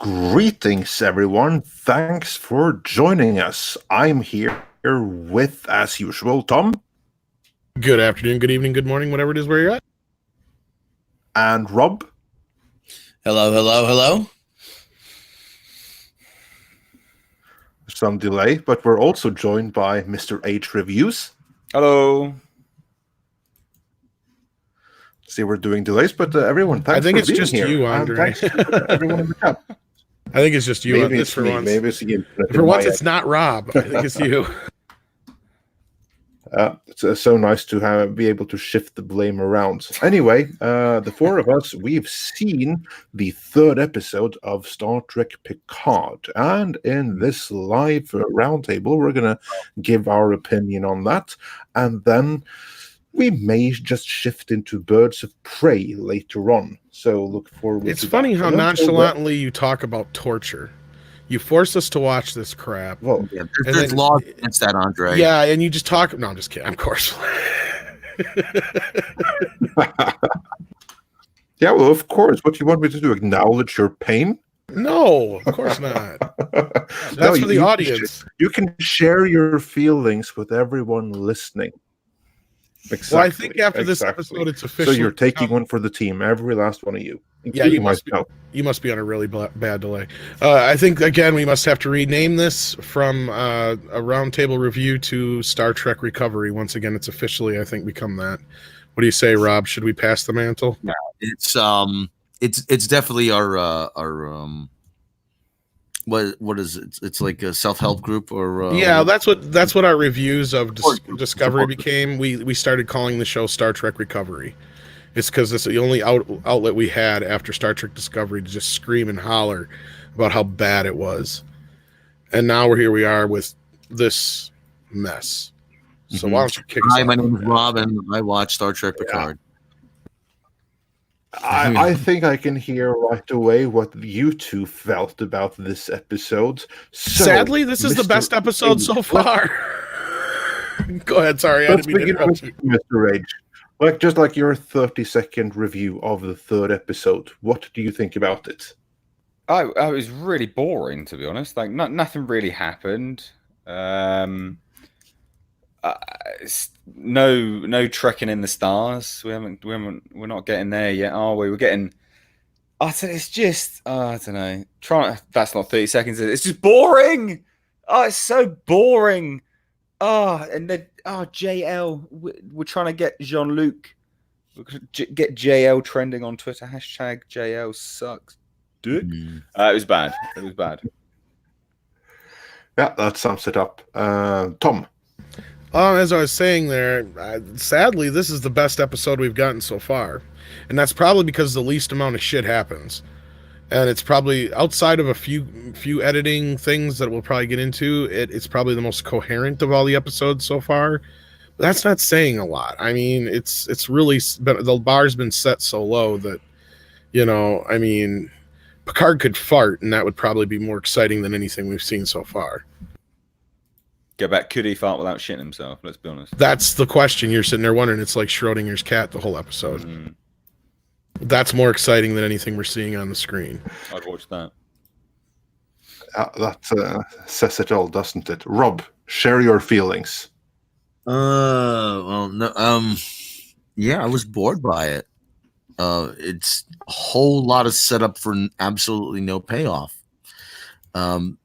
Greetings, everyone. Thanks for joining us. I'm here with, as usual, Tom. Good afternoon, good evening, good morning, whatever it is where you're at. And Rob. Hello. Some delay, but we're also joined by Mr. H Reviews. Hello. See, we're doing delays, but everyone, thanks for being here. I think it's just you, Andre. Everyone in the chat. I think it's just you on this for once. Maybe it's you. For once, it's not Rob. I think it's you. It's so nice to be able to shift the blame around. Anyway, the four of us, we've seen the third episode of Star Trek Picard. And in this live roundtable, we're going to give our opinion on that. And then we may just shift into Birds of Prey later on. So look forward to that. It's funny how nonchalantly you talk about torture. You forced us to watch this crap. Well, yeah, there's laws against that, Andre. Yeah, and you just talk. No, I'm just kidding. Of course. Yeah, well, of course. What do you want me to do? Acknowledge your pain? No, of course not. That's for the audience. You can share your feelings with everyone listening. Exactly. Well, I think after this episode, it's official. So you're taking one for the team, every last one of you. Yeah, you must be on a really bad delay. I think, again, we must have to rename this from a roundtable review to Star Trek Recovery. Once again, it's officially, I think, become that. What do you say, Rob? Should we pass the mantle? No, it's definitely our what is it? It's like a self-help group or yeah, that's what our reviews of Discovery became. We started calling the show Star Trek Recovery. It's because it's the only outlet we had after Star Trek Discovery to just scream and holler about how bad it was. And now we are with this mess. So why don't you kick us off? Hi, my name is Rob, and I watch Star Trek Picard. I think I can hear right away what you two felt about this episode. So, sadly, this is the best episode so far. Go ahead, sorry. I didn't mean to interrupt you. Mr. Rage. Just like your 30-second review of the third episode, what do you think about it? I was really boring, to be honest. Like, nothing really happened. No trekking in the stars. We're not getting there yet, are we? We're getting. It's just. I don't know. That's not 30 seconds. It's just boring. Oh, it's so boring. And then JL. We're trying to get Jean-Luc. We're going to get JL trending on Twitter. Hashtag JL sucks. Dick. It was bad. It was bad. Yeah, that sums it up. Tom. As I was saying there, sadly, this is the best episode we've gotten so far. And that's probably because the least amount of shit happens. And it's probably, outside of a few editing things that we'll probably get into, it's probably the most coherent of all the episodes so far. But that's not saying a lot. I mean, it's really been, the bar's been set so low that, Picard could fart, and that would probably be more exciting than anything we've seen so far. Get back, could he fart without shitting himself? Let's be honest. That's the question you're sitting there wondering. It's like Schrodinger's cat the whole episode. That's more exciting than anything we're seeing on the screen. I'd watch that. That says it all, doesn't it? Rob, share your feelings. Well, no, yeah, I was bored by it. It's a whole lot of setup for absolutely no payoff. And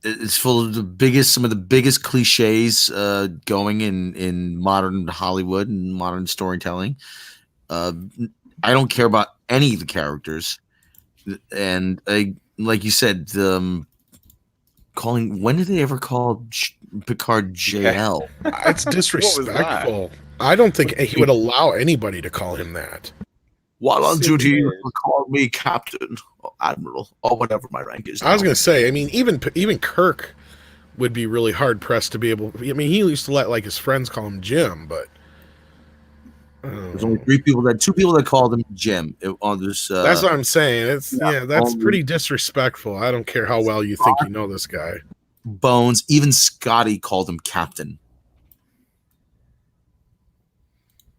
it's full of some of the biggest cliches going in modern Hollywood and modern storytelling. I don't care about any of the characters, and like you said, when did they ever call Picard JL? It's disrespectful. I don't think he would allow anybody to call him that. While on duty, call me Captain or Admiral or whatever my rank is. I was going to say, I mean, even Kirk would be really hard pressed to be able. I mean, he used to let his friends call him Jim, but there's only two people that called him Jim on this. That's what I'm saying. That's pretty disrespectful. I don't care how well you think you know this guy. Bones, even Scotty called him Captain.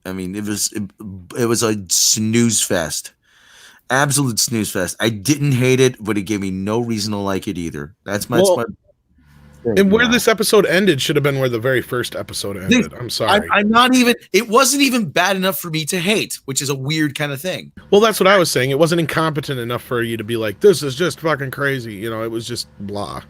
I mean, it was a snooze fest, Absolute snooze fest. I didn't hate it, but it gave me no reason to like it either. That's my. And where this episode ended should have been where the very first episode ended. I'm sorry. I'm not even. It wasn't even bad enough for me to hate, which is a weird kind of thing. Well, that's what I was saying. It wasn't incompetent enough for you to be like, this is just fucking crazy. You know, it was just blah.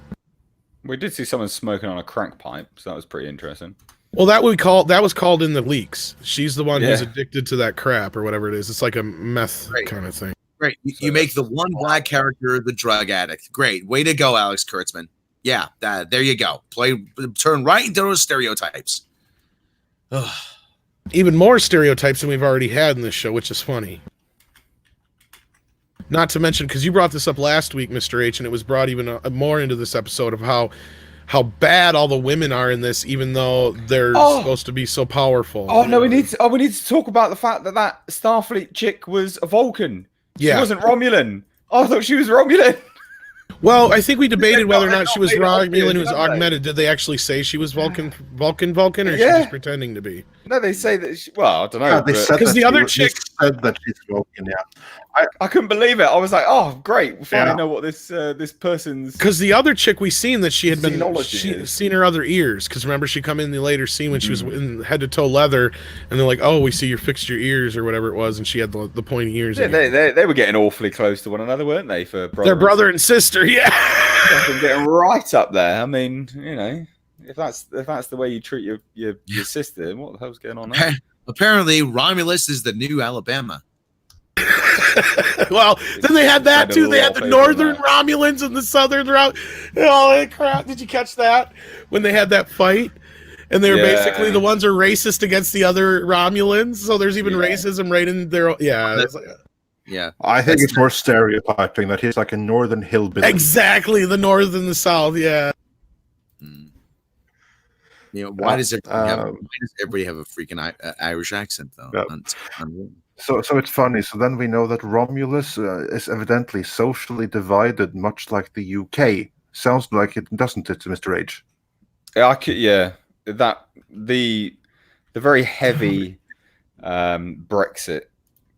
We did see someone smoking on a crack pipe, so that was pretty interesting. Well, that was called in the leaks. She's the one who's addicted to that crap or whatever it is. It's like a meth kind of thing. Right. You make the one black character the drug addict. Great. Way to go, Alex Kurtzman. Yeah, there you go. Turn right into those stereotypes. Ugh. Even more stereotypes than we've already had in this show, which is funny. Not to mention, because you brought this up last week, Mr. H, and it was brought even more into this episode of how bad all the women are in this, even though they're supposed to be so powerful. Oh no, we need to talk about the fact that Starfleet chick was a Vulcan. She wasn't Romulan. I thought she was Romulan. Well, I think we debated whether or not she was Romulan who was augmented. Did they actually say she was Vulcan, or is she just pretending to be? No, they say that. Well, I don't know. Yeah, they said because the other chick said that she's Vulcan. Yeah, I couldn't believe it. I was like, oh, great. We finally know what this person's. Because the other chick we seen that she had been seen her other ears. Because remember, she come in the later scene when she was in head to toe leather, and they're like, oh, we see you fixed your ears or whatever it was, and she had the pointy ears. Yeah, they were getting awfully close to one another, weren't they? For their brother and sister. Yeah, getting right up there. I mean, you know, if that's the way you treat your sister, what the hell's going on there? Apparently, Romulus is the new Alabama. Well, then they had that too. They had the northern Romulans and the southern all that crap. Did you catch that when they had that fight? And they were basically the ones are racist against the other Romulans. So there's even racism right in there. Yeah. Yeah. I think it's more stereotyping that he's like a northern hillbilly. Exactly. The north and the south. Yeah. You know, why does everybody have a freaking Irish accent, though? Yeah. So it's funny. So then we know that Romulus is evidently socially divided, much like the UK. Sounds like it, doesn't it, Mr. H? Yeah. That the very heavy Brexit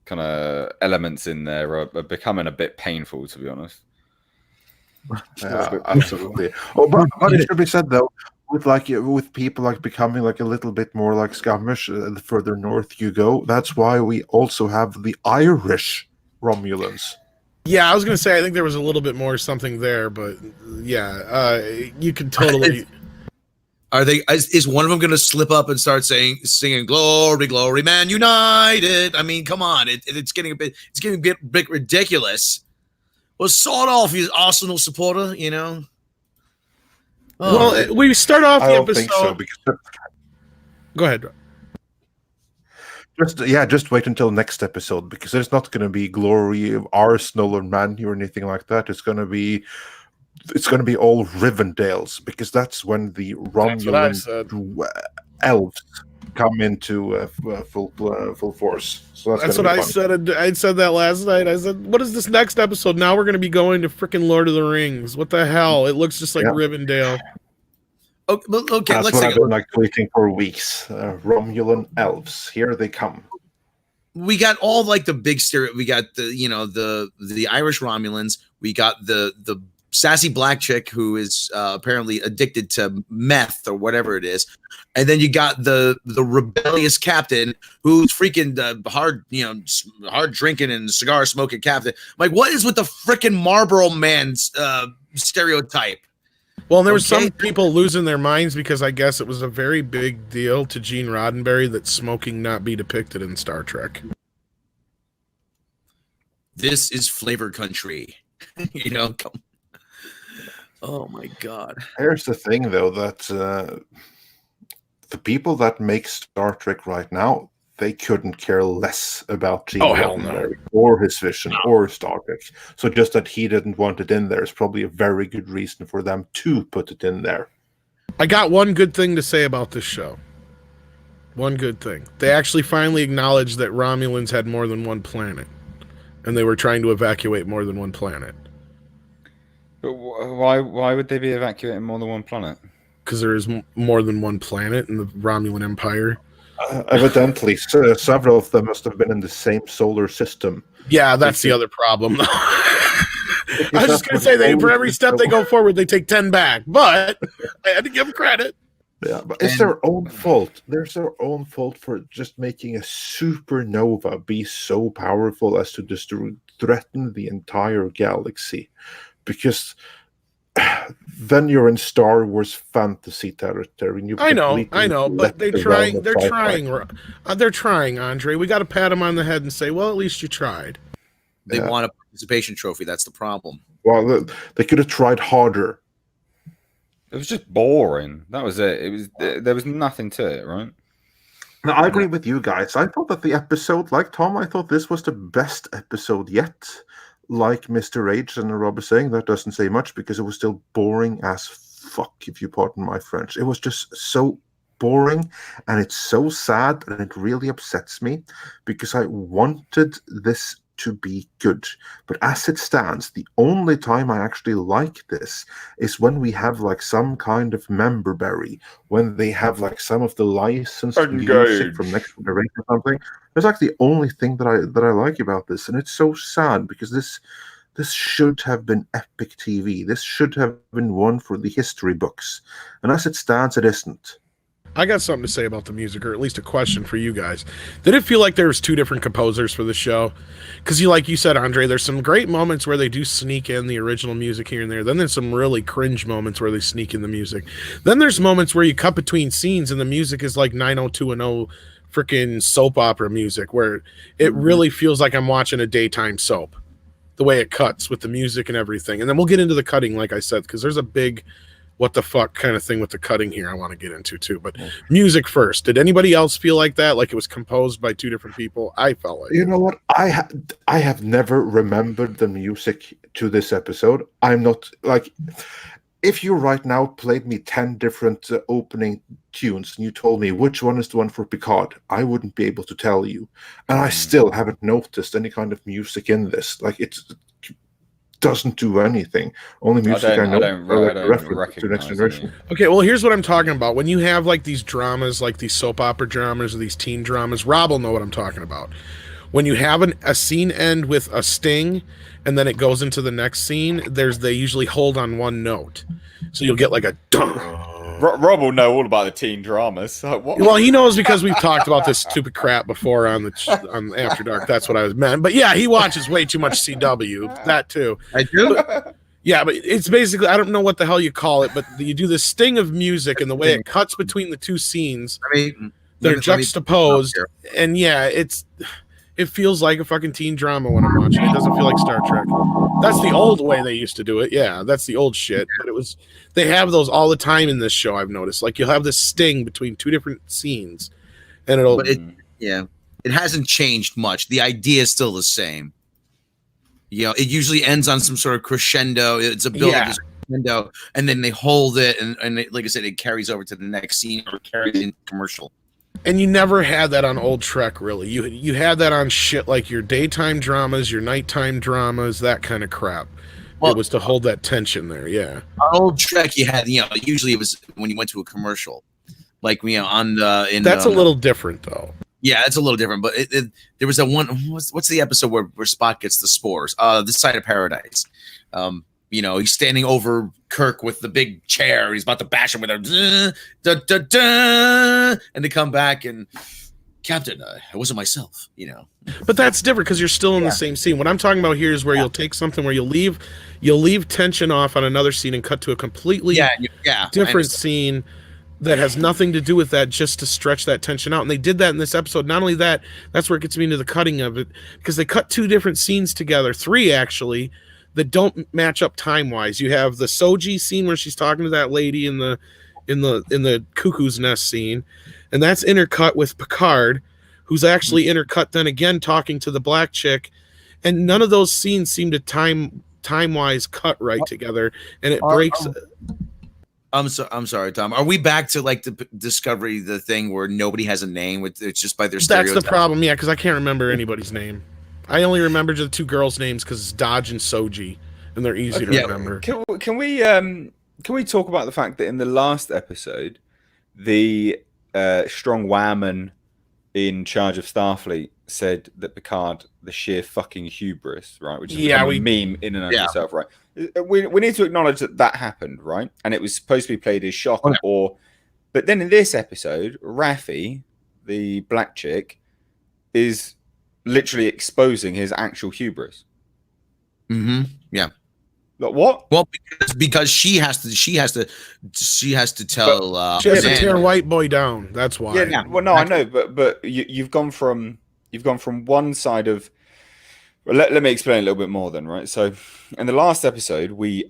kind of elements in there are becoming a bit painful, to be honest. Absolutely. Oh, but it should be said though, with people like becoming like a little bit more like Scottish the further north you go. That's why we also have the Irish Romulans. Yeah, I was gonna say I think there was a little bit more something there, but yeah, you can totally. Are they? Is one of them going to slip up and start singing "Glory, Glory, Man United"? I mean, come on! It's getting a bit ridiculous. Well, sort of, he's Arsenal supporter, you know. Oh. Well, we start off the episode. I don't think so, because go ahead. Just wait until next episode, because there's not going to be glory of Arsenal or Man U or anything like that. It's going to be all Rivendales, because that's when the Romulan elves come into full force. So that's what I said. I said that last night. I said, "What is this next episode? Now we're going to be going to freaking Lord of the Rings. What the hell? It looks just like Rivendell." Okay, that's what I've been like tweeting for weeks. Romulan elves, here they come. We got all like the big stereo. We got the Irish Romulans. We got the sassy black chick who is apparently addicted to meth or whatever it is, and then you got the rebellious captain who's freaking hard drinking and cigar smoking captain. Like, what is with the freaking Marlboro man's stereotype? Well, there was some people losing their minds because I guess it was a very big deal to Gene Roddenberry that smoking not be depicted in Star Trek. This is flavor country, Come. Oh my God! Here's the thing, though, that the people that make Star Trek right now, they couldn't care less about Gene Roddenberry or his vision or Star Trek. So just that he didn't want it in there is probably a very good reason for them to put it in there. I got one good thing to say about this show. One good thing. They actually finally acknowledged that Romulans had more than one planet, and they were trying to evacuate more than one planet. But why would they be evacuating more than one planet? Because there is more than one planet in the Romulan Empire. Evidently, several of them must have been in the same solar system. Yeah, that's the other problem. I was just going to say, for every step they go forward, they take 10 back. But I had to give them credit. Yeah, but it's their own fault. There's their own fault for just making a supernova be so powerful as to just threaten the entire galaxy. Because then you're in Star Wars fantasy territory. And I know, but they're trying, Andre. We got to pat them on the head and say, well, at least you tried. They want a participation trophy. That's the problem. Well, they could have tried harder. It was just boring. That was it. There was nothing to it, right? Now, I agree with you guys. I thought that the episode, like Tom, I thought this was the best episode yet. Like Mr. H and Rob is saying, that doesn't say much because it was still boring as fuck, if you pardon my French. It was just so boring, and it's so sad, and it really upsets me because I wanted this to be good. But as it stands, the only time I actually like this is when we have like some kind of member berry, when they have like some of the licensed music from Next Generation or something. That's like the only thing that I like about this, and it's so sad because this should have been epic TV. This should have been one for the history books, and as it stands, it isn't. I got something to say about the music, or at least a question for you guys. Did it feel like there was two different composers for the show? Because like you said, Andre, there's some great moments where they do sneak in the original music here and there. Then there's some really cringe moments where they sneak in the music. Then there's moments where you cut between scenes and the music is like 90210 freaking soap opera music, where it really feels like I'm watching a daytime soap. The way it cuts with the music and everything. And then we'll get into the cutting, like I said, because there's a big what the fuck kind of thing with the cutting here I want to get into too. But music first. Did anybody else feel like that? Like it was composed by two different people? I felt like You know what? I have never remembered the music to this episode. I'm not like, if you right now played me 10 different opening tunes and you told me which one is the one for Picard, I wouldn't be able to tell you. And I still haven't noticed any kind of music in this. Like it doesn't do anything. Only music I know reference to Next Generation. Okay, well, here's what I'm talking about. When you have like these dramas, like these soap opera dramas or these teen dramas, Rob will know what I'm talking about. When you have a scene end with a sting and then it goes into the next scene, they usually hold on one note. So you'll get like a dun. Rob will know all about the teen dramas. Well, he knows because we've talked about this stupid crap before on After Dark. That's what I was meant. But yeah, he watches way too much CW. That too. I do. Yeah, but it's basically, I don't know what the hell you call it, but you do this sting of music and the way it cuts between the two scenes. I mean, they're juxtaposed, and yeah, it feels like a fucking teen drama when I'm watching. It doesn't feel like Star Trek. That's the old way they used to do it. Yeah, that's the old shit. But they have those all the time in this show. I've noticed. Like you'll have this sting between two different scenes, and it hasn't changed much. The idea is still the same. You know, it usually ends on some sort of crescendo. It's a build up crescendo, and then they hold it, and like I said, it carries over to the next scene or carries in commercial. And you never had that on old Trek, really. You had that on shit like your daytime dramas, your nighttime dramas, that kind of crap. Well, it was to hold that tension there, yeah. On old Trek, you had, usually it was when you went to a commercial, like on the. That's a little different, though. Yeah, it's a little different, but there was a one. What's the episode where Spock gets the spores? This Side of Paradise. He's standing over Kirk with the big chair. He's about to bash him with a and they come back and Captain, it wasn't myself, But that's different because you're still in the same scene. What I'm talking about here is where you'll take something where you'll leave tension off on another scene and cut to a completely different scene that has nothing to do with that, just to stretch that tension out. And they did that in this episode. Not only that, that's where it gets me into the cutting of it, because they cut two different scenes together, three actually, that don't match up time wise. You have the Soji scene where she's talking to that lady in the cuckoo's nest scene, and that's intercut with Picard, who's actually intercut then again talking to the black chick, and none of those scenes seem to time wise cut right together, and it breaks. I'm sorry, Tom. Are we back to like the Discovery, the thing where nobody has a name? It's just by their stereotype? That's the problem, yeah, because I can't remember anybody's name. I only remember the two girls' names because it's Dodge and Soji, and they're easy to remember. Can we talk about the fact that in the last episode, the strong whammon in charge of Starfleet said that Picard, the sheer fucking hubris, right, which is Yeah, a meme in and of itself, right? We need to acknowledge that happened, right? And it was supposed to be played as shock, but then in this episode, Raffi, the black chick, is literally exposing his actual hubris. Mm-hmm. Yeah. Like, what? Well, because she has to tell. She has to tear White Boy down. That's why. Yeah. Well, no, I know, but you've gone from one side of. Well, let me explain a little bit more then, right? So, in the last episode, we're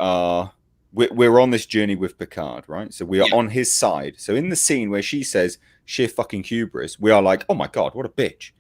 on this journey with Picard, right? So we are on his side. So in the scene where she says sheer fucking hubris, we are like, oh my god, what a bitch.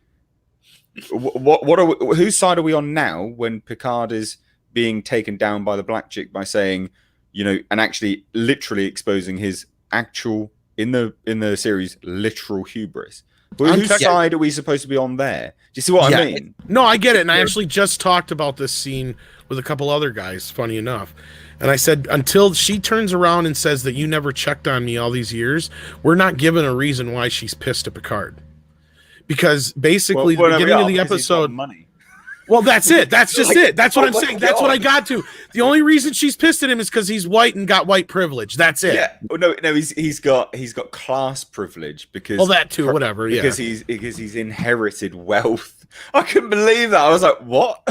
What are we, whose side are we on now when Picard is being taken down by the black chick by saying, and actually literally exposing his actual in the series literal hubris? Whose side are we supposed to be on there? Do you see what I mean? No, I get it. And I actually just talked about this scene with a couple other guys, funny enough. And I said, until she turns around and says that you never checked on me all these years, we're not given a reason why she's pissed at Picard. Because basically, the beginning of the episode... money. Well, that's it. That's just it. That's what I'm saying. That's what I got to. The only reason she's pissed at him is because he's white and got white privilege. That's it. Yeah. Well, no. He's got class privilege because. Well, that too. Whatever. Yeah. Because he's inherited wealth. I couldn't believe that. I was like, what?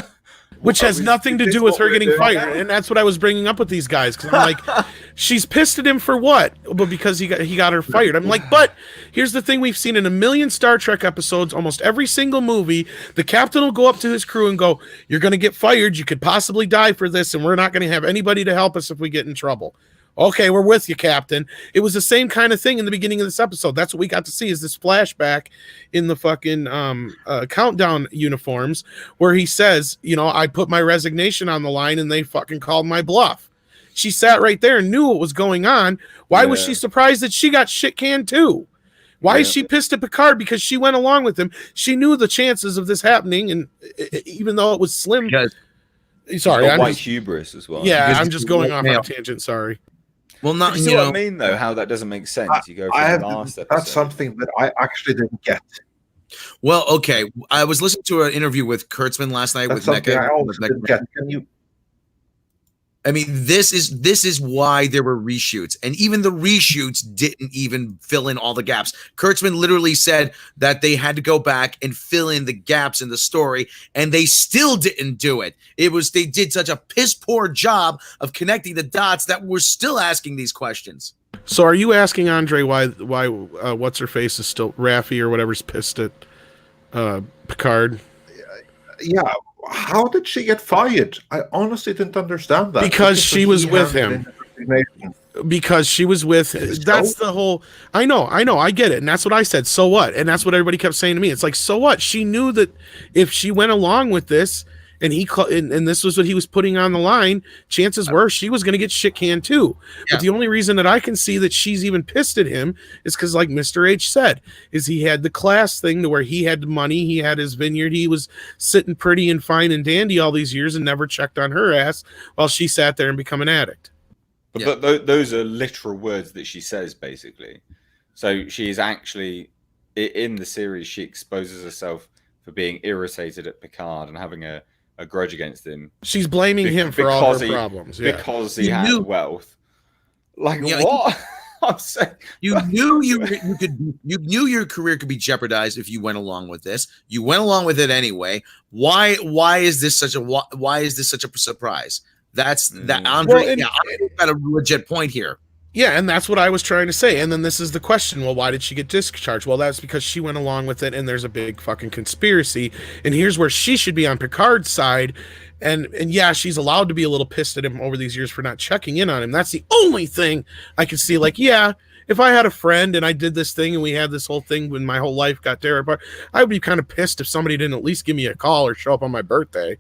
Which has nothing to do with her getting fired, and that's what I was bringing up with these guys. Because I'm like, she's pissed at him for what? Well, because he got her fired. I'm like, but here's the thing: we've seen in a million Star Trek episodes, almost every single movie, the captain will go up to his crew and go, "You're going to get fired. You could possibly die for this, and we're not going to have anybody to help us if we get in trouble." Okay, we're with you, Captain. It was the same kind of thing in the beginning of this episode. That's what we got to see is this flashback in the fucking countdown uniforms where he says, I put my resignation on the line and they fucking called my bluff. She sat right there and knew what was going on. Why was she surprised that she got shit canned too? Why is she pissed at Picard? Because she went along with him. She knew the chances of this happening, and even though it was slim. Sorry, I'm white hubris as well. Yeah, I'm just going off on a tangent. Sorry. Well, not you see what I mean, though. How that doesn't make sense. You go from the last episode. That's something that I actually didn't get. Well, okay. I was listening to an interview with Kurtzman last night with NECA. I always didn't get. Can you? I mean, this is why there were reshoots, and even the reshoots didn't even fill in all the gaps. Kurtzman literally said that they had to go back and fill in the gaps in the story, and they still didn't do it. They did such a piss poor job of connecting the dots that we're still asking these questions. So, are you asking Andre why what's her face is still Raffi or whatever's pissed at Picard? Yeah. How did she get fired? I honestly didn't understand that. Because she was with him. Because she was with that's the whole I know, I get it. And that's what I said. So what? And that's what everybody kept saying to me. It's like, so what? She knew that if she went along with this and and this was what he was putting on the line, chances were she was going to get shit canned too. Yeah. But the only reason that I can see that she's even pissed at him is because, like Mr. H said, is he had the class thing to where he had the money, he had his vineyard, he was sitting pretty and fine and dandy all these years and never checked on her ass while she sat there and become an addict. But those are literal words that she says, basically. So she is actually, in the series, she exposes herself for being irritated at Picard and having a grudge against him. She's blaming him for all her problems. Yeah. Because he has wealth. Like, what? I'm saying you knew your career could be jeopardized if you went along with this. You went along with it anyway. Why is this such a surprise? That's that Andre got a legit point here. Yeah, and that's what I was trying to say. And then this is the question. Well, why did she get discharged? Well, that's because she went along with it, and there's a big fucking conspiracy. And here's where she should be on Picard's side. And yeah, she's allowed to be a little pissed at him over these years for not checking in on him. That's the only thing I can see. Like, yeah, if I had a friend and I did this thing and we had this whole thing when my whole life got tear apart, I would be kind of pissed if somebody didn't at least give me a call or show up on my birthday.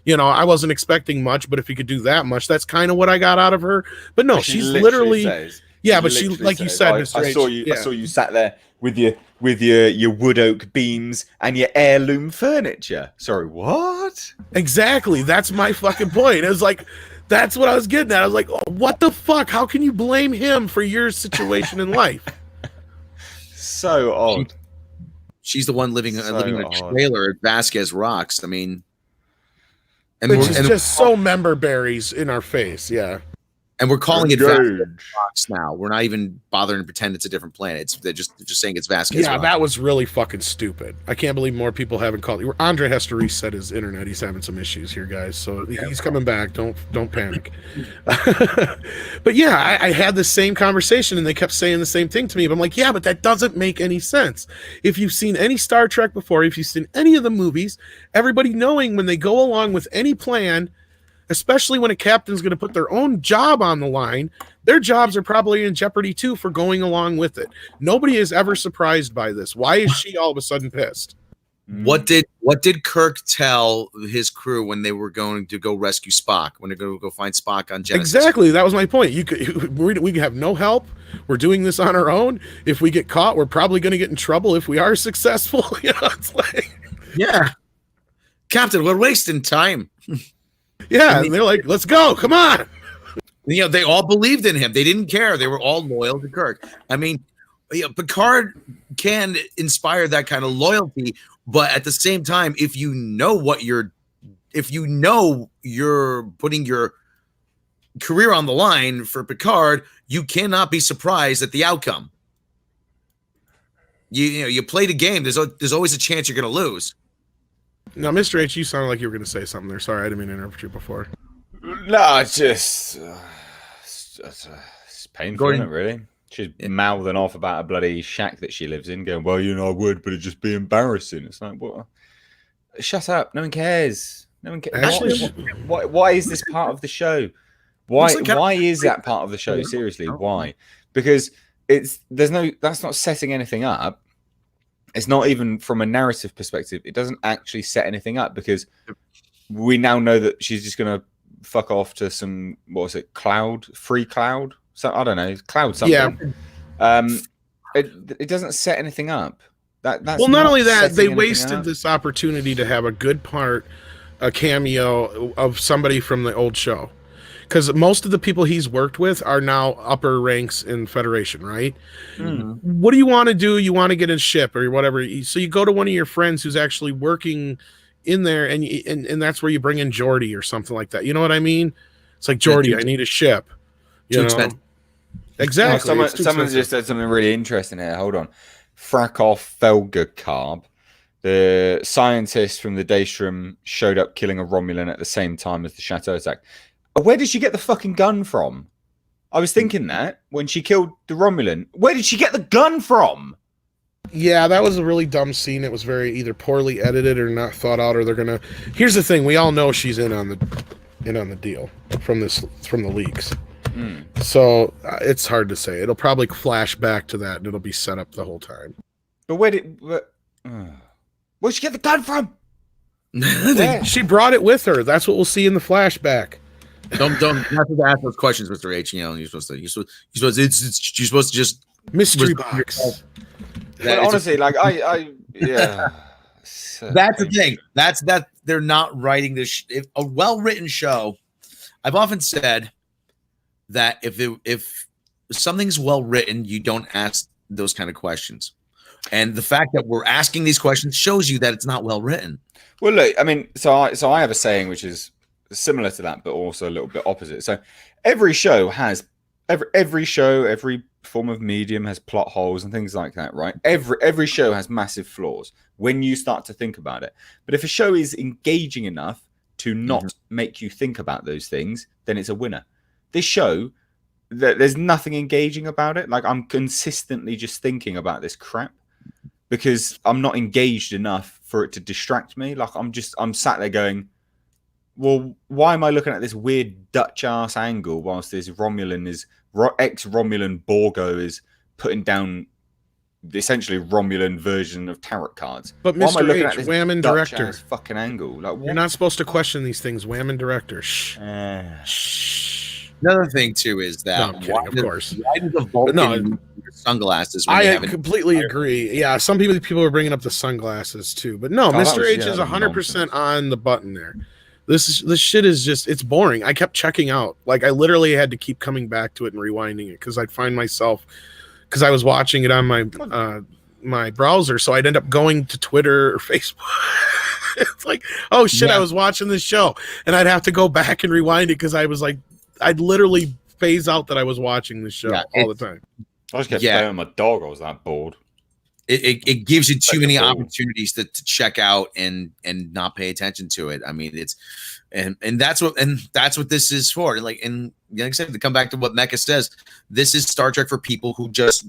I wasn't expecting much, but if you could do that much, that's kind of what I got out of her. But no, she's literally says, but she, like you said, Mr. I saw you. Yeah. I saw you sat there with your wood oak beams and your heirloom furniture. Sorry, what? Exactly. That's my fucking point. It was like, that's what I was getting at. I was like, oh, what the fuck? How can you blame him for your situation in life? So odd. She's the one living in a odd. trailer at Vasquez Rocks. I mean, Which is just so member berries in our face. Yeah. And we're calling it Vasquez Rocks now. We're not even bothering to pretend it's a different planet. They're just saying it's Vasquez Rocks. That was really fucking stupid. I can't believe more people haven't called. Andre has to reset his internet. He's having some issues here, guys. So he's coming back. Don't panic. But yeah, I had the same conversation, and they kept saying the same thing to me. But I'm like, yeah, but that doesn't make any sense. If you've seen any Star Trek before, if you've seen any of the movies, everybody knowing when they go along with any plan, especially when a captain's going to put their own job on the line, their jobs are probably in jeopardy too for going along with it. Nobody is ever surprised by this. Why is she all of a sudden pissed? What did Kirk tell his crew when they were going to go rescue Spock? When they're going to go find Spock on Genesis? Exactly, that was my point. We have no help. We're doing this on our own. If we get caught, we're probably going to get in trouble. If we are successful, it's like, yeah, Captain, we're wasting time. Yeah, and they're like, let's go, come on. They all believed in him. They didn't care. They were all loyal to Kirk. I mean, Picard can inspire that kind of loyalty, but at the same time, if you know you're putting your career on the line for Picard, you cannot be surprised at the outcome. You play the game. There's always a chance you're going to lose. Now, Mr. H, you sounded like you were going to say something there. Sorry, I didn't mean to interrupt you before. No, it's just it's painful, isn't it, really? She's mouthing off about a bloody shack that she lives in, going, well, I would, but it'd just be embarrassing. It's like, what? Shut up. No one cares. No one cares. Actually, why is this part of the show? Why is that part of the show? Seriously, why? Because that's not setting anything up. It's not even from a narrative perspective. It doesn't actually set anything up because we now know that she's just going to fuck off to some, what was it, free cloud? So I don't know, cloud something. Yeah. It doesn't set anything up. That's well, not only that, they wasted this opportunity to have a good part, a cameo of somebody from the old show. Because most of the people he's worked with are now upper ranks in Federation, right? Mm-hmm. What do you want to do? You want to get a ship or whatever. So you go to one of your friends who's actually working in there, and that's where you bring in Geordi or something like that. You know what I mean? It's like, Geordi, I need a ship. You know? Exactly. No, someone just said something really interesting here. Hold on. Frakov Felgerkarb, the scientist from the Daystrom, showed up killing a Romulan at the same time as the Chateau attack. Where did she get the fucking gun from? I was thinking that when she killed the Romulan. Where did she get the gun from? Yeah, that was a really dumb scene. It was very either poorly edited or not thought out, or they're gonna. Here's the thing: we all know she's in on the deal from the leaks. So it's hard to say. It'll probably flash back to that, and it'll be set up the whole time. But where'd she get the gun from? She brought it with her. That's what we'll see in the flashback. Don't have to ask those questions, Mr. H. You're supposed to just mystery box. But honestly, like yeah. That's the thing. That's that they're not writing this. If a well-written show, I've often said that if something's well written, you don't ask those kind of questions. And the fact that we're asking these questions shows you that it's not well written. Well, look, I mean, so I have a saying which is similar to that, but also a little bit opposite. So every show has every show, every form of medium has plot holes and things like that, right? Every show has massive flaws when you start to think about it. But if a show is engaging enough to not make you think about those things, then it's a winner. This show, there's nothing engaging about it. Like, I'm consistently just thinking about this crap because I'm not engaged enough for it to distract me. Like, I'm sat there going, well, why am I looking at this weird Dutch ass angle whilst this ex-Romulan Borgo is putting down essentially Romulan version of tarot cards? But Mr. H, wham and director, fucking angle. Like, what? You're not supposed to question these things. Wham and director. Shh. Another thing too is that no, I'm kidding, of course. Why does the Vulcan sunglasses? I completely agree. Yeah, some people are bringing up the sunglasses too, but no, Mr. H is 100% on the button there. This shit is just, it's boring. I kept checking out. Like, I literally had to keep coming back to it and rewinding it because I'd find myself, because I was watching it on my my browser, so I'd end up going to Twitter or Facebook. It's like, oh shit, I was watching this show, and I'd have to go back and rewind it because I was like, I'd literally phase out that I was watching this show all the time. I just kept playing with my dog. I was that bored. It gives you too many opportunities to check out and not pay attention to it. I mean, it's and that's what this is for. And like I said, to come back to what Mecca says, this is Star Trek for people who just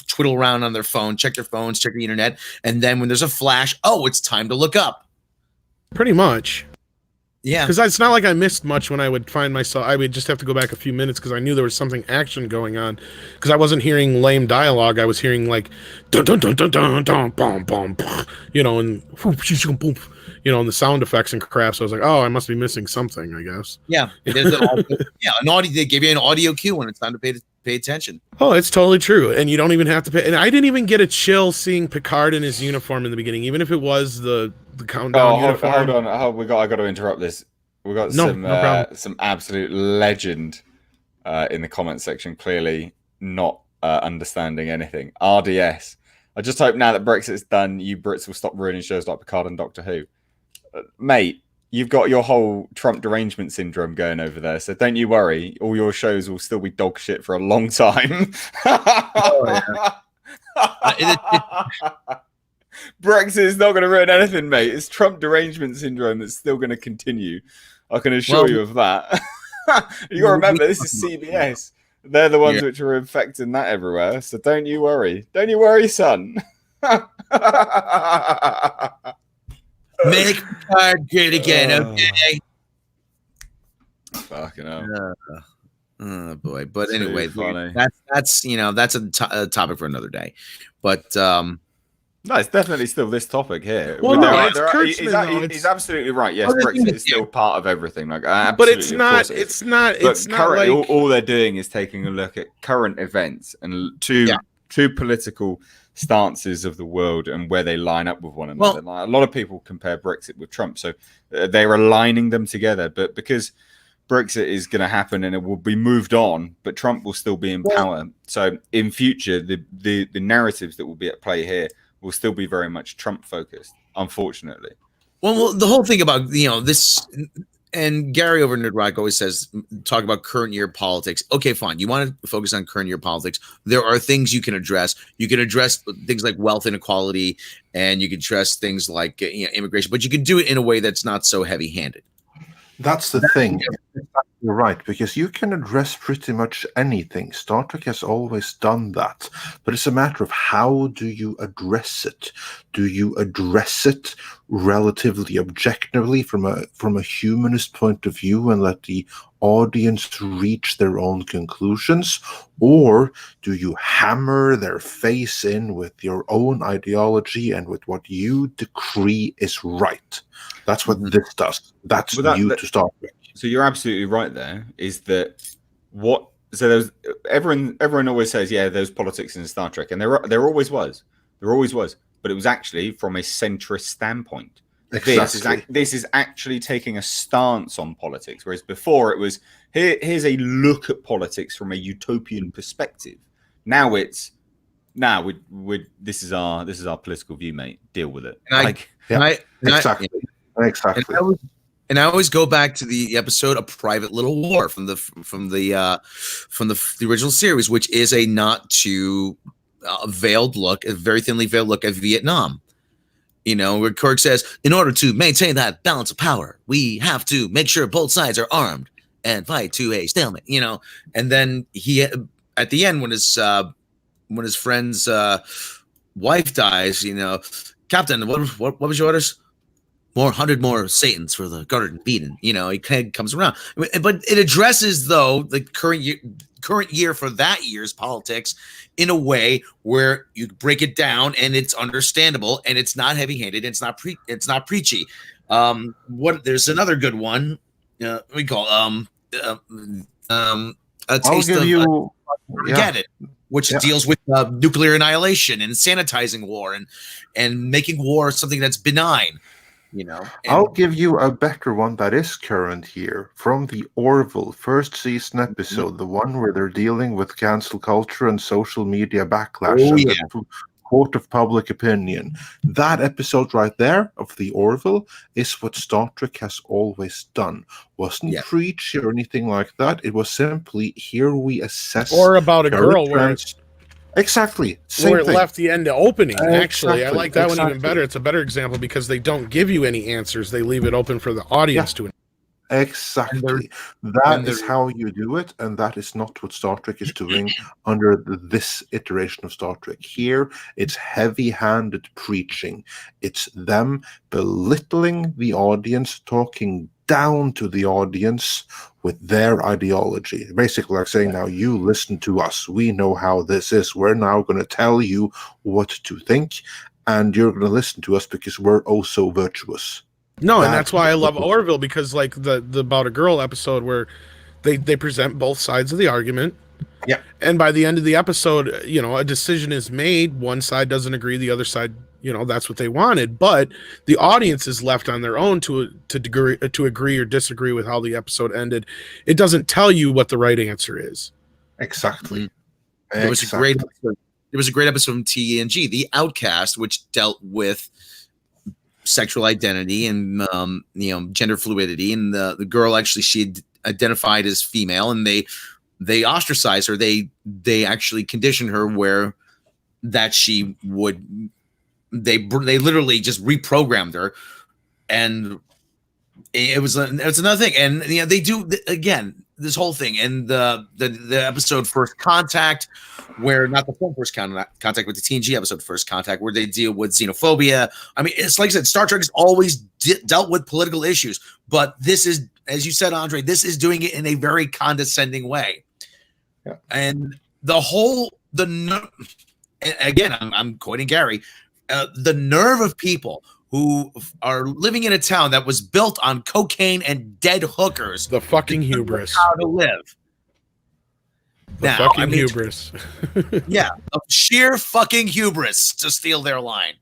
twiddle around on their phone, check their phones, check the internet, and then when there's a flash, oh, it's time to look up. Pretty much. Yeah, because it's not like I missed much when I would find myself. I would just have to go back a few minutes because I knew there was something action going on. Because I wasn't hearing lame dialogue. I was hearing like dun dun dun dun dun dun bum bum, you know, and you know, and the sound effects and crap. So I was like, oh, I must be missing something, I guess. Yeah, there's an audio. They give you an audio cue when it's time to pay attention. Oh, it's totally true, and you don't even have to pay. And I didn't even get a chill seeing Picard in his uniform in the beginning, even if it was the countdown uniform. Hold on, I got to interrupt this. We got some absolute legend in the comment section. Clearly not understanding anything. RDS. I just hope now that Brexit's done, you Brits will stop ruining shows like Picard and Doctor Who. Mate, you've got your whole Trump derangement syndrome going over there, so don't you worry. All your shows will still be dog shit for a long time. Brexit is not going to ruin anything, mate. It's Trump derangement syndrome that's still going to continue. I can assure you of that. You got to remember, this is CBS. They're the ones which are infecting that everywhere, so don't you worry. Don't you worry, son. Make Picard great again, okay? Fucking hell. Oh boy, but anyway, funny. that's a topic for another day. But no, it's definitely still this topic here. Well, he's absolutely right. Yes, Brexit is still part of everything. Like, but it's not. It's not. It's not currently, like all they're doing is taking a look at current events and two political stances of the world and where they line up with one another. Like, a lot of people compare Brexit with Trump, so they're aligning them together. But because Brexit is going to happen and it will be moved on, but Trump will still be in power. So in future, the narratives that will be at play here will still be very much Trump focused, unfortunately. Well, the whole thing about this, and Gary over Nerd Rock always says, talk about current year politics. Okay, fine. You want to focus on current year politics. There are things you can address. You can address things like wealth inequality, and you can address things like immigration, but you can do it in a way that's not so heavy-handed. That's the thing. You're right, because you can address pretty much anything. Star Trek has always done that. But it's a matter of how do you address it? Do you address it relatively objectively from a humanist point of view and let the audience reach their own conclusions? Or do you hammer their face in with your own ideology and with what you decree is right? That's what this does. That's new to Star Trek. So you're absolutely right. There is that what. So there's everyone always says, yeah, there's politics in Star Trek, and there always was. But it was actually from a centrist standpoint. Exactly. This is actually taking a stance on politics, whereas before it was here's a look at politics from a utopian perspective. Now it's this is our political view, mate. Deal with it. Exactly. And I always go back to the episode "A Private Little War" from the original series, which is a not too veiled look, a very thinly veiled look at Vietnam. You know, where Kirk says, in order to maintain that balance of power, we have to make sure both sides are armed and fight to a stalemate. You know, and then he at the end when his friend's wife dies, you know, Captain, what was your orders? 100 more Satans for the Garden of Eden. You know, it kind of comes around, but it addresses though the current year for that year's politics in a way where you break it down and it's understandable and it's not heavy-handed. It's not preachy. There's another good one. We call a taste of Armageddon, which deals with nuclear annihilation and sanitizing war and making war something that's benign. You know, I'll give you a better one that is current here from the Orville first season episode, the one where they're dealing with cancel culture and social media backlash. court of public opinion. That episode right there of the Orville is what Star Trek has always done. Wasn't preachy or anything like that. It was simply, here we assess. Or about a girl where exactly where it left the end opening. Actually, Exactly, I like that one even exactly. better. It's a better example because they don't give you any answers. They leave it open for the audience to. Exactly. That is how you do it, and that is not what Star Trek is doing under this iteration of Star Trek. Here, it's heavy-handed preaching. It's them belittling the audience, talking down to the audience with their ideology. Basically, like saying, now you listen to us. We know how this is. We're now going to tell you what to think, and you're going to listen to us because we're oh so virtuous. No, and that's why I love Orville, because like the About a Girl episode where they present both sides of the argument. Yeah. And by the end of the episode, a decision is made. One side doesn't agree, the other side, that's what they wanted. But the audience is left on their own to agree or disagree with how the episode ended. It doesn't tell you what the right answer is. Exactly. It was a great episode. It was a great episode from TNG, The Outcast, which dealt with sexual identity and gender fluidity, and the girl actually, she identified as female, and they ostracized her. They actually conditioned her where that she would they literally just reprogrammed her, and it's another thing. And they do again this whole thing, and the episode First Contact, where not the film First Contact, with the TNG episode First Contact, where they deal with xenophobia. I mean, it's like I said, Star Trek has always dealt with political issues, but this is, as you said, Andre, this is doing it in a very condescending way. Yeah. And again, I'm quoting Gary, the nerve of people who are living in a town that was built on cocaine and dead hookers. The fucking hubris. How to live. Hubris. Yeah, of sheer fucking hubris to steal their line.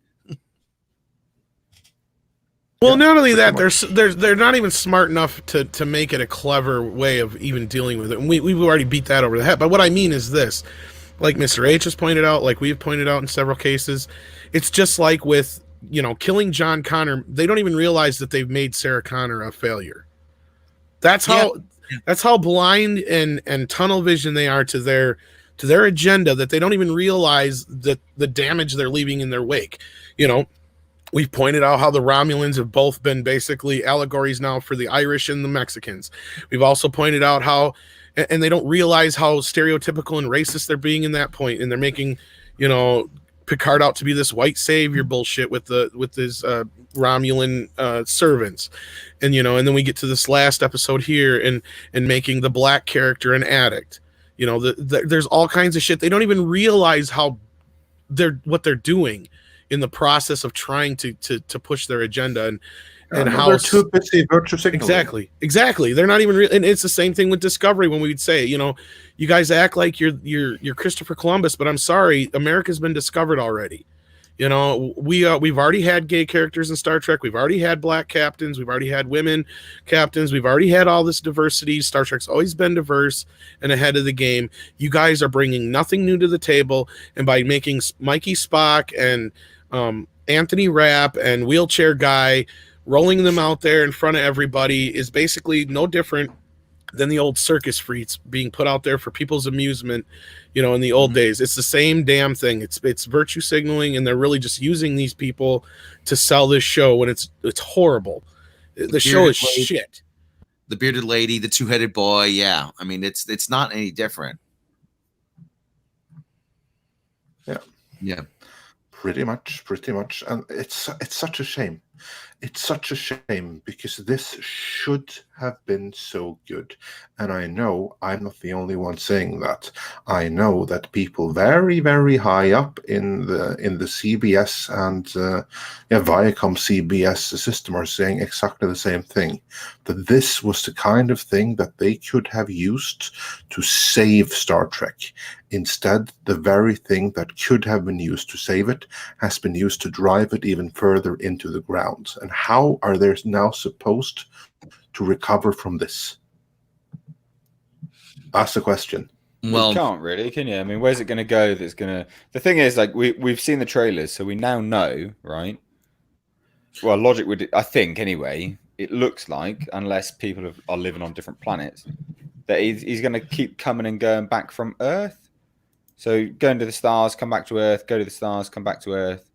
Well, not only that, they're not even smart enough to make it a clever way of even dealing with it. And we've already beat that over the head. But what I mean is this, like Mr. H has pointed out, like we've pointed out in several cases, it's just like with killing John Connor. They don't even realize that they've made Sarah Connor a failure. That's how blind and tunnel vision they are to their agenda, that they don't even realize that the damage they're leaving in their wake. We've pointed out how the Romulans have both been basically allegories now for the Irish and the Mexicans. We've also pointed out how, and they don't realize how stereotypical and racist they're being in that point, and they're making, Picard out to be this white savior bullshit with his Romulan servants, and and then we get to this last episode here and making the black character an addict. There's all kinds of shit. They don't even realize what they're doing in the process of trying to push their agenda, and how they're too busy virtue signaling. Exactly. They're not even real. And it's the same thing with Discovery, when we'd say, you guys act like you're Christopher Columbus, but I'm sorry, America's been discovered already. We've already had gay characters in Star Trek. We've already had black captains. We've already had women captains. We've already had all this diversity. Star Trek's always been diverse and ahead of the game. You guys are bringing nothing new to the table, and by making Mikey Spock and Anthony Rapp and Wheelchair Guy, rolling them out there in front of everybody, is basically no different than the old circus freaks being put out there for people's amusement, in the old days. It's the same damn thing. It's virtue signaling, and they're really just using these people to sell this show when it's horrible. The show is shit. The bearded lady, the two-headed boy, yeah. I mean, it's not any different. Yeah. Yeah. Pretty much. And it's such a shame. It's such a shame, because this should have been so good. And I know I'm not the only one saying that. I know that people very, very high up in the CBS and Viacom CBS system are saying exactly the same thing. That this was the kind of thing that they could have used to save Star Trek. Instead, the very thing that could have been used to save it has been used to drive it even further into the ground. And how are they now supposed to recover from this? That's the question. Well, you can't really, can you? I mean, where's it going to go? That's going to. The thing is, like, we've seen the trailers, so we now know, right? Well, logic would, I think, anyway. It looks like, unless people are living on different planets, that he's going to keep coming and going back from Earth. So going to the stars, come back to Earth. Go to the stars, come back to Earth.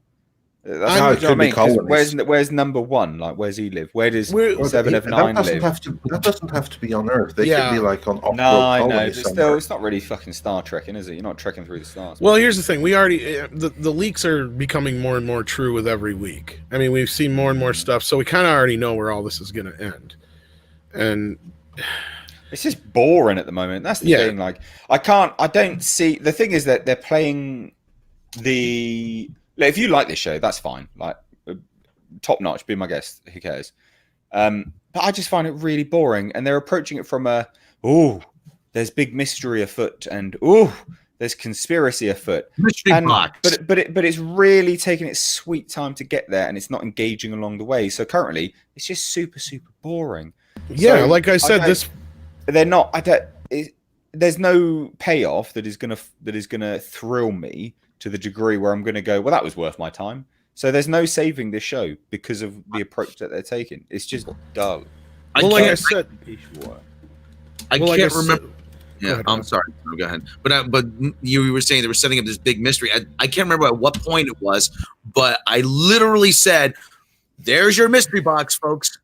That's No, what it could be colonies. where's number one? Like, where's he live? Where does Well, Seven of Nine live? That doesn't have to be on Earth. They Yeah. could be like on off-world No, I know, colonies but somewhere. still, it's not really fucking Star Trekking, is it? You're not trekking through the stars. Well, here's the thing. We already the leaks are becoming more and more true with every week. I mean, we've seen more and more stuff, so we kind of already know where all this is going to end. And it's just boring at the moment. That's the thing. Like, I don't see. The thing is that they're playing the. Like, if you like this show, that's fine. Like, top notch, be my guest. Who cares? But I just find it really boring, and they're approaching it from there's big mystery afoot, and there's conspiracy afoot. Mystery box. But it's really taking its sweet time to get there, and it's not engaging along the way. So currently, it's just super boring. yeah, So, like I said, they're not. There's no payoff that is gonna thrill me to the degree where I'm gonna go, well, that was worth my time. So there's no saving this show because of the approach that they're taking. It's just dull. I well, like I can't- said, I well, like can't I said- remember. Go Yeah, ahead, I'm Rob. sorry. No, go ahead. But you were saying they were setting up this big mystery. I can't remember at what point it was, but I literally said, "There's your mystery box, folks."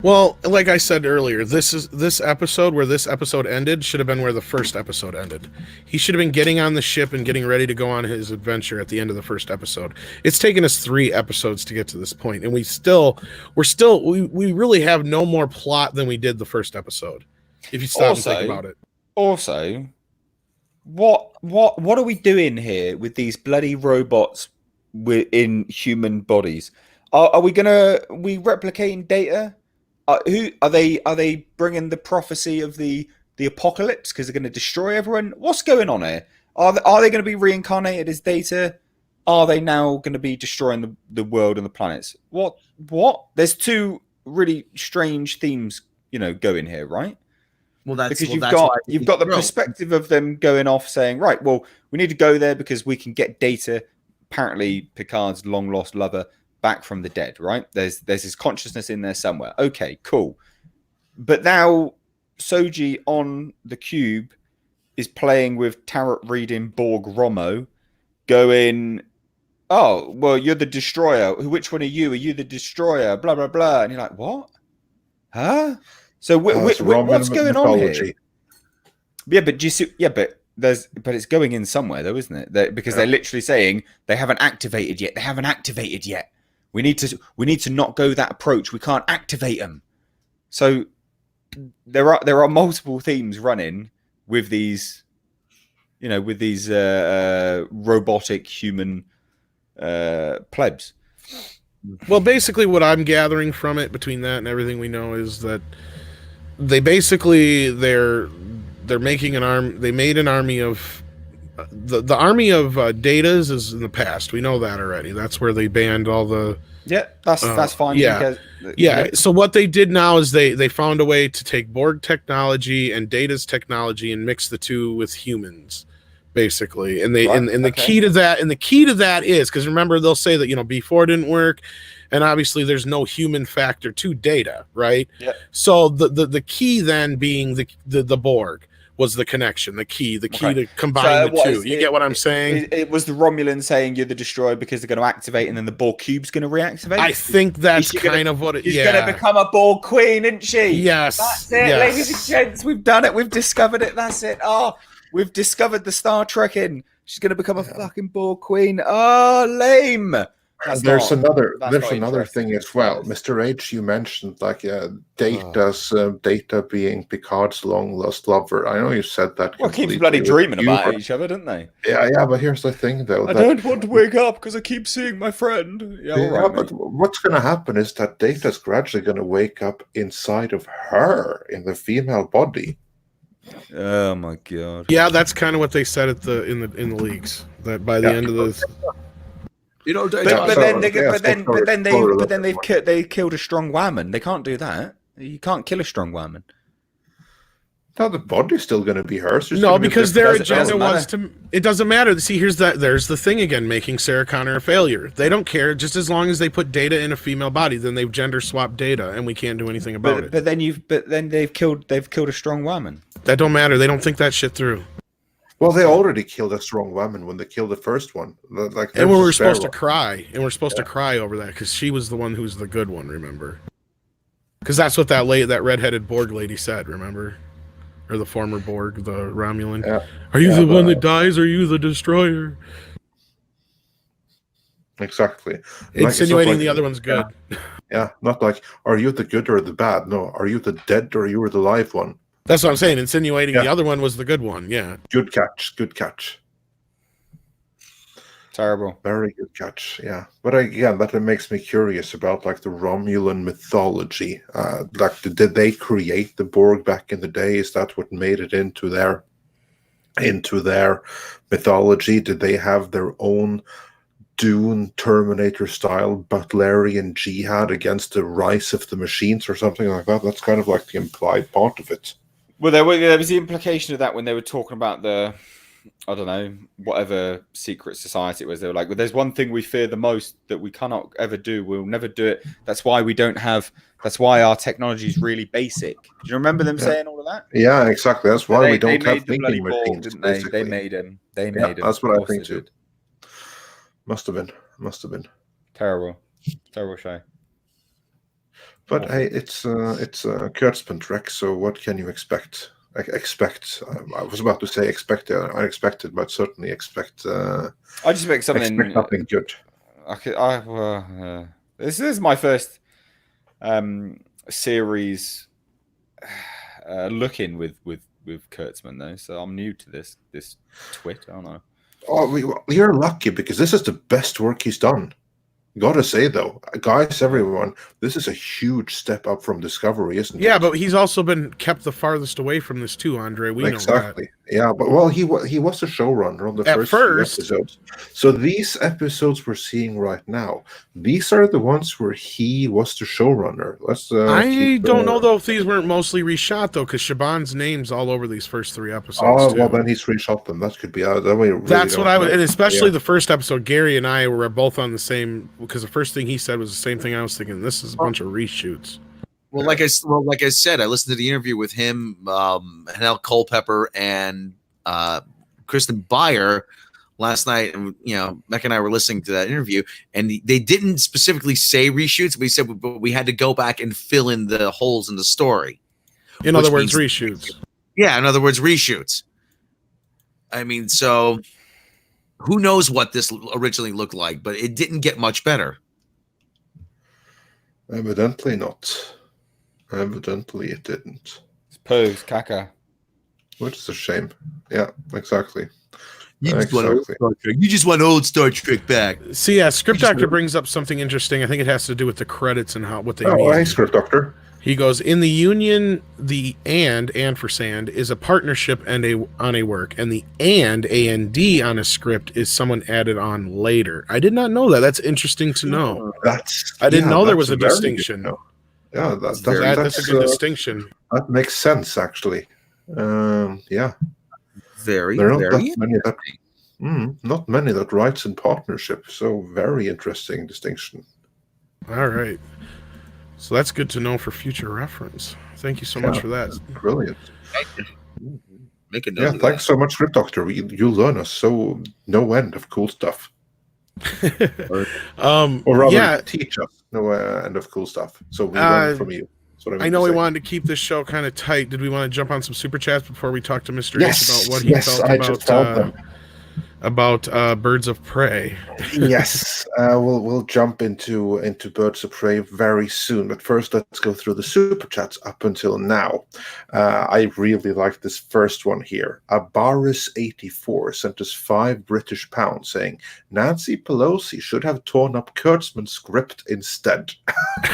Well, like I said earlier, this episode where this episode ended should have been where the first episode ended. He should have been getting on the ship and getting ready to go on his adventure at the end of the first episode. It's taken us 3 episodes to get to this point, and we really have no more plot than we did the first episode. If you stop and think about it. Also, what are we doing here with these bloody robots in human bodies? Are we replicating data? Who are they? Are they bringing the prophecy of the apocalypse because they're going to destroy everyone? What's going on here? Are they going to be reincarnated as data? Are they now going to be destroying the world and the planets? What? There's 2 really strange themes, going here, right? Well, that's Because well, you've got the Bro, perspective of them going off saying, right, well, we need to go there because we can get data. Apparently, Picard's long lost lover back from the dead, right? There's his consciousness in there somewhere. Okay, cool. But now Soji on the cube is playing with tarot reading Borg Romo, going, oh, well, you're the destroyer. Which one are you? Are you the destroyer? Blah, blah, blah. And you're like, what? Huh? So It's Roman what's going on here? mythology. Yeah, but do you see? Yeah, but it's going in somewhere though, isn't it? Because they're literally saying they haven't activated yet. They haven't activated yet. We need to not go that approach. We can't activate them. So there are multiple themes running with these, robotic human plebs. Well, basically, what I'm gathering from it, between that and everything we know, is that they're making an arm. They made an army of the army of Datas is in the past. We know that already. That's where they banned all the. Yeah, that's fine. Yeah. Because, So what they did now is they found a way to take Borg technology and Data's technology and mix the 2 with humans, basically. And they and the key to that is, because remember, they'll say that B4 didn't work, and obviously there's no human factor to Data, right? Yeah. So the key then being the Borg was the connection, the key to combine the 2. You get what I'm saying? It was the Romulan saying you're the destroyer because they're going to activate, and then the Borg cube's going to reactivate. I think that's kind of what it is. She's going to become a Borg queen, isn't she? Yes. That's it, ladies and gents. We've done it. We've discovered it. That's it. Oh, we've discovered the Star Trekking. She's going to become a fucking Borg queen. Oh, lame. There's another interesting. thing as well. Mr. H, you mentioned Data being Picard's long lost lover. I know you said that. Well, keeps bloody dreaming about each other, don't they? Yeah, but here's the thing, though. I don't want to wake up because I keep seeing my friend. Yeah, all right, but what's going to happen is that Data's gradually going to wake up inside of her in the female body. Oh my god. Yeah, that's kind of what they said in the leaks, that by the end of this. But then they killed a strong woman. They can't do that. You can't kill a strong woman. Now the body's still going to be hers. It's No, gonna be because different. their agenda doesn't was to. It doesn't matter. See, there's the thing again, making Sarah Connor a failure. They don't care, just as long as they put Data in a female body, then they've gender swapped Data, and we can't do anything about it. But then they've killed a strong woman. That don't matter. They don't think that shit through. Well, they already killed a strong woman when they killed the first one. Like, And we there's were a spare supposed to one. cry, and we're supposed to cry over that because she was the one who's the good one. Remember? Because that's what that redheaded Borg lady said. Remember? Or the former Borg, the Romulan. Yeah. Are you the one that dies, or are you the destroyer? Exactly. Like, Insinuating it's not the other one's good. Yeah, not like, are you the good or the bad? No, are you the dead or you were the live one? That's what I'm saying. Insinuating the other one was the good one. Yeah. Good catch. Good catch. Terrible. Very good catch. Yeah. But again, that makes me curious about like the Romulan mythology. Like, did they create the Borg back in the day? Is that what made it into their mythology? Did they have their own Dune Terminator style Butlerian jihad against the rise of the machines or something like that? That's kind of like the implied part of it. Well, there was the implication of that when they were talking about I don't know, whatever secret society it was. They were like, well, there's one thing we fear the most that we cannot ever do. We'll never do it. That's why our technology is really basic. Do you remember them saying all of that? Yeah, exactly. That's why we don't have the bloody thinking Borg, machines. didn't they? Basically. They made them. That's what I think too. Must have been. Terrible show. But hey, it's Kurtzman Trek, so what can you expect? I was about to say expect unexpected, but certainly expect. I just expect something. Expect nothing good. This is my first series look-in with Kurtzman though, so I'm new to this twit. I don't know. Oh, you're lucky because this is the best work he's done. Gotta say though, guys, everyone, this is a huge step up from Discovery, isn't it? Yeah, but he's also been kept the farthest away from this too, Andre. We know that. Yeah, but well, he was a showrunner on the first few episodes. So these episodes we're seeing right now, these are the ones where he was the showrunner. I don't know though if these weren't mostly reshot though, because Shaban's name's all over these first 3 episodes. Oh, too. Well, then he's reshot them. That could be out. That's what I would, and especially the first episode. Gary and I were both on the same, because the first thing he said was the same thing I was thinking. This is a bunch of reshoots. Well, like I said, I listened to the interview with him, Hanel Culpepper, and Kristen Beyer last night, and Mecca and I were listening to that interview, and they didn't specifically say reshoots, but he said we had to go back and fill in the holes in the story. In other words, reshoots. Yeah, in other words, reshoots. I mean, so who knows what this originally looked like, but it didn't get much better. Evidently not. Evidently it didn't. It's pose, caca. Which is a shame. Yeah, exactly. You just want old Star Trek back. See, yeah, Script Doctor brings up something interesting. I think it has to do with the credits and what they mean. Oh, hey, Script Doctor. He goes, in the union, the and for sand is a partnership and on a work, and the and on a script is someone added on later. I did not know that. That's interesting to know. I didn't know there was a distinction. Yeah, that's a good distinction. That makes sense, actually. Yeah. Very, there are very not many that writes in partnership, so very interesting distinction. All right. So that's good to know for future reference. Thank you so much for that. Brilliant. Make a note of thanks so much, Script Doctor. You learn us no end of cool stuff. Or rather, teach us no end of cool stuff. So we learn from you. I know we wanted to keep this show kind of tight. Did we want to jump on some super chats before we talk to Mr. H about what he felt about Birds of Prey? Yes, we'll jump into Birds of Prey very soon. But first, let's go through the super chats up until now. I really like this first one here. Abaris84 sent us £5 saying Nancy Pelosi should have torn up Kurtzman's script instead.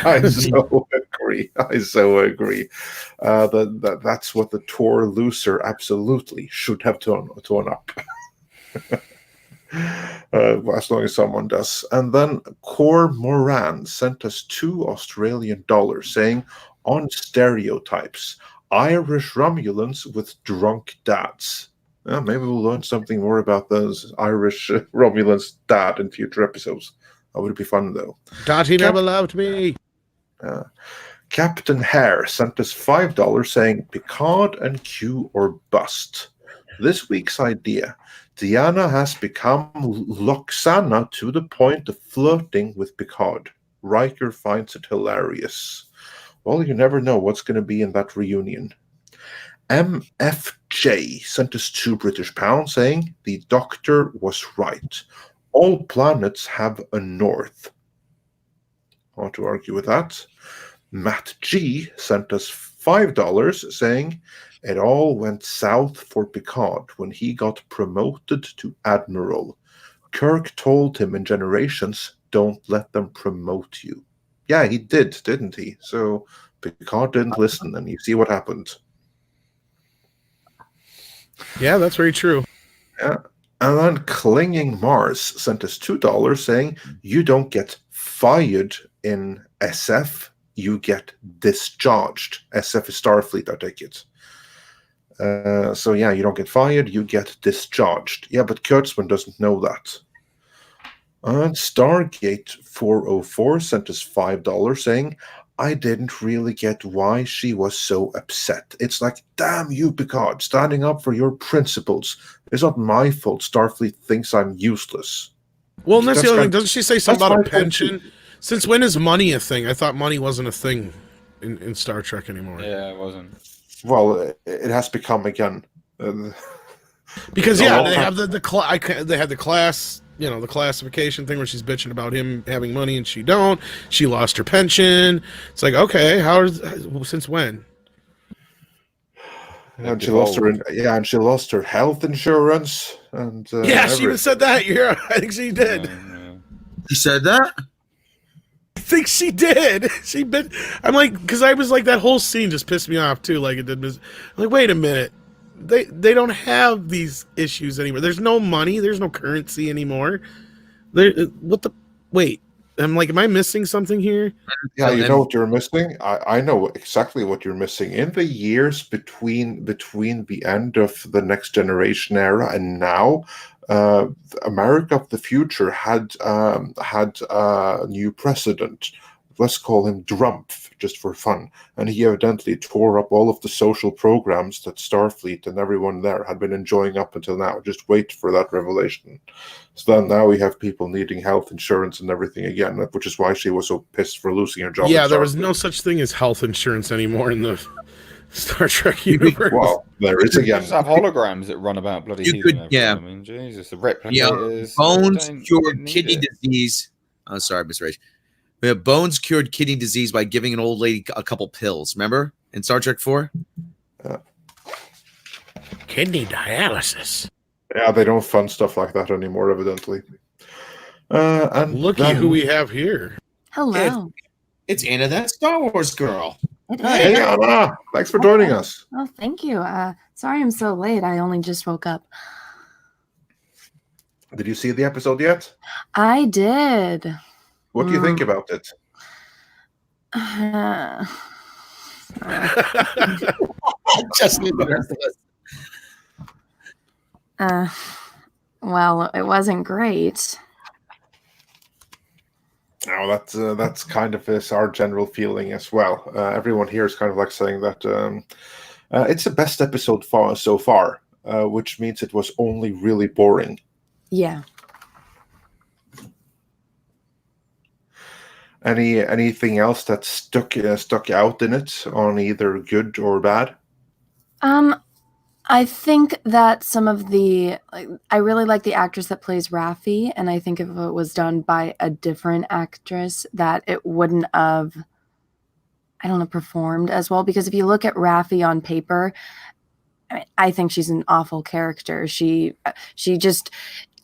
I so agree. That's what the Tor loser absolutely should have torn up. As long as someone does. And then Cor Moran sent us $2 Australian saying, on stereotypes, Irish Romulans with drunk dads. Maybe we'll learn something more about those Irish Romulans' dad in future episodes. That would be fun, though. Dottie never loved me. Captain Hare sent us $5 saying Picard and Q or bust. This week's idea. Deanna has become Loxana to the point of flirting with Picard. Riker finds it hilarious. Well, you never know what's going to be in that reunion. MFJ sent us £2 saying the Doctor was right. All planets have a north. Hard to argue with that. Matt G sent us $5 saying it all went south for Picard when he got promoted to Admiral. Kirk told him in Generations, don't let them promote you. Yeah, he did, didn't he? So Picard didn't listen, and you see what happened. Yeah, that's very true. Yeah. And then Clinging Mars sent us $2 saying, you don't get fired in SF, you get discharged. SF is Starfleet, I take it. So yeah, you don't get fired, you get discharged. Yeah, but Kurtzman doesn't know that. And Stargate 404 sent us $5 saying, I didn't really get why she was so upset. It's like, damn you, Picard, standing up for your principles. It's not my fault Starfleet thinks I'm useless. Well, and that's the other thing. Doesn't she say something about a my pension? Since when is money a thing? I thought money wasn't a thing in Star Trek anymore. Yeah, it wasn't. Well, it has become again. Because they have they had the class, the classification thing where she's bitching about him having money and she don't. She lost her pension. It's like, okay, since when? And she lost her health insurance. And she even said that. Yeah, I think she did. She said that? I think she did. I'm like, because I was like, that whole scene just pissed me off too. Like it did. I'm like, wait a minute. They don't have these issues anymore. There's no money. There's no currency anymore. Wait. I'm like, am I missing something here? Yeah, you know what you're missing? I know exactly what you're missing. In the years between the end of the Next Generation era and now, America of the future had a new president. Let's call him Drumpf, just for fun. And he evidently tore up all of the social programs that Starfleet and everyone there had been enjoying up until now. Just wait for that revelation. So then now we have people needing health insurance and everything again, which is why she was so pissed for losing her job. Yeah, there was no such thing as health insurance anymore in the Star Trek universe. Well, there is again. Just have holograms that run about bloody healing. Yeah. I mean, Jesus, the replicators. Bones cured kidney disease. Oh, sorry, Miss Rach. We have Bones cured kidney disease by giving an old lady a couple pills. Remember in Star Trek 4? Kidney dialysis. Yeah, they don't fund stuff like that anymore, evidently. And looky who we have here. Hello. It's Anna, that Star Wars girl. Hey, Anna. Thanks for joining us. Oh, thank you. Sorry I'm so late. I only just woke up. Did you see the episode yet? I did. What do you think about it? Just need the rest of us. Well, it wasn't great. No, that's kind of our general feeling as well. Everyone here is kind of like saying that it's the best episode so far, which means it was only really boring. Yeah. Anything else that stuck out in it on either good or bad? I think that some of I really like the actress that plays Raffi, and I think if it was done by a different actress, that it wouldn't have, performed as well. Because if you look at Raffi on paper, I think she's an awful character. She just,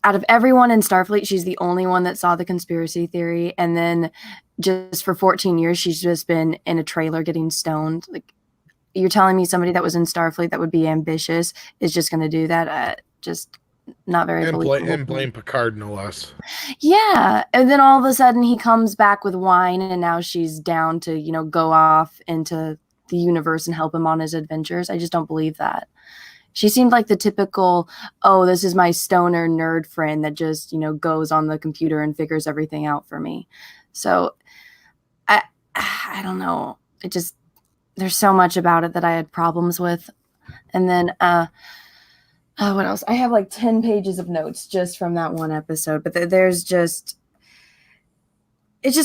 out of everyone in Starfleet, she's the only one that saw the conspiracy theory, and then just for 14 years, she's just been in a trailer getting stoned. Like, you're telling me somebody that was in Starfleet that would be ambitious is just going to do that? Just not very believable. And blame Picard, no less. Yeah. And then all of a sudden he comes back with wine and now she's down to, go off into the universe and help him on his adventures. I just don't believe that. She seemed like the typical, oh, this is my stoner nerd friend that just, goes on the computer and figures everything out for me. So I don't know. There's so much about it that I had problems with. And then, what else? I have like 10 pages of notes just from that one episode, but it's just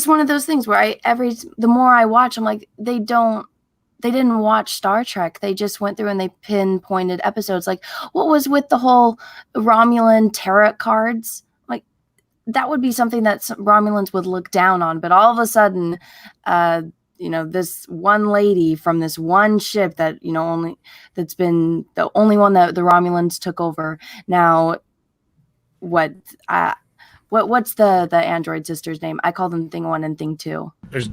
one of those things where the more I watch, I'm like, they didn't watch Star Trek. They just went through and they pinpointed episodes. Like, what was with the whole Romulan tarot cards? Like, that would be something that Romulans would look down on. But all of a sudden, this one lady from this one ship that, that's been the only one that the Romulans took over. Now, what's the android sister's name? I call them Thing 1 and Thing 2. There's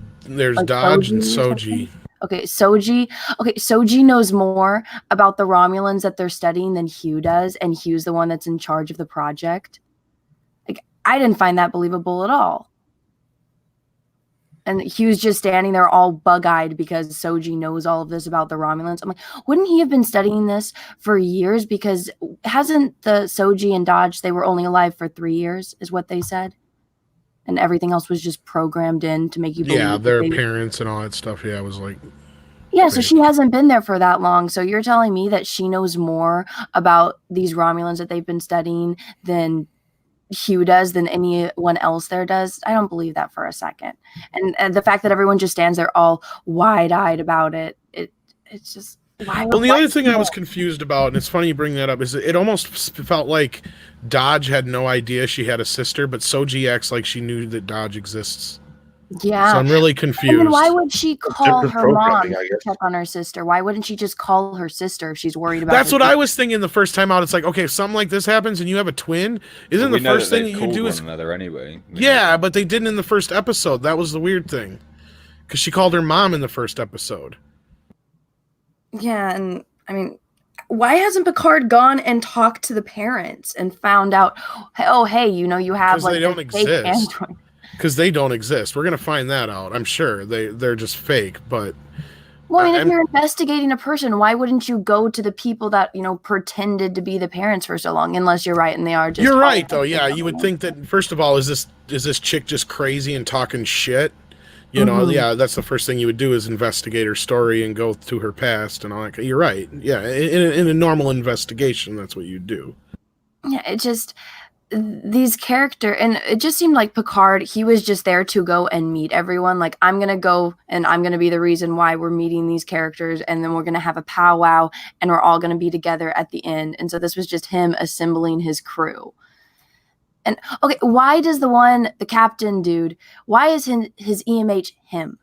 like Dodge and Soji. Okay, Soji. Okay, Soji knows more about the Romulans that they're studying than Hugh does, and Hugh's the one that's in charge of the project. Like, I didn't find that believable at all. And Hugh's just standing there all bug-eyed because Soji knows all of this about the Romulans. I'm like, wouldn't he have been studying this for years? Because hasn't the Soji and Dodge, they were only alive for 3 years, is what they said? And everything else was just programmed in to make you believe. Yeah, their parents and all that stuff. Yeah, it was like... Yeah, so she hasn't been there for that long. So you're telling me that she knows more about these Romulans that they've been studying than Hugh does, than anyone else there does? I don't believe that for a second. And the fact that everyone just stands there all wide-eyed about it, it's just... Well, the other thing I was confused about, and it's funny you bring that up, is it almost felt like Dodge had no idea she had a sister, but Soji acts like she knew that Dodge exists. Yeah. So I'm really confused. I mean, why would she call her mom to check on her sister? Why wouldn't she just call her sister if she's worried about That's what I was thinking the first time out. It's like, okay, if something like this happens and you have a twin, isn't the first thing that you do is... another anyway. Yeah, but they didn't in the first episode. That was the weird thing. Because she called her mom in the first episode. Yeah, and I mean, why hasn't Picard gone and talked to the parents and found out, oh, hey, you have like they don't exist. Because they don't exist. We're gonna find that out. I'm sure they're just fake. But well, I mean, if you're investigating a person, why wouldn't you go to the people that pretended to be the parents for so long? Unless you're right and they are just. You're right, though. Yeah, you would think that first of all, is this chick just crazy and talking shit? Yeah, that's the first thing you would do is investigate her story and go to her past and all that. You're right. Yeah, in a normal investigation, that's what you do. Yeah, it just these characters, and it just seemed like Picard, he was just there to go and meet everyone. Like, I'm gonna go and I'm gonna be the reason why we're meeting these characters, and then we're gonna have a powwow and we're all gonna be together at the end. And so this was just him assembling his crew. And okay, why does the captain dude, why is his EMH him?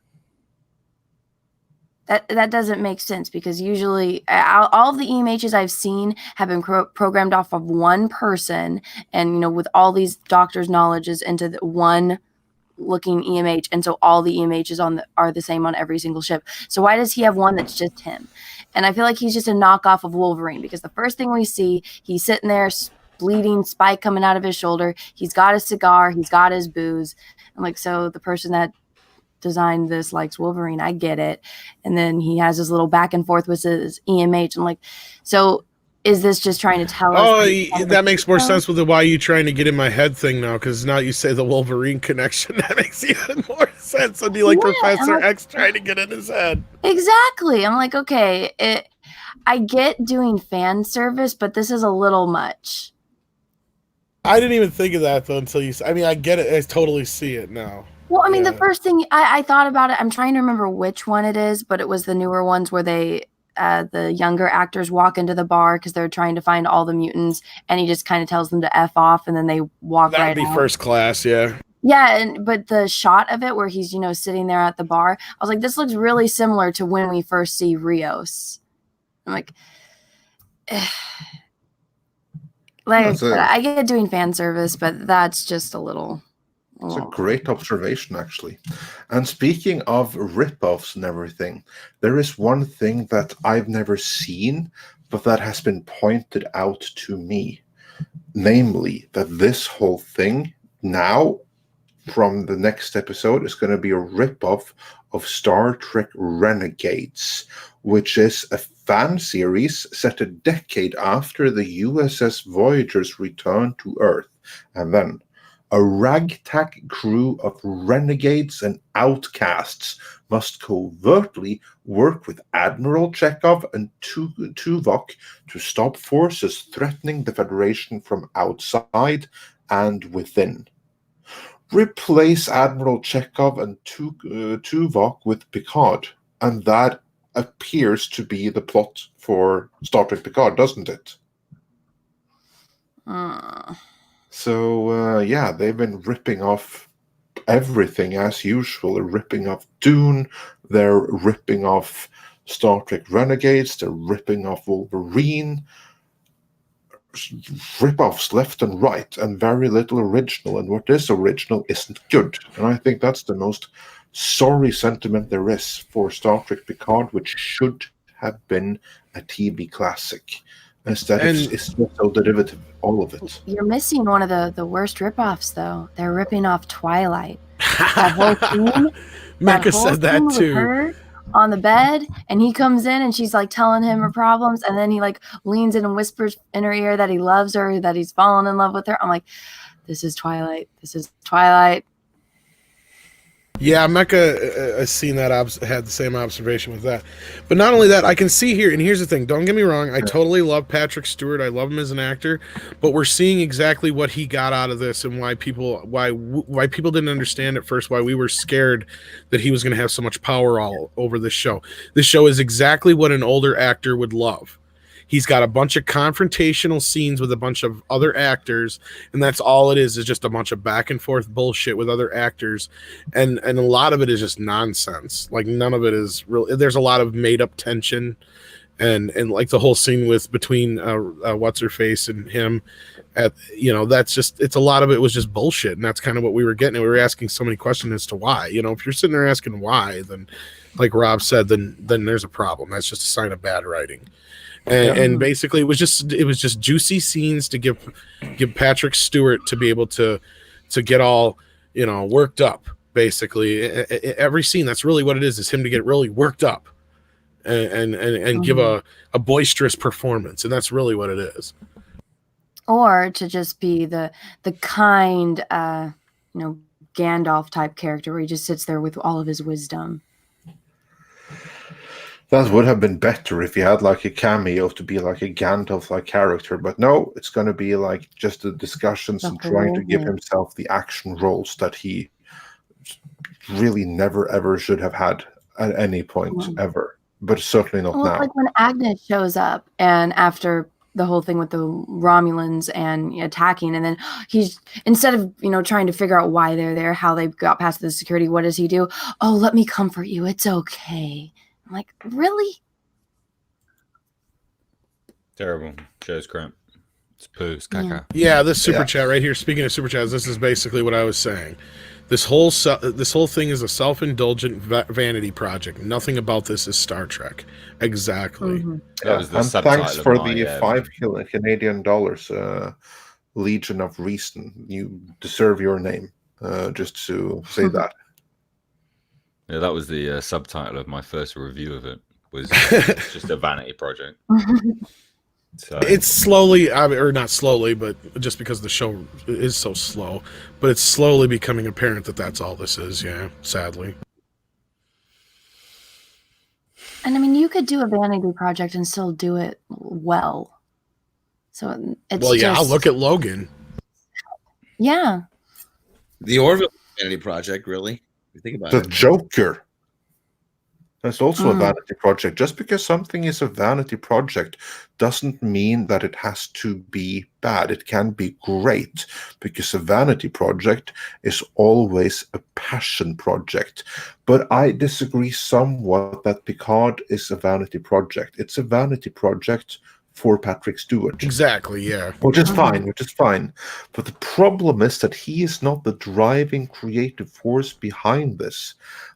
That doesn't make sense, because usually all of the EMHs I've seen have been programmed off of one person, and with all these doctors' knowledges into the one looking EMH, and so all the EMHs are the same on every single ship. So why does he have one that's just him? And I feel like he's just a knockoff of Wolverine, because the first thing we see, he's sitting there bleeding, spike coming out of his shoulder. He's got a cigar. He's got his booze. I'm like, so the person that designed this likes Wolverine. I get it. And then he has his little back and forth with his EMH. I'm like, so is this just trying to tell us? Oh, that makes more sense with the why you trying to get in my head thing now, because now you say the Wolverine connection. That makes even more sense. It'd be like Professor X trying to get in his head. Exactly. I'm like, okay, I get doing fan service, but this is a little much. I didn't even think of that, though, until you... I mean, I get it. I totally see it now. Well, I mean, the first thing I thought about it, I'm trying to remember which one it is, but it was the newer ones where the younger actors walk into the bar because they're trying to find all the mutants, and he just kind of tells them to F off, and then they walk right out. That'd be First Class, yeah. Yeah, but the shot of it where he's, sitting there at the bar, I was like, this looks really similar to when we first see Rios. I'm like... Like I said, I get doing fan service, but that's just a little... It's a great observation, actually. And speaking of rip-offs and everything, there is one thing that I've never seen, but that has been pointed out to me. Namely, that this whole thing now, from the next episode is going to be a ripoff of Star Trek Renegades, which is a fan series set a decade after the USS Voyager's return to Earth. And then a ragtag crew of renegades and outcasts must covertly work with Admiral Chekhov and Tuvok to stop forces threatening the Federation from outside and within. Replace Admiral Chekhov and Tuvok with Picard, and that appears to be the plot for Star Trek Picard, doesn't it? So, yeah, they've been ripping off everything as usual. They're ripping off Dune, they're ripping off Star Trek Renegades, they're ripping off Wolverine. Rip-offs left and right, and very little original, and what is original isn't good. And I think that's the most sorry sentiment there is for Star Trek Picard, which should have been a TV classic. Instead, it's just so derivative, all of it. You're missing one of the worst rip-offs, though. They're ripping off Twilight. That whole scene, Mecca said that too. Her on the bed, and he comes in and she's like telling him her problems, and then he like leans in and whispers in her ear that he loves her, that he's fallen in love with her. I'm like, this is Twilight. This is Twilight. Yeah, Mecca has seen that, had the same observation with that. But not only that, I can see here, and here's the thing, don't get me wrong, I totally love Patrick Stewart, I love him as an actor, but we're seeing exactly what he got out of this and why people didn't understand at first, why we were scared that he was going to have so much power all over this show. This show is exactly what an older actor would love. He's got a bunch of confrontational scenes with a bunch of other actors, and that's all it is just a bunch of back and forth bullshit with other actors, and a lot of it is just nonsense. Like, none of it is real. There's a lot of made up tension, and like the whole scene between what's her face and him, that's just, it's a lot of it was just bullshit, and that's kind of what we were getting. And we were asking so many questions as to why. If you're sitting there asking why, then, like Rob said, then there's a problem. That's just a sign of bad writing. And basically, it was just juicy scenes to give Patrick Stewart to be able to get all worked up. Basically, every scene, that's really what it is him to get really worked up and give a boisterous performance, and that's really what it is. Or to just be the kind Gandalf type character where he just sits there with all of his wisdom. That would have been better if he had like a cameo to be like a Gandalf-like character, but no, it's going to be like just the discussions and trying to give himself the action roles that he really never ever should have had at any point ever, but certainly not now. Like when Agnes shows up, and after the whole thing with the Romulans and attacking, and then he's, instead of trying to figure out why they're there, how they got past the security, what does he do? Oh, let me comfort you. It's okay. I'm like, really? Terrible. Show's crap. It's poo. It's caca. Yeah, this super chat right here. Speaking of super chats, this is basically what I was saying. This whole thing is a self-indulgent vanity project. Nothing about this is Star Trek. Exactly. That was the and subtitle thanks for of my, the $5 Canadian Legion of Reason. You deserve your name. Just to say that. Yeah, that was the subtitle of my first review of it. Was just a vanity project. So it's slowly, or not slowly, but just because the show is so slow, but it's slowly becoming apparent that that's all this is. Yeah, sadly. And I mean, you could do a vanity project and still do it well. So it's I'll look at Logan. Yeah. The Orville vanity project, really. You think about the it. Joker. That's also a vanity project. Just because something is a vanity project doesn't mean that it has to be bad. It can be great, because a vanity project is always a passion project. But I disagree somewhat that Picard is a vanity project. It's a vanity project for Patrick Stewart. Exactly, yeah. Which is fine. But the problem is that he is not the driving creative force behind this.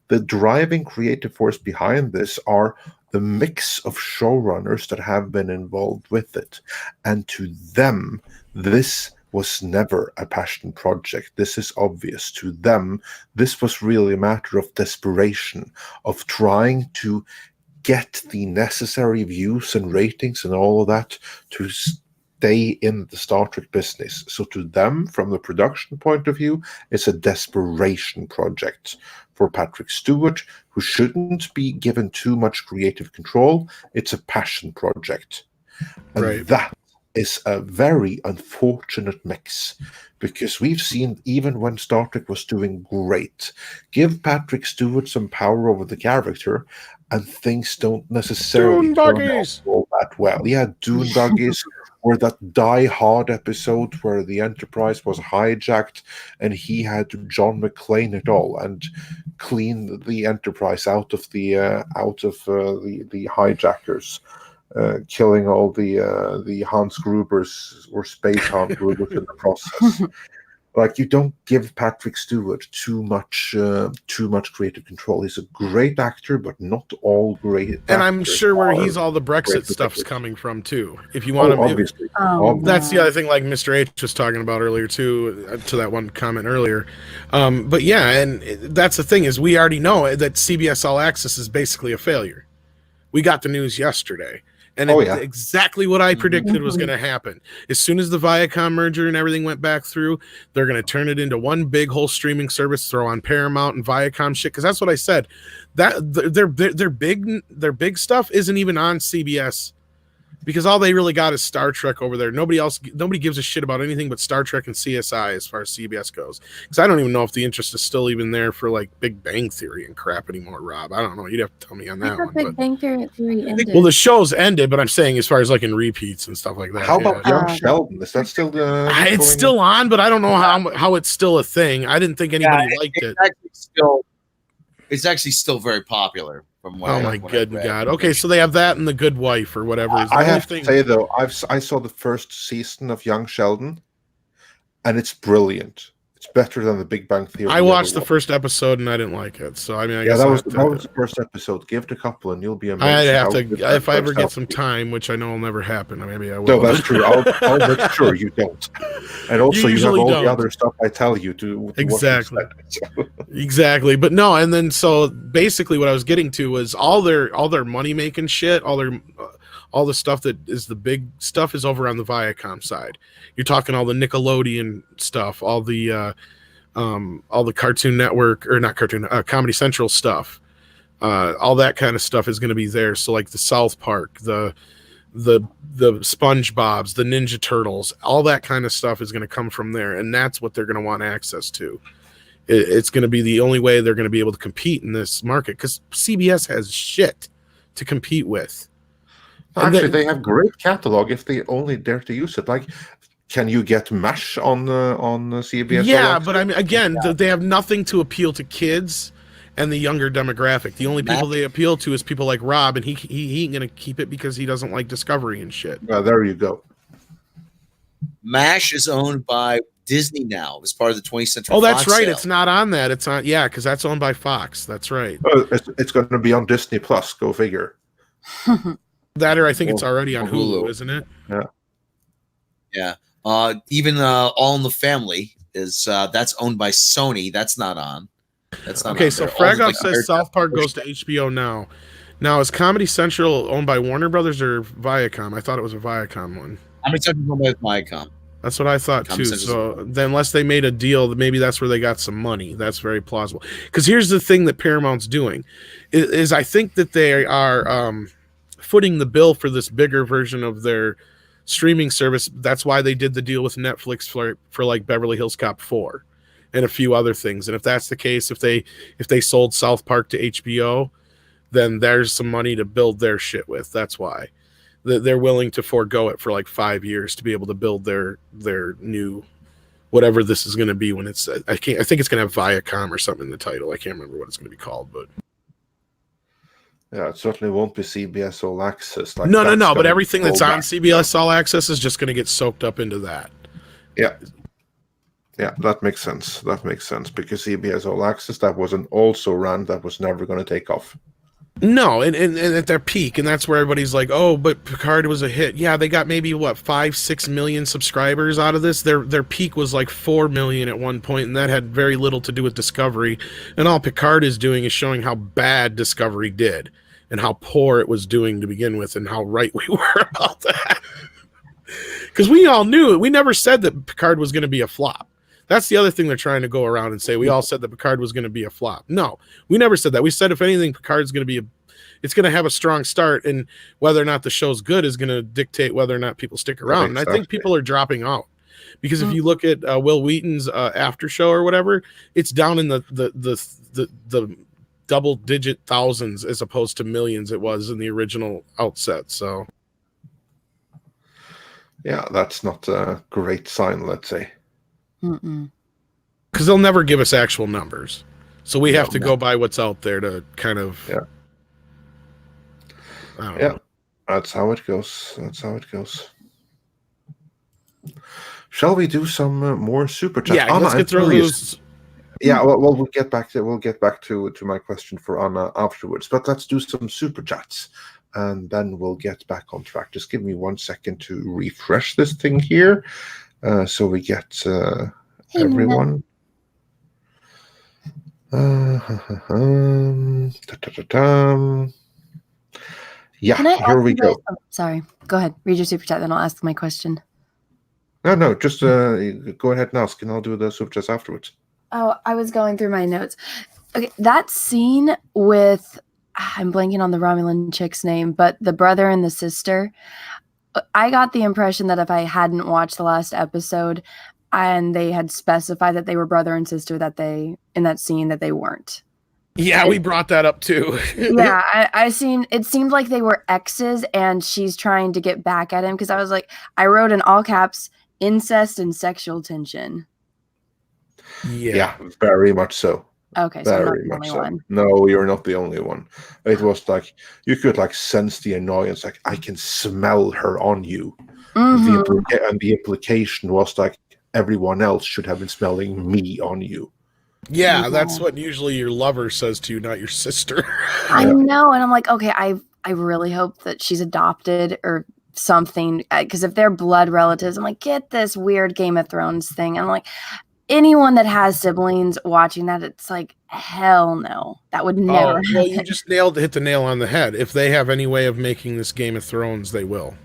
The driving creative force behind this are the mix of showrunners that have been involved with it. And to them, this was never a passion project. This is obvious to them. This was really a matter of desperation, of trying to get the necessary views and ratings and all of that to stay in the Star Trek business. So to them, from the production point of view, it's a desperation project. For Patrick Stewart, who shouldn't be given too much creative control, it's a passion project. And Right. that is a very unfortunate mix, because we've seen, even when Star Trek was doing great, give Patrick Stewart some power over the character, and things don't necessarily Dune turn out buggies. all that well. Yeah, Dune buggies, or that Die Hard episode where the Enterprise was hijacked and he had to John McClane it all and clean the Enterprise out of the hijackers. Killing all the Hans Grubers or Space Hans Grubers in the process. Like, you don't give Patrick Stewart too much creative control. He's a great actor, but not all great. And I'm sure where he's all the great Brexit stuff's actors. coming from too. If you want to, obviously. that's the other thing, like Mr. H was talking about earlier too, to that one comment earlier. But yeah, and that's the thing, is we already know that CBS All Access is basically a failure. We got the news yesterday. And it's exactly what I predicted was going to happen. As soon as the Viacom merger and everything went back through, they're going to turn it into one big whole streaming service, throw on Paramount and Viacom shit. Because that's what I said. That their big stuff isn't even on CBS, because all they really got is Star Trek over there. Nobody gives a shit about anything but Star Trek and CSI as far as CBS goes. Because I don't even know if the interest is still even there for like Big Bang Theory and crap anymore, Rob. I don't know. You'd have to tell me on that one. Big Bang Theory ended. Well, the show's ended, but I'm saying as far as like in repeats and stuff like that. How about Young Sheldon? Is that still it's still on, but I don't know how it's still a thing. I didn't think anybody liked it. It's actually still very popular. From what oh my good God! Okay, so they have that and The Good Wife or whatever. I have to say though, I saw the first season of Young Sheldon, and it's brilliant. It's better than The Big Bang Theory. I watched the first episode and I didn't like it. So I mean, I guess that was the first episode. Give it a couple, and you'll be amazed. I'd have to, if I ever get some time, which I know will never happen. Maybe I will. No, that's true. I'll make sure you don't. And also, you have all the other stuff I tell you to exactly. Exactly, but no. And then so basically, what I was getting to was all their money making shit, all the stuff that is the big stuff is over on the Viacom side. You're talking all the Nickelodeon stuff, all the Cartoon Network, or not Cartoon, Comedy Central stuff. All that kind of stuff is going to be there. So like the South Park, the SpongeBob's, the Ninja Turtles, all that kind of stuff is going to come from there, and that's what they're going to want access to. It's going to be the only way they're going to be able to compete in this market, because CBS has shit to compete with. Actually, they have great catalog if they only dare to use it. Like, can you get MASH on CBS? Yeah, but I mean, again, they have nothing to appeal to kids and the younger demographic. The only people they appeal to is people like Rob, and he ain't gonna keep it because he doesn't like Discovery and shit. There you go. MASH is owned by Disney now as part of the 20th Century. Oh, that's Fox right. sale. It's not on that. It's on, yeah, because that's owned by Fox. That's right. It's going to be on Disney Plus. Go figure. That, or I think it's already on Hulu, isn't it? Yeah. Yeah. Even All in the Family is that's owned by Sony. That's not on. That's not okay. On so there. Fragoff says South Park goes to HBO now. Now, is Comedy Central owned by Warner Brothers or Viacom? I thought it was a Viacom one. Comedy Central owned by Viacom. That's what I thought too. So then, unless they made a deal, maybe that's where they got some money. That's very plausible. Because here's the thing that Paramount's doing is I think that they are footing the bill for this bigger version of their streaming service. That's why they did the deal with Netflix for like Beverly Hills Cop 4 and a few other things. And if that's the case, if they sold South Park to HBO, then there's some money to build their shit with. That's why they're willing to forego it for like 5 years to be able to build their new whatever this is going to be when it's. I think it's going to have Viacom or something in the title. I can't remember what it's going to be called, but. Yeah, it certainly won't be CBS All Access. Like No. But everything that's on CBS All Access is just going to get soaked up into that. Yeah, that makes sense. That makes sense because CBS All Access, that was an also run that was never going to take off. No, and at their peak, and that's where everybody's like, "Oh, but Picard was a hit." Yeah, they got maybe what 5-6 million subscribers out of this. Their peak was like 4 million at one point, and that had very little to do with Discovery. And all Picard is doing is showing how bad Discovery did, and how poor it was doing to begin with, and how right we were about that. Because we all knew it. We never said that Picard was going to be a flop. That's the other thing they're trying to go around and say. We all said that Picard was going to be a flop. No, we never said that. We said, if anything, Picard's going to be it's going to have a strong start, and whether or not the show's good is going to dictate whether or not people stick around. And I think people are dropping out because if you look at Will Wheaton's after show or whatever, it's down in the double-digit thousands as opposed to millions it was in the original outset. So, yeah, that's not a great sign, let's say. Because they'll never give us actual numbers, so we have to go by what's out there to kind of. Yeah. I don't know. That's how it goes. That's how it goes. Shall we do some more super chats? Yeah, let's get through those. Yeah, well, we'll get back to my question for Anna afterwards. But let's do some super chats, and then we'll get back on track. Just give me 1 second to refresh this thing here. So we get everyone. Yeah, here we go. Sorry, go ahead. Read your super chat, then I'll ask my question. No, just go ahead and ask, and I'll do the super chats afterwards. Oh, I was going through my notes. Okay, that scene with, I'm blanking on the Romulan chick's name, but the brother and the sister, I got the impression that if I hadn't watched the last episode and they had specified that they were brother and sister, that they, in that scene, that they weren't. Yeah, we brought that up too. Yeah, I seen, it seemed like they were exes and she's trying to get back at him, because I was like, I wrote in all caps, incest and sexual tension. Yeah, very much so. Okay, so very much so. No, you're not the only one. It was like you could like sense the annoyance. Like, I can smell her on you. Mm-hmm. And the implication was like everyone else should have been smelling me on you. Yeah, that's what usually your lover says to you, not your sister. I know, and I'm like, okay, I really hope that she's adopted or something, because if they're blood relatives, I'm like, get this weird Game of Thrones thing. I'm like, anyone that has siblings watching that, it's like, hell no, that would never happen. Well, you just hit the nail on the head. If they have any way of making this Game of Thrones, they will.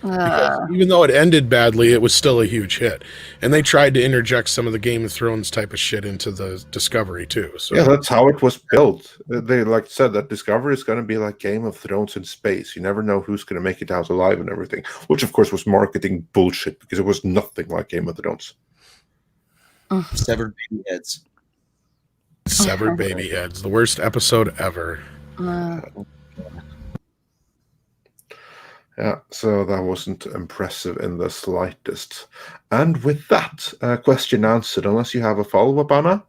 Because even though it ended badly, it was still a huge hit, and they tried to interject some of the Game of Thrones type of shit into the Discovery too. So yeah, that's how it was built. They like said that Discovery is going to be like Game of Thrones in space. You never know who's going to make it out alive and everything, which of course was marketing bullshit because it was nothing like Game of Thrones. Severed baby heads. Severed baby heads. The worst episode ever. Yeah, so that wasn't impressive in the slightest. And with that question answered, unless you have a follow-up, Anna?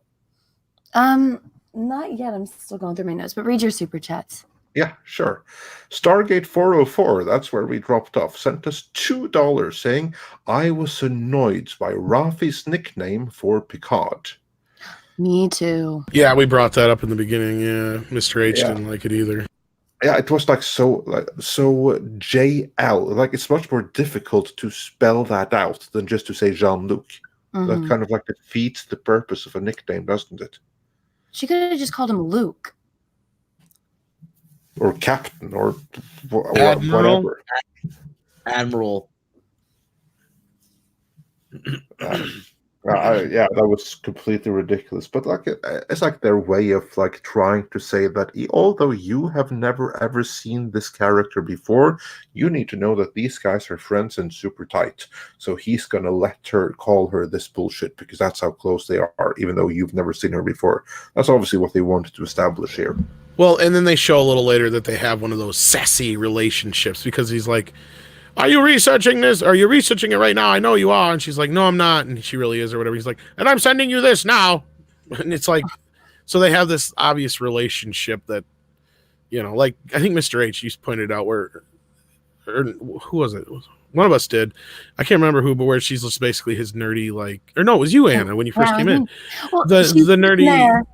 Not yet. I'm still going through my notes, but read your super chats. Yeah, sure. Stargate 404, that's where we dropped off, sent us $2 saying, I was annoyed by Rafi's nickname for Picard. Me too. Yeah, we brought that up in the beginning. Yeah, Mr. H didn't like it either. Yeah, it was like so JL. Like, it's much more difficult to spell that out than just to say Jean-Luc. That kind of like defeats the purpose of a nickname, doesn't it? She could have just called him Luke. Or Captain, or Admiral. whatever. Admiral. Yeah, that was completely ridiculous. But like, it's like their way of like trying to say that although you have never ever seen this character before, you need to know that these guys are friends and super tight. So he's gonna let her call her this bullshit because that's how close they are, even though you've never seen her before. That's obviously what they wanted to establish here. Well, and then they show a little later that they have one of those sassy relationships because he's like, are you researching this? Are you researching it right now? I know you are. And she's like, no, I'm not. And she really is or whatever. He's like, and I'm sending you this now. And it's like, so they have this obvious relationship that, you know, like I think Mr. H used pointed out or who was it? One of us did. I can't remember who, but where she's just basically his nerdy, like, or no, it was you, Anna, when you first came in. Well, the nerdy.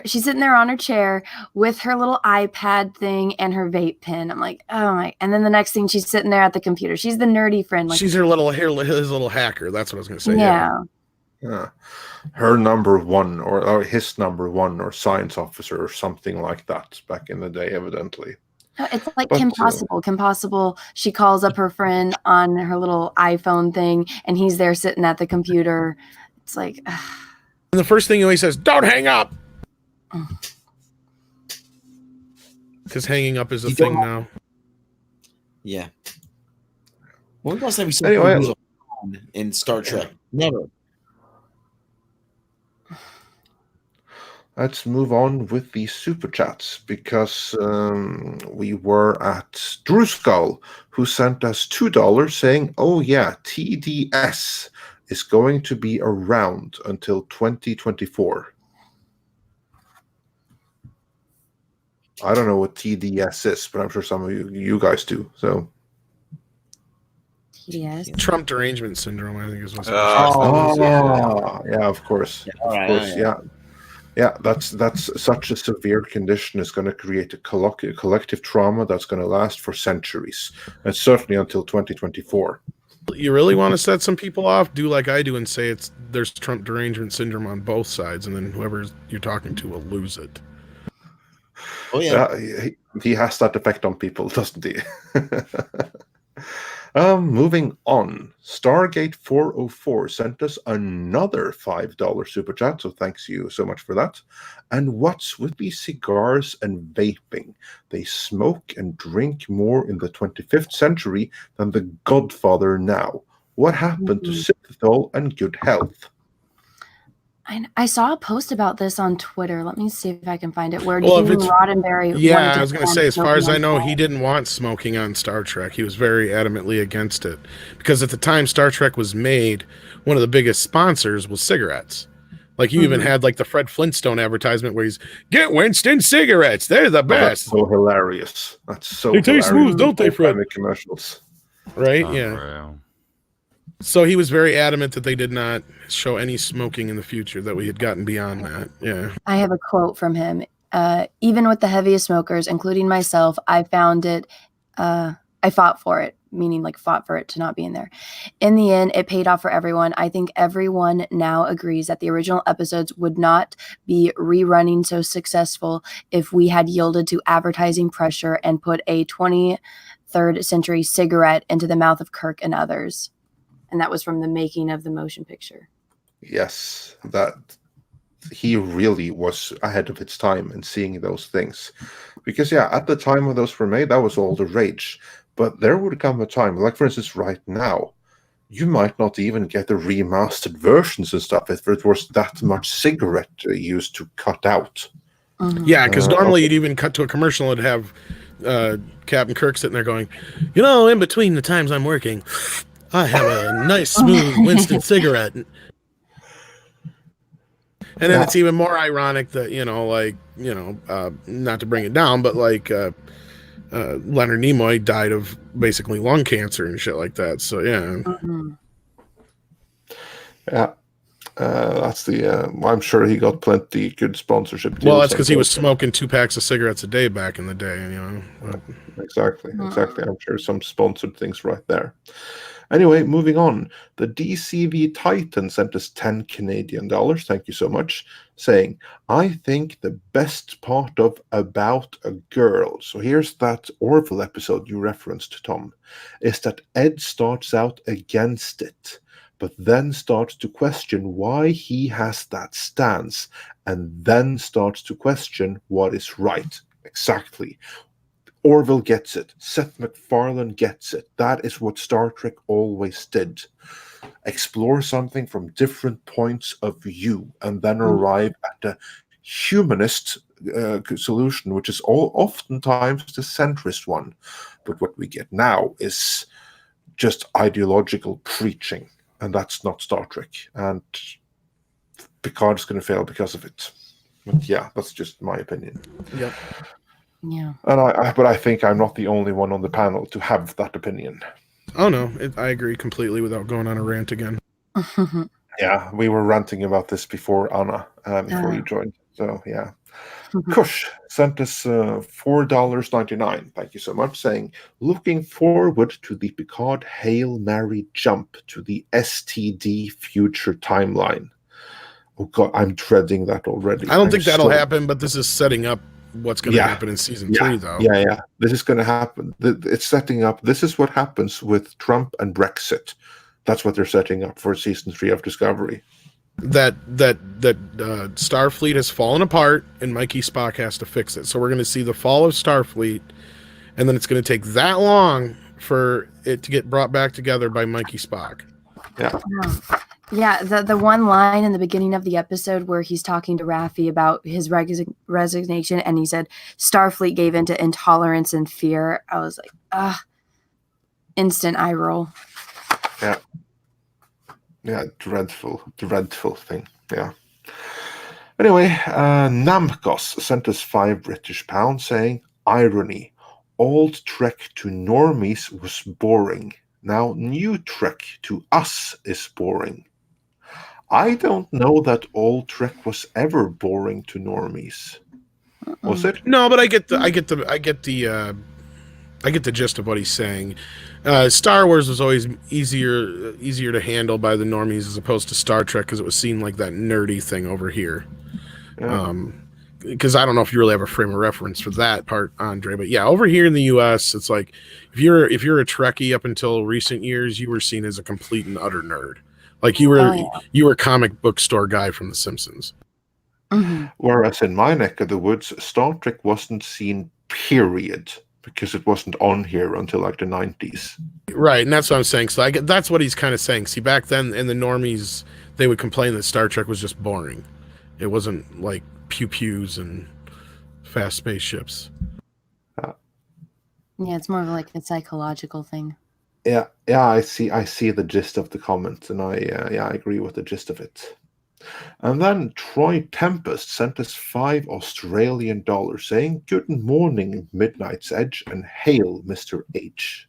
she's sitting there on her chair with her little iPad thing and her vape pen. I'm like, oh my! And then the next thing, she's sitting there at the computer. She's the nerdy friend. Like, She's his little hacker. That's what I was gonna say. yeah. Her number one, or his number one, or science officer, or something like that. Back in the day, evidently. It's like Kim Possible. Kim Possible, she calls up her friend on her little iPhone thing, and he's there sitting at the computer. It's like... And the first thing he always says, don't hang up! Because hanging up is a thing now. Yeah. When was the last time we saw in Star Trek? Never. Let's move on with the super chats, because we were at Drew Skull, who sent us $2 saying, oh yeah, TDS is going to be around until 2024. I don't know what TDS is, but I'm sure some of you guys do. So TDS? Trump derangement syndrome, I think is what yeah, of course. Yeah, all right, Yeah. Yeah, that's such a severe condition is going to create a collective trauma that's going to last for centuries, and certainly until 2024. You really want to set some people off? Do like I do and say there's Trump derangement syndrome on both sides, and then whoever you're talking to will lose it. Oh yeah, he has that effect on people, doesn't he? Moving on, Stargate 404 sent us another $5 super chat, so thanks you so much for that. And what's with these cigars and vaping? They smoke and drink more in the 25th century than the Godfather now. What happened to Citadel and good health? I saw a post about this on Twitter. Let me see if I can find it. Where Well, Gene Roddenberry... Yeah, I was going to say, as far as I know, he didn't want smoking on Star Trek. He was very adamantly against it. Because at the time Star Trek was made, one of the biggest sponsors was cigarettes. Like, you even had, like, the Fred Flintstone advertisement where he's, get Winston cigarettes. They're the best. That's so hilarious. That's so They taste smooth, don't they, Fred? Commercials. Right, yeah. So he was very adamant that they did not show any smoking in the future, that we had gotten beyond that. Yeah. I have a quote from him. Even with the heaviest smokers, including myself, I found it, I fought for it, meaning like fought for it to not be in there. In the end, it paid off for everyone. I think everyone now agrees that the original episodes would not be rerunning so successful if we had yielded to advertising pressure and put a 23rd century cigarette into the mouth of Kirk and others. And that was from the making of the motion picture. Yes, that he really was ahead of its time in seeing those things. Because, yeah, at the time when those were made, that was all the rage. But there would come a time, like, for instance, right now, you might not even get the remastered versions and stuff if it was that much cigarette used to cut out. Yeah, because normally you'd even cut to a commercial and have Captain Kirk sitting there going, you know, in between the times I'm working, I have a nice, smooth Winston cigarette. And then it's even more ironic that, not to bring it down, but like Leonard Nimoy died of basically lung cancer and shit like that. So, yeah. Yeah. That's the, I'm sure he got plenty good sponsorship deals. Well, that's because he was smoking 2 packs of cigarettes a day back in the day, Exactly. I'm sure some sponsored things right there. Anyway, moving on. The DCV Titan sent us 10 Canadian dollars. Thank you so much. Saying, I think the best part of About a Girl, so here's that Orville episode you referenced, Tom, is that Ed starts out against it, but then starts to question why he has that stance, and then starts to question what is right. Exactly. Orville gets it. Seth MacFarlane gets it. That is what Star Trek always did. Explore something from different points of view and then arrive at a humanist solution, which is oftentimes the centrist one. But what we get now is just ideological preaching, and that's not Star Trek. And Picard's going to fail because of it. But yeah, that's just my opinion. Yep. Yeah. And but I think I'm not the only one on the panel to have that opinion. Oh, no. I agree completely without going on a rant again. Yeah, we were ranting about this before, Anna, before you joined. So yeah. Kush sent us $4.99. Thank you so much, saying, looking forward to the Picard Hail Mary jump to the STD future timeline. Oh God, I'm dreading that already. I don't think that'll happen, but this is setting up what's going to happen in season 3, though. Yeah. This is going to happen. It's setting up. This is what happens with Trump and Brexit. That's what they're setting up for season 3 of Discovery. That Starfleet has fallen apart, and Mikey Spock has to fix it. So we're going to see the fall of Starfleet, and then it's going to take that long for it to get brought back together by Mikey Spock. Yeah. Yeah, the one line in the beginning of the episode where he's talking to Raffi about his resignation, and he said Starfleet gave into intolerance and fear. I was like, instant eye roll. Yeah. Yeah, dreadful thing. Yeah. Anyway, Namcos sent us £5 saying, irony, old Trek to normies was boring. Now new Trek to us is boring. I don't know that old Trek was ever boring to normies. Was it? No, but I get the gist of what he's saying. Star Wars was always easier to handle by the normies as opposed to Star Trek because it was seen like that nerdy thing over here. Because I don't know if you really have a frame of reference for that part, Andre, but yeah, over here in the U.S., it's like if you're a Trekkie up until recent years, you were seen as a complete and utter nerd. Like you were a comic book store guy from The Simpsons. Mm-hmm. Whereas in my neck of the woods, Star Trek wasn't seen, period, because it wasn't on here until like the 90s. Right, and that's what I'm saying. So that's what he's kind of saying. See, back then in the normies, they would complain that Star Trek was just boring. It wasn't like pew-pews and fast spaceships. Yeah, it's more of like a psychological thing. Yeah, I see the gist of the comment, and I agree with the gist of it. And then Troy Tempest sent us $5 saying, good morning, Midnight's Edge, and hail, Mr. H.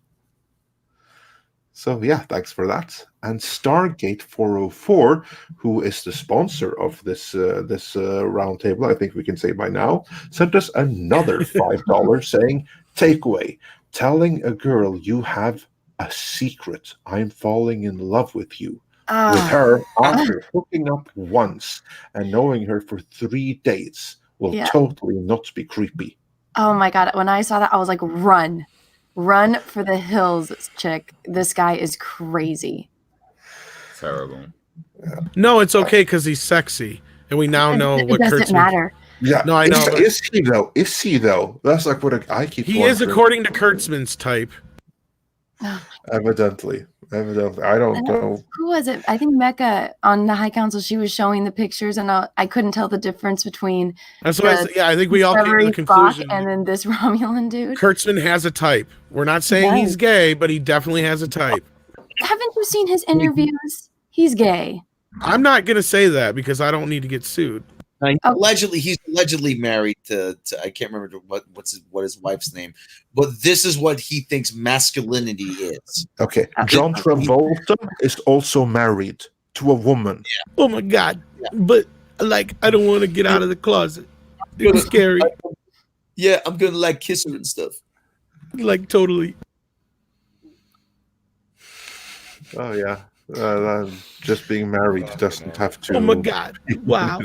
So yeah, thanks for that. And Stargate 404, who is the sponsor of this roundtable, I think we can say by now, sent us another $5 saying, takeaway, telling a girl you have a secret. I'm falling in love with you. With her after hooking up once and knowing her for 3 dates will totally not be creepy. Oh my God. When I saw that, I was like, run for the hills, chick. This guy is crazy. Terrible. Yeah. No, it's okay because he's sexy. And we now know what It doesn't matter. Yeah. No, I know. Is he though? That's like what I keep He is according to Kurtzman's type. Evidently. I don't know. Who was it? I think Mecca on the High Council, she was showing the pictures, and I couldn't tell the difference between That's what I think we all came to the conclusion. and then this Romulan dude. Kurtzman has a type. We're not saying he's gay, but he definitely has a type. Haven't you seen his interviews? He's gay. I'm not going to say that because I don't need to get sued. He's allegedly married to I can't remember what his wife's name, but this is what he thinks masculinity is. Okay, John Travolta is also married to a woman. Yeah. Oh my God! Yeah. But like, I don't want to get out of the closet. It's scary. I'm gonna like kiss her and stuff. Like totally. Oh yeah. Just being married doesn't have to. Oh my God! Wow.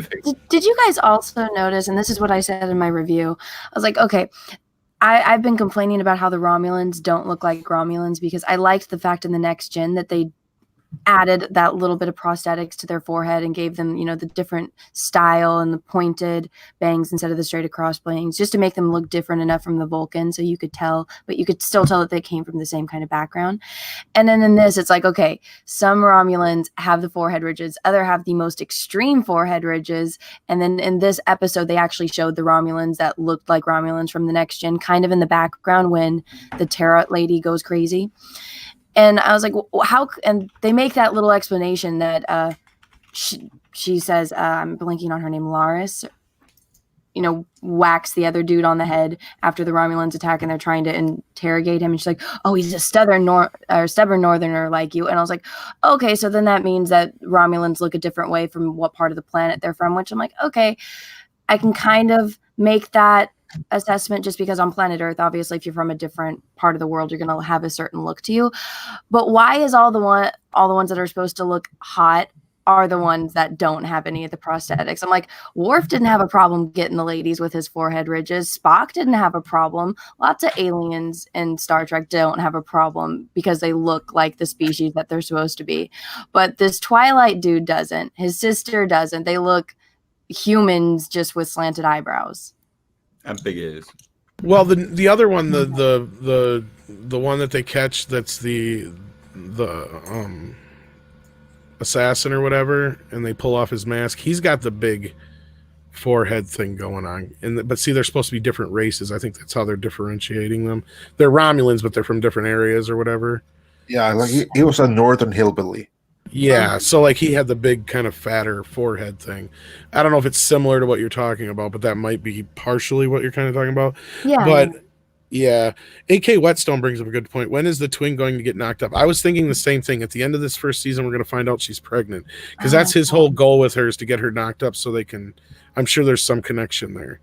Did you guys also notice? And this is what I said in my review. I was like, okay, I've been complaining about how the Romulans don't look like Romulans because I liked the fact in the Next Gen that they added that little bit of prosthetics to their forehead and gave them, the different style and the pointed bangs instead of the straight across bangs, just to make them look different enough from the Vulcan so you could tell, but you could still tell that they came from the same kind of background. And then in this, it's like, okay, some Romulans have the forehead ridges, other have the most extreme forehead ridges. And then in this episode, they actually showed the Romulans that looked like Romulans from the Next Gen kind of in the background when the Terra lady goes crazy. And I was like, well, how? And they make that little explanation that she says, I'm blanking on her name, Laris, whacks the other dude on the head after the Romulans attack and they're trying to interrogate him. And she's like, oh, he's a stubborn northerner like you. And I was like, okay, so then that means that Romulans look a different way from what part of the planet they're from, which I'm like, okay. I can kind of make that assessment just because on planet Earth, obviously, if you're from a different part of the world, you're going to have a certain look to you. But why is all the ones that are supposed to look hot are the ones that don't have any of the prosthetics? I'm like, Worf didn't have a problem getting the ladies with his forehead ridges. Spock didn't have a problem. Lots of aliens in Star Trek don't have a problem because they look like the species that they're supposed to be. But this Twilight dude doesn't. His sister doesn't. They look humans just with slanted eyebrows. And big ears. Well, the other one, the one that they catch, that's the assassin or whatever, and they pull off his mask. He's got the big forehead thing going on, but see, they're supposed to be different races. I think that's how they're differentiating them. They're Romulans, but they're from different areas or whatever. Yeah, like he was a northern hillbilly. Yeah, so like he had the big kind of fatter forehead thing. I don't know if it's similar to what you're talking about, but that might be partially what you're kind of talking about. Yeah. But yeah, AK Whetstone brings up a good point. When is the twin going to get knocked up? I was thinking the same thing. At the end of this first season, we're going to find out she's pregnant, because that's his whole goal with her, is to get her knocked up so they can, I'm sure there's some connection there.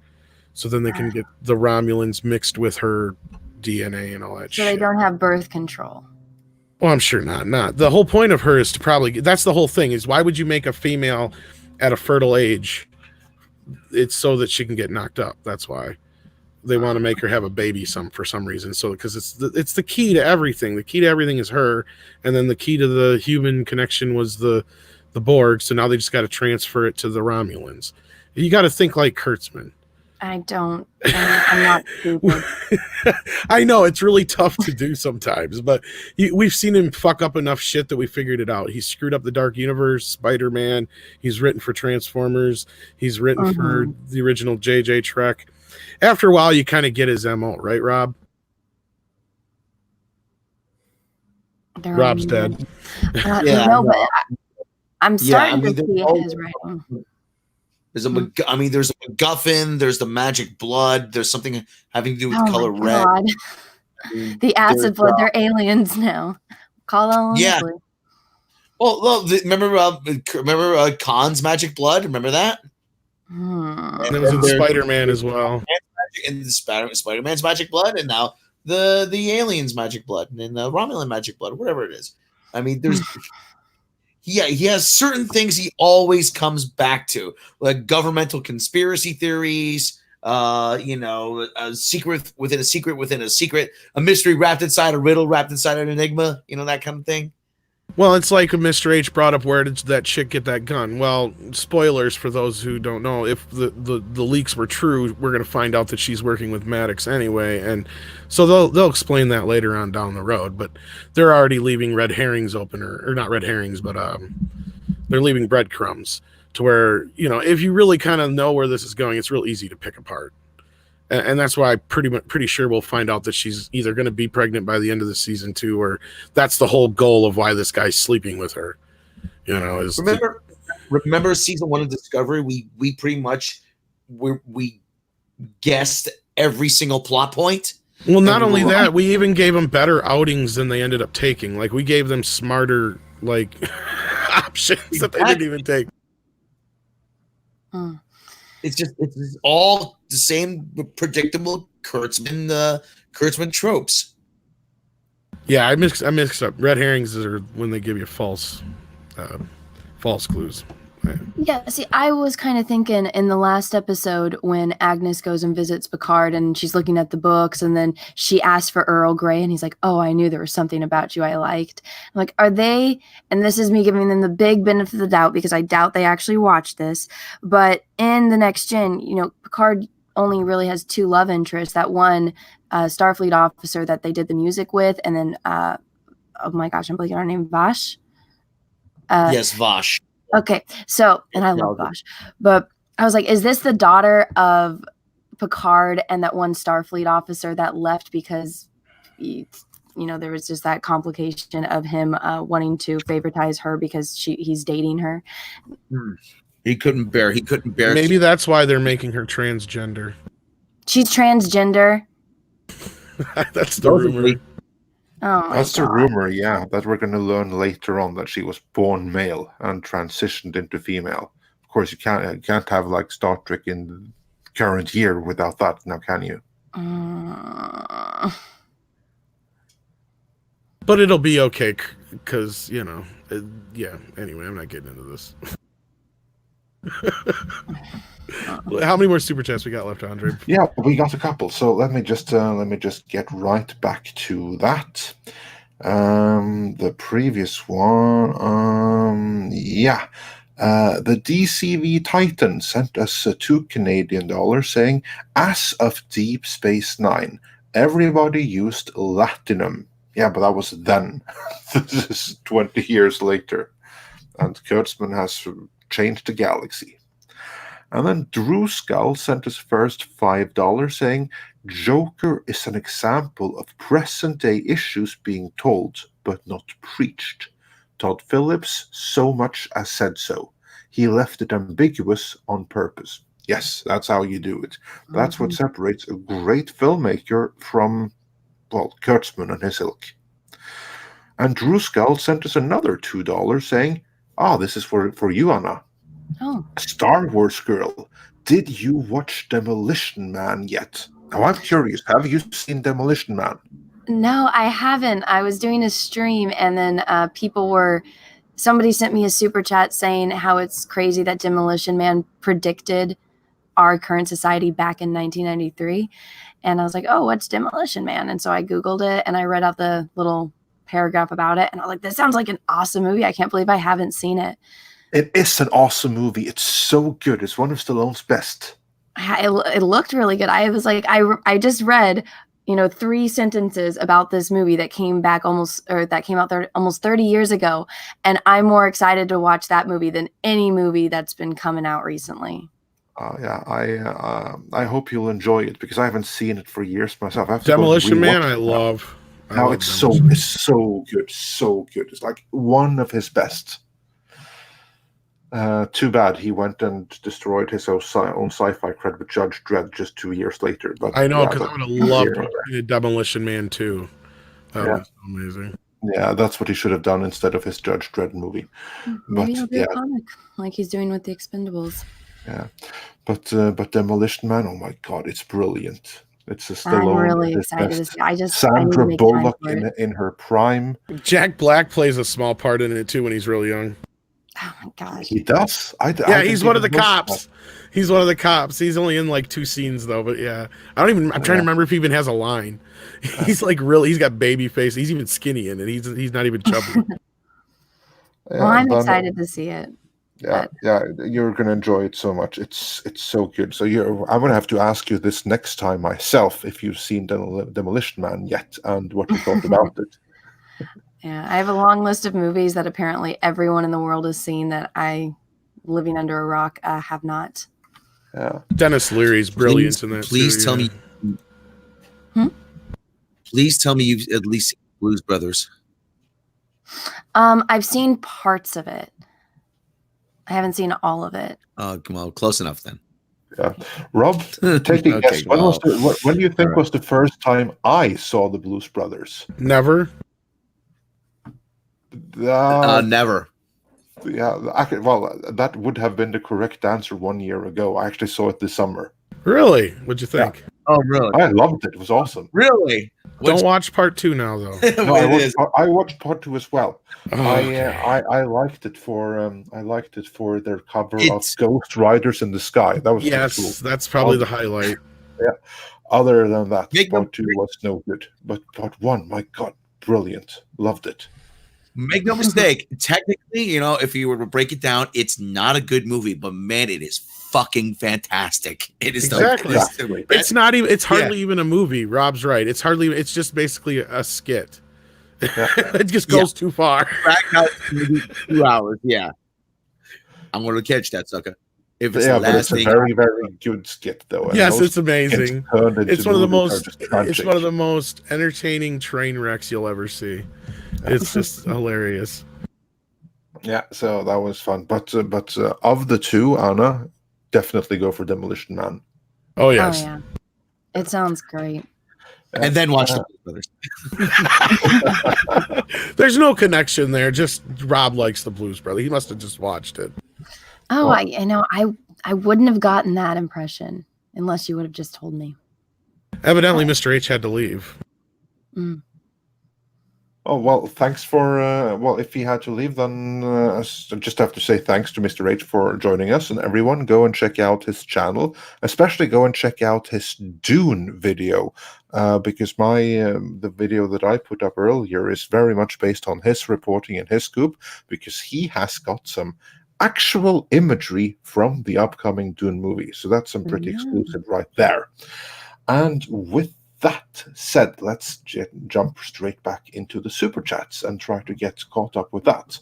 So then they can get the Romulans mixed with her DNA and all that shit. So they don't have birth control. Well, I'm sure not. The whole point of her is to probably, that's the whole thing, is why would you make a female at a fertile age? It's so that she can get knocked up. That's why they want to make her have a baby for some reason. So, because it's the key to everything. The key to everything is her. And then the key to the human connection was the Borg. So now they just got to transfer it to the Romulans. You got to think like Kurtzman. I'm not stupid. I know it's really tough to do sometimes, but we've seen him fuck up enough shit that we figured it out. He screwed up the Dark Universe, Spider-Man. He's written for Transformers. He's written for the original J.J. Trek. After a while, you kind of get his MO, right, Rob? Rob's dead. But I'm starting to see his writing. There's there's a MacGuffin. There's the magic blood. There's something having to do with color red. The acid blood. They're aliens now. Call on. Yeah. Well, remember Khan's magic blood? Remember that? And it was in Spider-Man as well. And Spider-Man's magic blood, and now the aliens' magic blood, and the Romulan magic blood, whatever it is. I mean, there's. Yeah, he has certain things he always comes back to, like governmental conspiracy theories, a secret within a secret within a secret, a mystery wrapped inside a riddle, wrapped inside an enigma, that kind of thing. Well, it's like Mr. H brought up, where did that chick get that gun? Well, spoilers for those who don't know. If the leaks were true, we're going to find out that she's working with Maddox anyway, and so they'll explain that later on down the road. But they're already leaving red herrings open, or not red herrings, but they're leaving breadcrumbs to where, if you really kind of know where this is going, it's real easy to pick apart. And that's why I'm pretty sure we'll find out that she's either going to be pregnant by the end of the season 2, or that's the whole goal of why this guy's sleeping with her. Is remember season 1 of Discovery? We pretty much we guessed every single plot point. Well, not only that, we even gave them better outings than they ended up taking. Like, we gave them smarter options that they didn't even take. It's all the same predictable Kurtzman tropes. Yeah, I mixed up. Red herrings are when they give you false clues. Yeah, see, I was kind of thinking in the last episode when Agnes goes and visits Picard and she's looking at the books, and then she asks for Earl Grey, and he's like, "Oh, I knew there was something about you I liked." I'm like, are they, and this is me giving them the big benefit of the doubt because I doubt they actually watched this, but in the Next Gen, Picard only really has 2 love interests. That one Starfleet officer that they did the music with, and then, oh my gosh, I'm blanking on her name, Vash? Yes, Vash. Okay, so, and I love Bosch, but I was like, is this the daughter of Picard and that one Starfleet officer that left because, there was just that complication of him wanting to favoritize her because he's dating her? He couldn't bear. Maybe that's why they're making her transgender. She's transgender? That's the rumor. Oh my That's the God. rumor, yeah, that we're going to learn later on that she was born male and transitioned into female. Of course, you can't have like Star Trek in the current year without that, now can you? But it'll be okay because yeah. Anyway, I'm not getting into this. How many more super chats we got left, Andre? Yeah, we got a couple. So let me just get right back to that. The previous one, the DCV Titan sent us $2 Canadian saying, as of Deep Space Nine, everybody used Latinum. Yeah, but that was then. This is 20 years later, and Kurtzman has changed the galaxy. And then Drew Skull sent us first $5 saying, Joker is an example of present-day issues being told, but not preached. Todd Phillips so much as said so. He left it ambiguous on purpose. Yes, that's how you do it. That's what separates a great filmmaker from, well, Kurtzman and his ilk. And Drew Skull sent us another $2 saying, this is for you, Anna. Oh. Star Wars girl, did you watch Demolition Man yet? Now I'm curious, have you seen Demolition Man? No, I haven't. I was doing a stream and then somebody sent me a super chat saying how it's crazy that Demolition Man predicted our current society back in 1993. And I was like, oh, what's Demolition Man? And so I Googled it and I read out the little paragraph about it. And I was like, this sounds like an awesome movie. I can't believe I haven't seen it. It is an awesome movie. It's so good. It's one of Stallone's best. It looked really good. I was like, I just read, 3 sentences about this movie that came out almost 30 years ago, and I'm more excited to watch that movie than any movie that's been coming out recently. I hope you'll enjoy it because I haven't seen it for years myself. I have to Demolition Man, I love. Now it's so good, so good. It's like one of his best. Too bad he went and destroyed his own sci-fi cred with Judge Dredd just 2 years later. But I know, because I would have loved to see Demolition Man 2. That was amazing. Yeah, that's what he should have done instead of his Judge Dredd movie. Maybe he'll do a comic like he's doing with the Expendables. Yeah, but Demolition Man, oh my God, it's brilliant. It's a Stallone. I'm really excited to see. Sandra Bullock in her prime. Jack Black plays a small part in it too when he's really young. Oh my gosh. He does? He's one of the cops. He's one of the cops. He's only in like 2 scenes though, but yeah. I'm trying to remember if he even has a line. He's like he's got baby face. He's even skinny in it. He's not even chubby. Well, I'm excited to see it. Yeah, you're gonna enjoy it so much. It's so good. So I'm gonna have to ask you this next time myself if you've seen Demolition Man yet and what you thought about it. Yeah, I have a long list of movies that apparently everyone in the world has seen that I, living under a rock, have not. Yeah, Dennis Leary's brilliant in that. Please tell me. Please tell me you've at least seen Blues Brothers. I've seen parts of it. I haven't seen all of it. Well, close enough then. Yeah, Rob, take a guess. When do you think was the first time I saw the Blues Brothers? Never. Never. Yeah, that would have been the correct answer 1 year ago. I actually saw it this summer. Really? What'd you think? Yeah. Oh, really? I loved it. It was awesome. Really? Don't watch part 2 now, though. No, I watched part 2 as well. I liked it for their cover of Ghost Riders in the Sky. That was cool. That's probably the highlight. Yeah. Other than that, part 2 was no good. But part 1, my God, brilliant. Loved it. Make no mistake. Technically, if you were to break it down, it's not a good movie, but man, it is fucking fantastic. It is exactly. It's not even. It's hardly even a movie. Rob's right. It's just basically a skit. Yeah. It just goes too far. Back out 2 hours. Yeah, I'm going to catch that sucker. If it's but it's a very, very good skit, though. Yes, it's amazing. It's one of the most entertaining train wrecks you'll ever see. It's just hilarious. Yeah, so that was fun. But of the 2, Anna, definitely go for Demolition Man. Oh yes. Oh, yeah. It sounds great. And then watch the Blues Brothers. There's no connection there. Just Rob likes the Blues Brothers. He must have just watched it. Oh, Well- I wouldn't have gotten that impression unless you would have just told me. Evidently, Mr. H had to leave. Mm. Oh, well, thanks for, well, if he had to leave, then I just have to say thanks to Mr. H for joining us, and everyone go and check out his channel, especially go and check out his Dune video, because the video that I put up earlier is very much based on his reporting and his scoop, because he has got some actual imagery from the upcoming Dune movie, so that's some pretty exclusive right there. And with that said, let's jump straight back into the super chats and try to get caught up with that.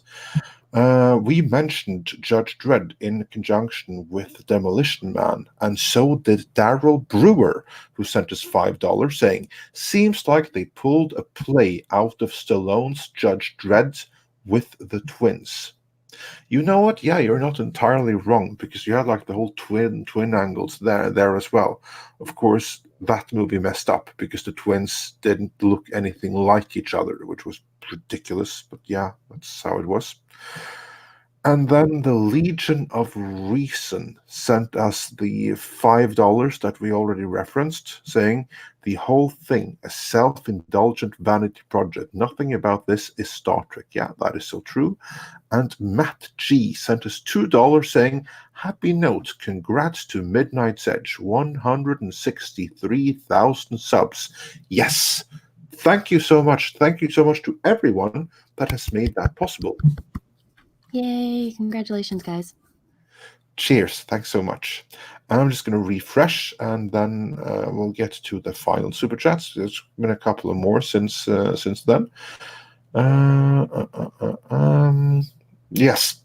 We mentioned Judge Dredd in conjunction with Demolition Man, and so did Daryl Brewer, who sent us $5 saying, seems like they pulled a play out of Stallone's Judge Dredd with the twins. You know what? Yeah, you're not entirely wrong, because you had like the whole twin angles there as well. Of course, that movie messed up because the twins didn't look anything like each other, which was ridiculous. But yeah, that's how it was. And then the Legion of Reason sent us the $5 that we already referenced, saying the whole thing a self-indulgent vanity project. Nothing about this is Star Trek. Yeah, that is so true. And Matt G sent us $2 saying, happy note, congrats to Midnight's Edge, 163,000 subs. Yes, thank you so much. Thank you so much to everyone that has made that possible. Yay, congratulations, guys. Cheers. Thanks so much. And I'm just going to refresh, and then we'll get to the final super chats. There's been a couple of more since then. Yes.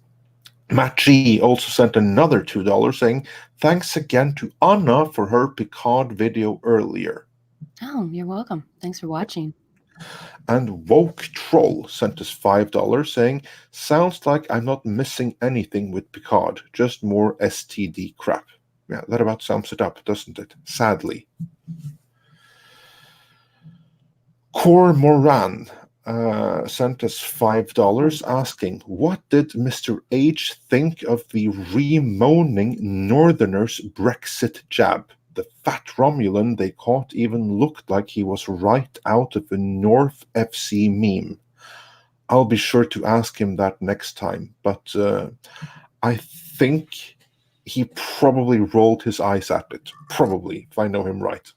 Matt G also sent another $2 saying, thanks again to Anna for her Picard video earlier. Oh, you're welcome. Thanks for watching. And Woke Troll sent us $5 saying, sounds like I'm not missing anything with Picard, just more STD crap. Yeah, that about sums it up, doesn't it? Sadly. Cor Moran sent us $5 asking, what did Mr. H think of the re-moaning Northerners' Brexit jab? The fat Romulan they caught even looked like he was right out of a North FC meme. I'll be sure to ask him that next time, but I think he probably rolled his eyes at it. Probably, if I know him right.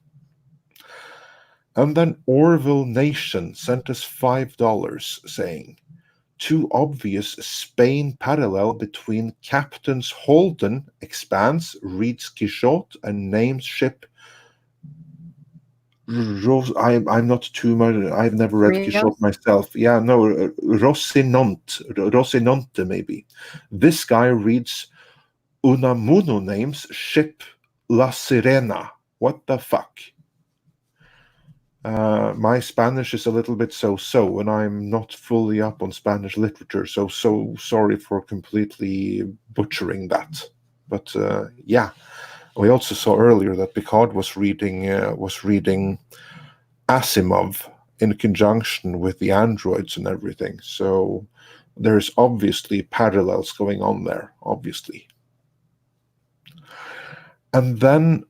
And then Orville Nation sent us $5 saying, too obvious Spain parallel between Captains Holden expands, reads Quixote, and names ship I'm not too much. I've never read Rios? Quixote myself. Yeah, no, Rocinante maybe. This guy reads Unamuno names ship La Sirena. What the fuck? My Spanish is a little bit so-so, and I'm not fully up on Spanish literature, so sorry for completely butchering that. But yeah, we also saw earlier that Picard was reading Asimov in conjunction with the androids and everything. So there's obviously parallels going on there, obviously. And then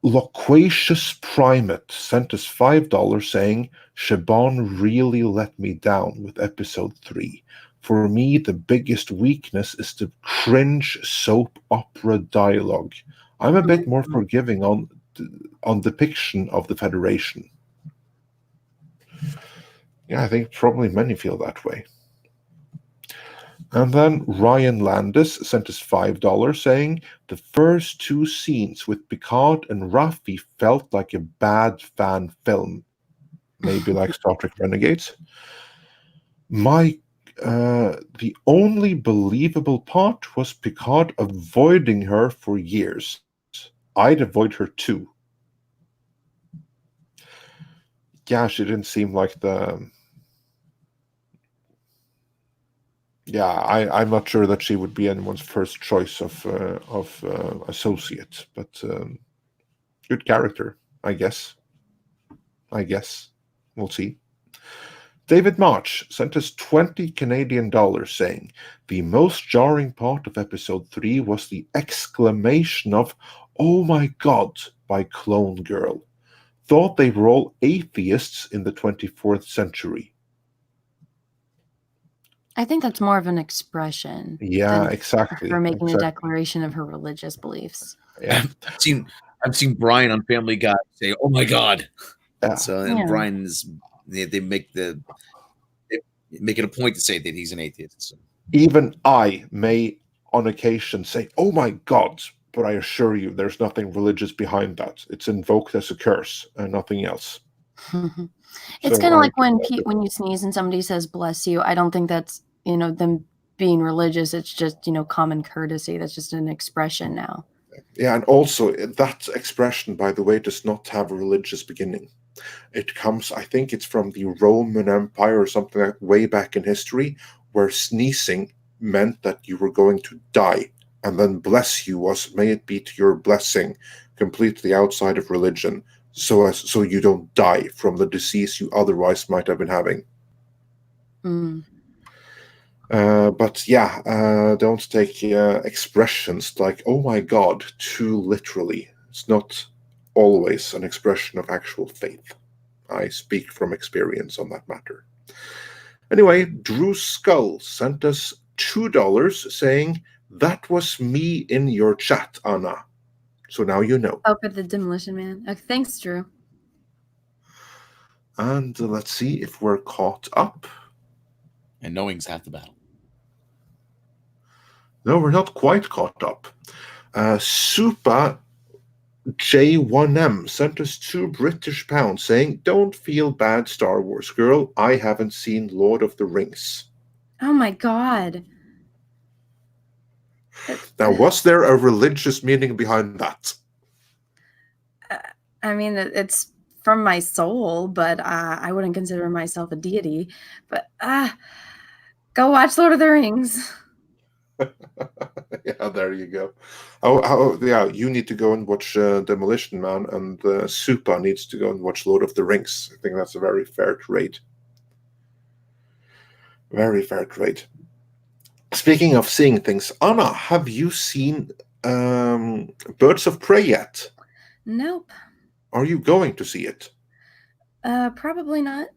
Loquacious Primate sent us $5 saying, Shaban really let me down with episode 3. For me, the biggest weakness is the cringe soap opera dialogue. I'm a bit more forgiving on depiction of the Federation. Yeah, I think probably many feel that way. And then Ryan Landis sent us $5 saying, the first two scenes with Picard and Raffi felt like a bad fan film. Maybe like Star Trek Renegades. The only believable part was Picard avoiding her for years. I'd avoid her too. Yeah, she didn't seem like the... Yeah, I'm not sure that she would be anyone's first choice of associate, but good character, I guess. We'll see. David March sent us 20 Canadian dollars saying, the most jarring part of episode 3 was the exclamation of, "Oh my God," by Clone Girl. Thought they were all atheists in the 24th century. I think that's more of an expression Yeah, than exactly. her making a exactly. declaration of her religious beliefs. Yeah. I've seen Brian on Family Guy say, "Oh my God." Yeah. So and Yeah. Brian's they make it a point to say that he's an atheist. So. Even I may on occasion say, "Oh my God," but I assure you there's nothing religious behind that. It's invoked as a curse and nothing else. It's So kind of like I- when you sneeze and somebody says "bless you." I don't think that's them being religious. It's just common courtesy. That's just an expression now. Yeah, and also that expression, by the way, does not have a religious beginning. It comes, I think it's from the Roman Empire or something like way back in history, where sneezing meant that you were going to die. And then bless you was, may it be to your blessing, completely outside of religion, so you don't die from the disease you otherwise might have been having. Mm. But yeah, don't take expressions like "oh my God" too literally. It's not always an expression of actual faith. I speak from experience on that matter. Anyway, Drew Skull sent us $2 saying, "That was me in your chat, Anna." So now you know. Oh, for the Demolition Man. Okay, thanks, Drew. And let's see if we're caught up. And knowing's half the battle. No, we're not quite caught up. Supa J1M sent us £2 saying, "Don't feel bad, Star Wars girl. I haven't seen Lord of the Rings." Oh my God. Now, was there a religious meaning behind that? I mean, it's from my soul, but I wouldn't consider myself a deity. But go watch Lord of the Rings. Yeah, there you go. Yeah, you need to go and watch Demolition Man, and Supa needs to go and watch Lord of the Rings. I think that's a very fair trade. Very fair trade. Speaking of seeing things, Anna, have you seen Birds of Prey yet? Nope. Are you going to see it? Probably not.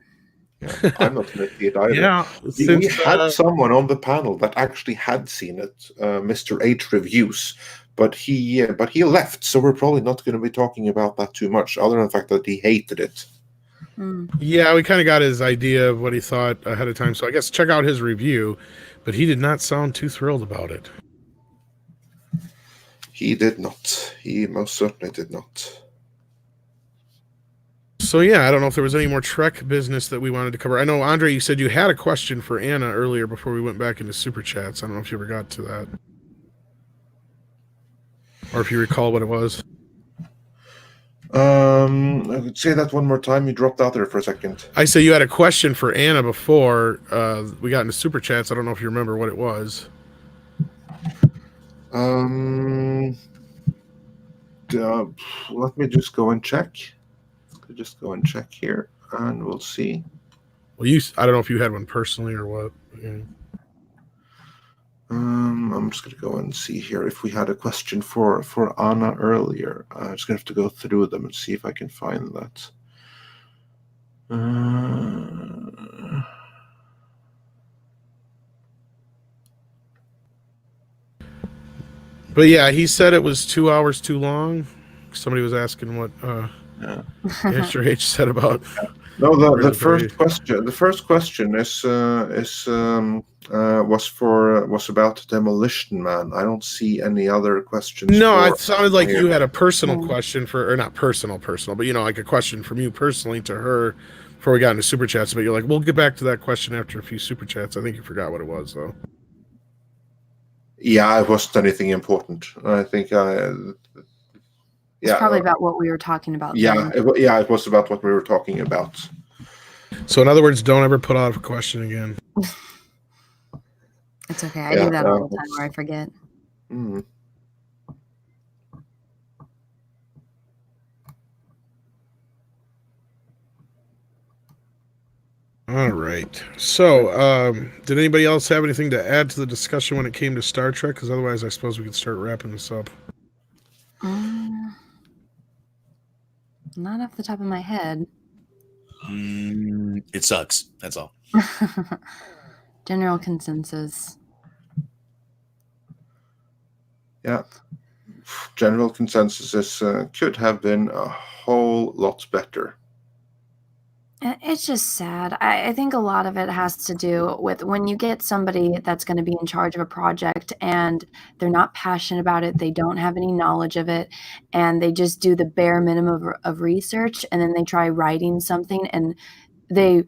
Yeah, I'm not going to see it either. Yeah, We had someone on the panel that actually had seen it, Mr. H Reviews, but he left, so we're probably not going to be talking about that too much, other than the fact that he hated it. Yeah, we kind of got his idea of what he thought ahead of time, so I guess check out his review, but he did not sound too thrilled about it. He did not. He most certainly did not. So yeah, I don't know if there was any more Trek business that we wanted to cover. I know, Andre, you said you had a question for Anna earlier before we went back into Super Chats. I don't know if you ever got to that. Or if you recall what it was. I could say that one more time. You dropped out there for a second. I say you had a question for Anna before we got into Super Chats. I don't know if you remember what it was. Let me just go and check. Just go and check here, and we'll see. Well, I don't know if you had one personally or what. Yeah. I'm just going to go and see here if we had a question for Anna earlier. I'm just going to have to go through them and see if I can find that. But yeah, he said it was 2 hours too long. Somebody was asking what Mr. H said about. No, the first question. The first question was about Demolition Man. I don't see any other questions. No, it sounded like you had a personal question or not personal, but like a question from you personally to her before we got into Super Chats. But you're like, we'll get back to that question after a few Super Chats. I think you forgot what it was, though. Yeah, it wasn't anything important. I think It's probably about what we were talking about. Yeah, it was about what we were talking about. So, in other words, don't ever put out a question again. It's okay. I do that all the time where I forget. All right. So, did anybody else have anything to add to the discussion when it came to Star Trek? Because otherwise, I suppose we could start wrapping this up. Not off the top of my head. It sucks. That's all. General consensus. Yeah. General consensus is could have been a whole lot better. It's just sad. I think a lot of it has to do with when you get somebody that's going to be in charge of a project and they're not passionate about it, they don't have any knowledge of it, and they just do the bare minimum of research, and then they try writing something and they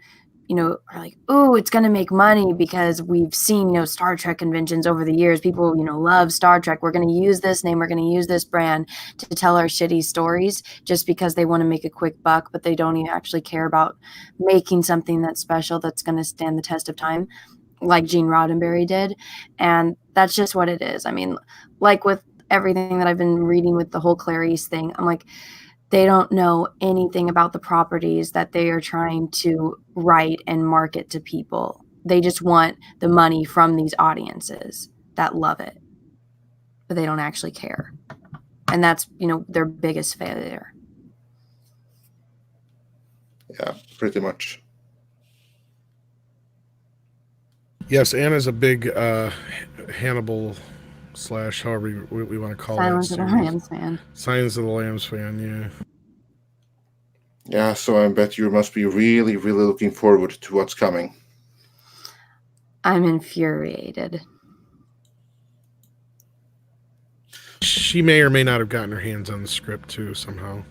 are like, oh, it's going to make money because we've seen, Star Trek conventions over the years. People, love Star Trek. We're going to use this name. We're going to use this brand to tell our shitty stories just because they want to make a quick buck, but they don't even actually care about making something that's special that's going to stand the test of time, like Gene Roddenberry did. And that's just what it is. I mean, like with everything that I've been reading with the whole Clarice thing, I'm like, they don't know anything about the properties that they are trying to write and market to people. They just want the money from these audiences that love it, but they don't actually care. And that's, their biggest failure. Yeah, pretty much. Yes, Anna's a big Hannibal / however we want to call Silence it. of the Lambs fan. Silence of the Lambs fan, yeah. Yeah, so I bet you must be really, really looking forward to what's coming. I'm infuriated. She may or may not have gotten her hands on the script too somehow.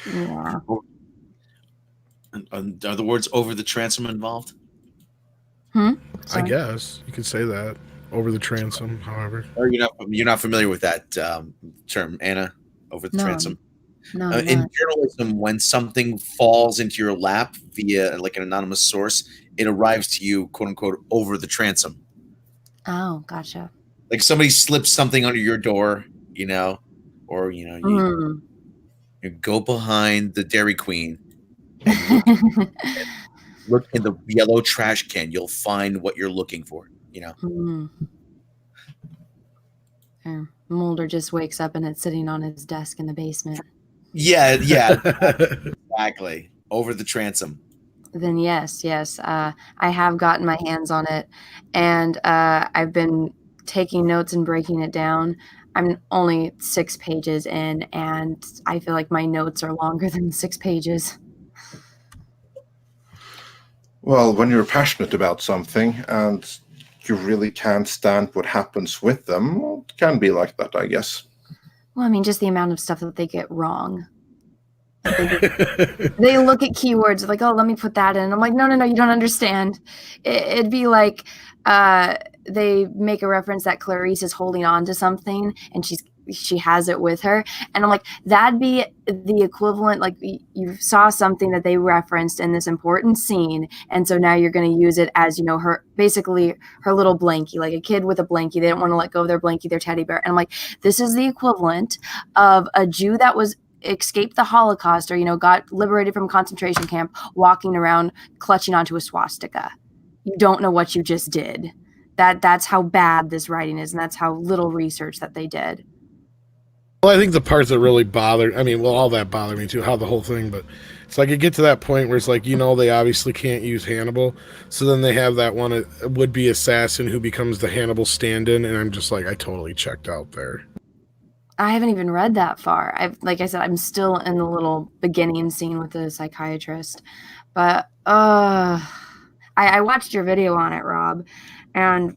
Yeah. Are the words "over the transom" involved? I Sorry. guess you could say that. Over the transom, however. Or you're not familiar with that term, Anna? Over the No. transom. No, In journalism, when something falls into your lap via like an anonymous source, it arrives to you, quote unquote, over the transom. Oh, gotcha. Like somebody slips something under your door, or you go behind the Dairy Queen and look in the yellow trash can. You'll find what you're looking for. Yeah. Mulder just wakes up and it's sitting on his desk in the basement. Yeah, exactly. Over the transom. Then yes. I have gotten my hands on it, and I've been taking notes and breaking it down. I'm only 6 pages in, and I feel like my notes are longer than 6 pages. Well, when you're passionate about something and you really can't stand what happens with them, well, it can be like that, I guess. Well, I mean, just the amount of stuff that they get wrong. They look at keywords like, oh, let me put that in. I'm like, no, you don't understand. It'd be like they make a reference that Clarice is holding on to something and she has it with her. And I'm like, that'd be the equivalent. Like you saw something that they referenced in this important scene. And so now you're going to use it as, basically her little blankie, like a kid with a blankie. They didn't want to let go of their blankie, their teddy bear. And I'm like, this is the equivalent of a Jew that was escaped the Holocaust or, got liberated from a concentration camp, walking around clutching onto a swastika. You don't know what you just did. That's how bad this writing is. And that's how little research that they did. Well, I think the parts that really all that bothered me too, how the whole thing, but it's like you get to that point where it's like, they obviously can't use Hannibal. So then they have that one would-be assassin who becomes the Hannibal stand-in. And I'm just like, I totally checked out there. I haven't even read that far. Like I said, I'm still in the little beginning scene with the psychiatrist. But I watched your video on it, Rob, and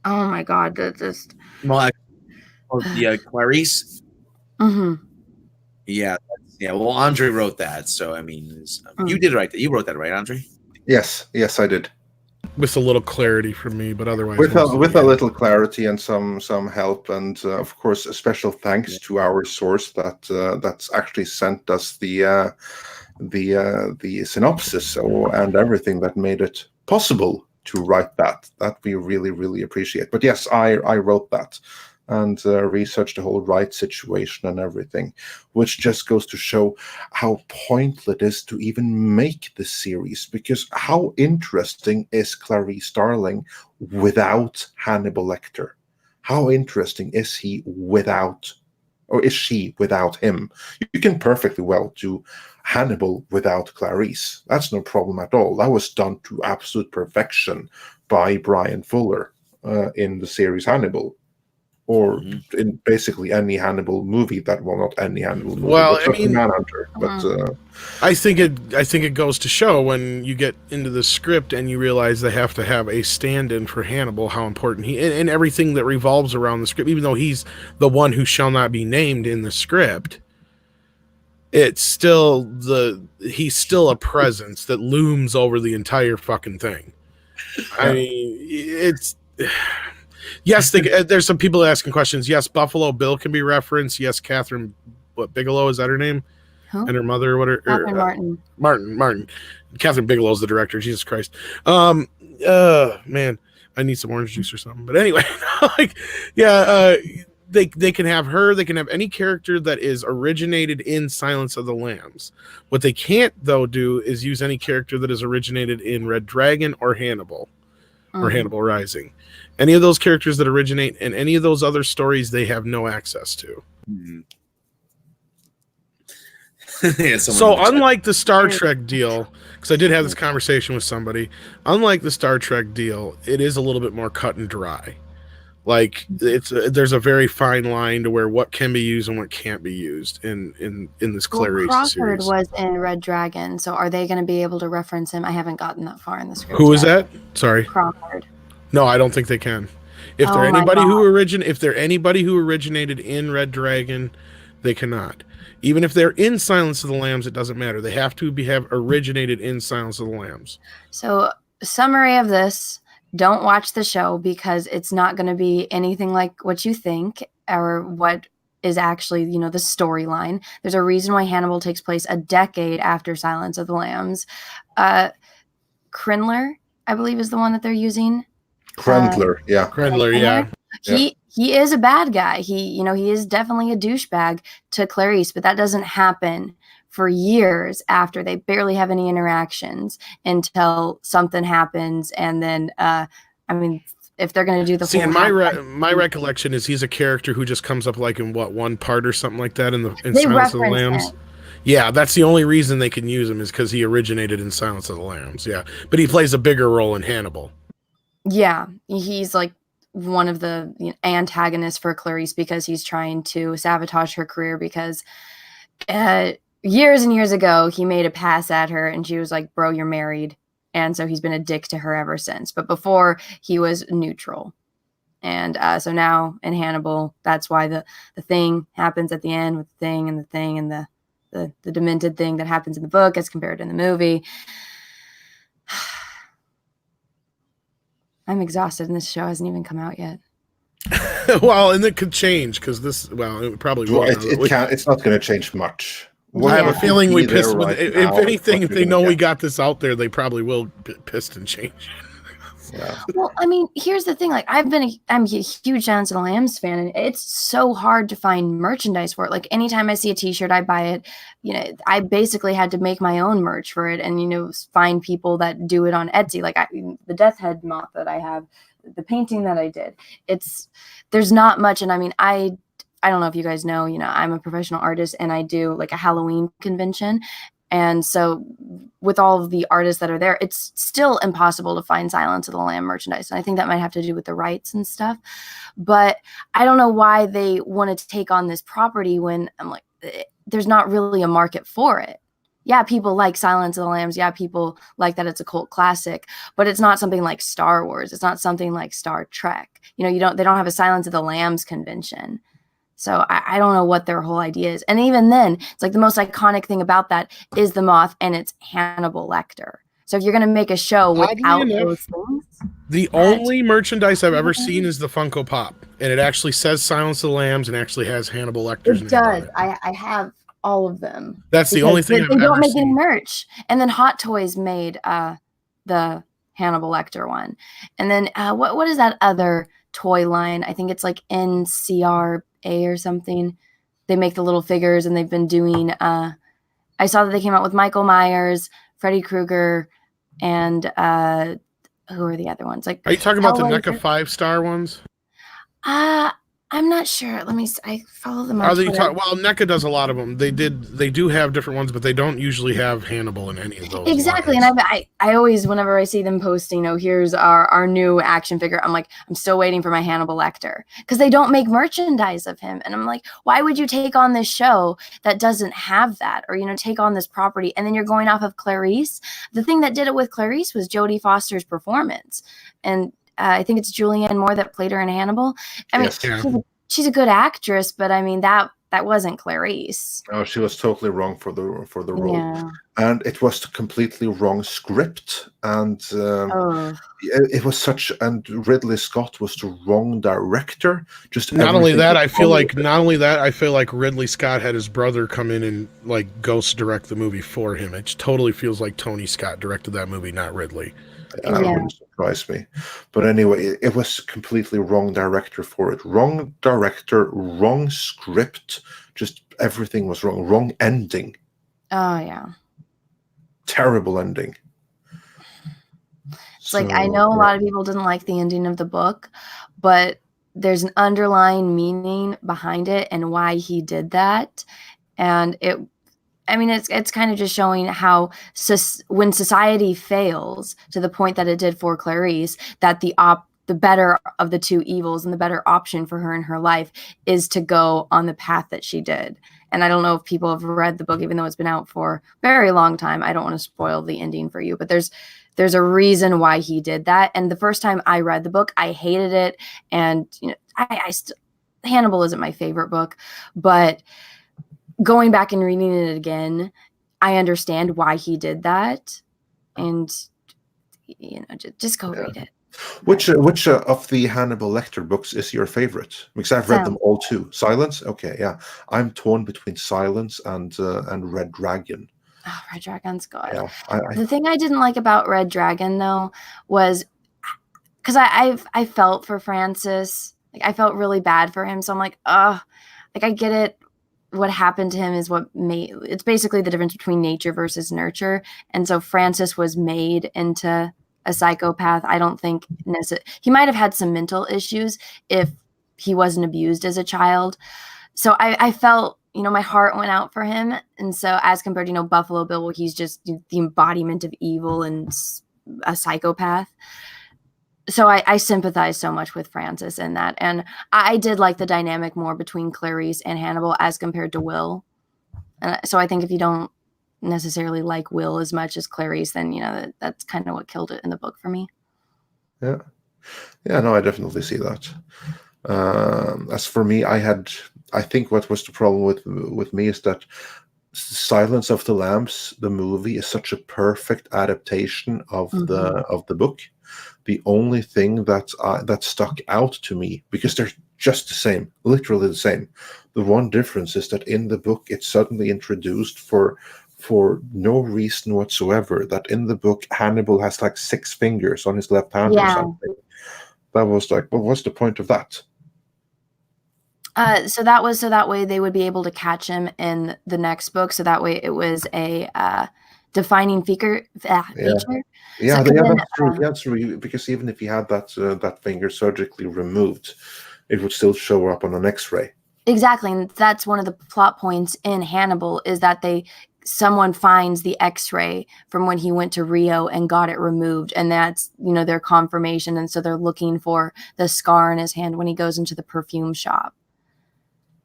oh my God, that just. Clarice. Mm-hmm. Yeah. Well, Andre wrote that, so I mean, you did write that. You wrote that, right, Andre? Yes, I did. With a little clarity from me, but otherwise with a little clarity and some help, and of course a special thanks to our source that's actually sent us the synopsis and everything that made it possible to write that we really, really appreciate. But yes, I wrote that, and research the whole rights situation and everything, which just goes to show how pointless it is to even make this series, because how interesting is Clarice Starling without Hannibal Lecter? How interesting is he without, or is she without him? You can perfectly well do Hannibal without Clarice. That's no problem at all. That was done to absolute perfection by Brian Fuller in the series Hannibal, or in basically any Hannibal movie. That, well, not any Hannibal movie, Well, but just Manhunter. But I think it goes to show when you get into the script and you realize they have to have a stand-in for Hannibal, how important he and everything that revolves around the script, even though he's the one who shall not be named in the script. It's still he's still a presence that looms over the entire fucking thing. I mean, it's yes. There's some people asking questions. Yes, Buffalo Bill can be referenced. Yes, Catherine, Bigelow, is that her name? Who? And her mother, Catherine Martin. Catherine Bigelow's the director. Jesus Christ. Man, I need some orange juice or something. But anyway, they can have her. They can have any character that is originated in Silence of the Lambs. What they can't, though, do is use any character that is originated in Red Dragon or Hannibal, or Hannibal Rising. Any of those characters that originate in any of those other stories, they have no access to. So unlike the Star Trek deal, because I did have this conversation with somebody, unlike the Star Trek deal, it is a little bit more cut and dry. Like there's a very fine line to where what can be used and what can't be used in this Clarice Crawford series. was in Red Dragon, so are they going to be able to reference him? I haven't gotten that far in the script. Who is that? Sorry, Crawford. No, I don't think they can. If they're anybody who originated in Red Dragon, they cannot. Even if they're in Silence of the Lambs, it doesn't matter. They have to have originated in Silence of the Lambs. So, summary of this: don't watch the show because it's not going to be anything like what you think or what is actually, the storyline. There's a reason why Hannibal takes place a decade after Silence of the Lambs. Krendler, I believe, is the one that they're using. Krendler, yeah. Krendler, yeah. He is a bad guy. He is definitely a douchebag to Clarice, but that doesn't happen for years after. They barely have any interactions until something happens, and then if they're going to do the whole my recollection is he's a character who just comes up like in one part or something like that in Silence of the Lambs. Yeah, that's the only reason they can use him is because he originated in Silence of the Lambs. Yeah, but he plays a bigger role in Hannibal. Yeah, he's like one of the antagonists for Clarice because he's trying to sabotage her career because years and years ago he made a pass at her and she was like, bro, you're married. And so he's been a dick to her ever since. But before he was neutral. And so now in Hannibal, that's why the thing happens at the end with the thing and the demented thing that happens in the book as compared to in the movie. I'm exhausted and this show hasn't even come out yet. Well, and it could change because it probably will. It's not going to change much. I have a feeling we pissed. If anything, if they know we got this out there, they probably will pissed and change. Yeah. Well, I mean, here's the thing. Like, I'm a huge Silence of the Lambs fan, and it's so hard to find merchandise for it. Like, anytime I see a T-shirt, I buy it. I basically had to make my own merch for it, and find people that do it on Etsy. Like the Death Head moth that I have, the painting that I did. There's not much, and I mean, I don't know if you guys know. I'm a professional artist, and I do like a Halloween convention. And so with all of the artists that are there, it's still impossible to find Silence of the Lamb merchandise. And I think that might have to do with the rights and stuff. But I don't know why they wanted to take on this property when I'm like, there's not really a market for it. Yeah, people like Silence of the Lambs. Yeah, people like that it's a cult classic. But it's not something like Star Wars. It's not something like Star Trek. They don't have a Silence of the Lambs convention. So I don't know what their whole idea is. And even then, it's like the most iconic thing about that is the moth and it's Hannibal Lecter. So if you're going to make a show without those things. The only merchandise I've ever seen is the Funko Pop. And it actually says Silence of the Lambs and actually has Hannibal Lecter's name. It does. I have all of them. That's the only thing I've ever seen. They don't make any merch. And then Hot Toys made the Hannibal Lecter one. And then what is that other toy line. I think it's like NCRA or something. They make the little figures, and they've been doing. I saw that they came out with Michael Myers, Freddy Krueger, and who are the other ones? Like, Are you talking about the Hellraiser. NECA 5-star ones? I'm not sure. Let me. I follow them on Are they Twitter. well, NECA does a lot of them. They do have different ones, but they don't usually have Hannibal in any of those. Exactly, lines. and I always, whenever I see them posting, here's our new action figure, I'm like, I'm still waiting for my Hannibal Lecter, because they don't make merchandise of him, and I'm like, why would you take on this show that doesn't have that, or take on this property, and then you're going off of Clarice? The thing that did it with Clarice was Jodie Foster's performance, and I think it's Julianne Moore that played her in Hannibal. I mean, Yes. she's a good actress, but I mean that wasn't Clarice. Oh, she was totally wrong for the role, Yeah. and it was the completely wrong script, and Oh. it was such. And Ridley Scott was the wrong director. Just Not only everything that, was I feel wrong with it. like Ridley Scott had his brother come in and like ghost direct the movie for him. It totally feels like Tony Scott directed that movie, not Ridley. That wouldn't surprise me. But anyway, it was completely wrong director for it. Wrong director, wrong script. Just everything was wrong. Wrong ending. Oh yeah. Terrible ending. It's like, I know a lot of people didn't like the ending of the book, but there's an underlying meaning behind it and why he did that. And it's kind of just showing how when society fails to the point that it did for Clarice, that the better of the two evils and the better option for her in her life is to go on the path that she did. And I don't know if people have read the book, even though it's been out for a very long time. I don't want to spoil the ending for you, but there's a reason why he did that. And the first time I read the book, I hated it. And Hannibal isn't my favorite book, but going back and reading it again, I understand why he did that. And just go read it. Which of the Hannibal Lecter books is your favorite? Because I've read them all too. Silence? Okay, yeah. I'm torn between Silence and Red Dragon. Oh, Red Dragon's good. Yeah, the thing I didn't like about Red Dragon, though, was because I felt for Francis. Like, I felt really bad for him. So I'm like, I get it. What happened to him is it's basically the difference between nature versus nurture. And so Francis was made into a psychopath. I don't think he might have had some mental issues if he wasn't abused as a child. So I felt, my heart went out for him. And so as compared to, Buffalo Bill, where he's just the embodiment of evil and a psychopath. So I sympathize so much with Francis in that. And I did like the dynamic more between Clarice and Hannibal as compared to Will. And so I think if you don't necessarily like Will as much as Clarice, then, that's kind of what killed it in the book for me. Yeah. Yeah, no, I definitely see that. As for me, I think what was the problem with me is that Silence of the Lambs, the movie, is such a perfect adaptation of the book. The only thing that stuck out to me, because they're just the same, literally the same. The one difference is that in the book, it's suddenly introduced for no reason whatsoever, that in the book, Hannibal has like 6 fingers on his left hand or something. That was like, what was the point of that? So that way they would be able to catch him in the next book. So that way it was a defining feature. Yeah, that's true. That's true. Because even if he had that finger surgically removed, it would still show up on an X-ray. Exactly, and that's one of the plot points in Hannibal, is that someone finds the X-ray from when he went to Rio and got it removed, and that's their confirmation. And so they're looking for the scar in his hand when he goes into the perfume shop.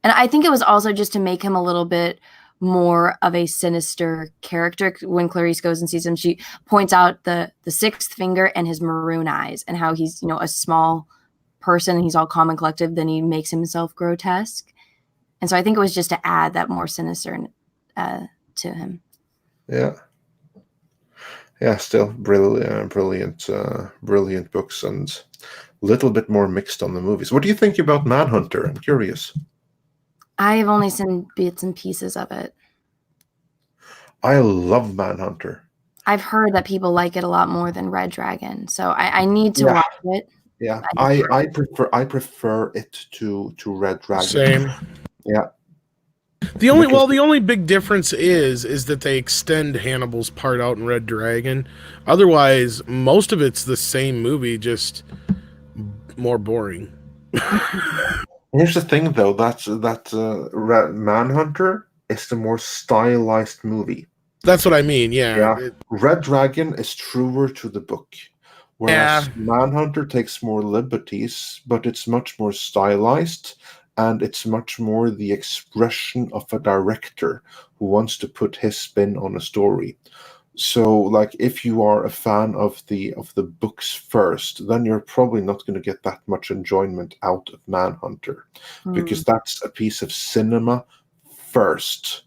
And I think it was also just to make him a little bit more of a sinister character. When Clarice goes and sees him, she points out the 6th finger and his maroon eyes, and how he's a small person and he's all calm and collective. Then he makes himself grotesque, and so I think it was just to add that more sinister to him. Yeah, still brilliant books, and a little bit more mixed on the movies. What do you think about Manhunter? I'm curious. I have only seen bits and pieces of it. I love Manhunter. I've heard that people like it a lot more than Red Dragon, so I need to watch it. Yeah, I prefer it to Red Dragon. Same. Yeah. The only big difference is that they extend Hannibal's part out in Red Dragon. Otherwise, most of it's the same movie, just more boring. Here's the thing, though. Manhunter is the more stylized movie. That's what I mean. Yeah. Yeah. Red Dragon is truer to the book, whereas Manhunter takes more liberties, but it's much more stylized, and it's much more the expression of a director who wants to put his spin on a story. So, like, if you are a fan of the books first, then you're probably not going to get that much enjoyment out of Manhunter, because that's a piece of cinema first.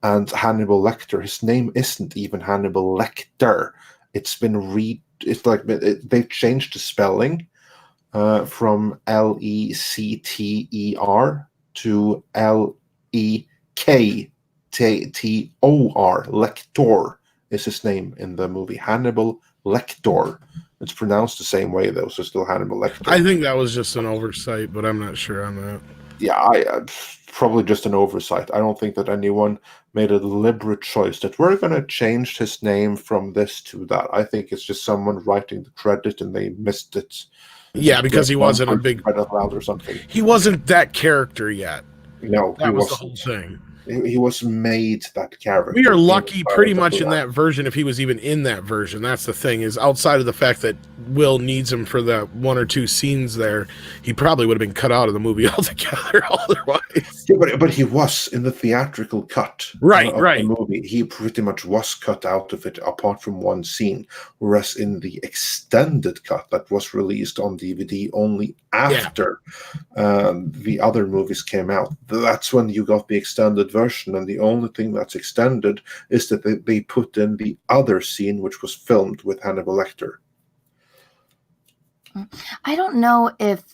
And Hannibal Lecter, his name isn't even Hannibal Lecter. It's been It's like they changed the spelling from Lecter to Lektor. Lector is his name in the movie. Hannibal Lecter. It's pronounced the same way, though, so still Hannibal Lecter. I think that was just an oversight, but I'm not sure on that. Yeah, probably just an oversight. I don't think that anyone made a deliberate choice that we're going to change his name from this to that. I think it's just someone writing the credit and they missed it. Yeah, because he wasn't a big credit loud or something. He wasn't that character yet. No, that was the whole thing. He was made that character. We are lucky pretty much in that version, if he was even in that version. That's the thing, is outside of the fact that Will needs him for the one or two scenes there, he probably would have been cut out of the movie altogether otherwise. Yeah, but he was in the theatrical cut of the movie. He pretty much was cut out of it apart from one scene, whereas in the extended cut that was released on DVD only after the other movies came out, that's when you got the extended version, and the only thing that's extended is that they put in the other scene which was filmed with Hannibal Lecter. I don't know if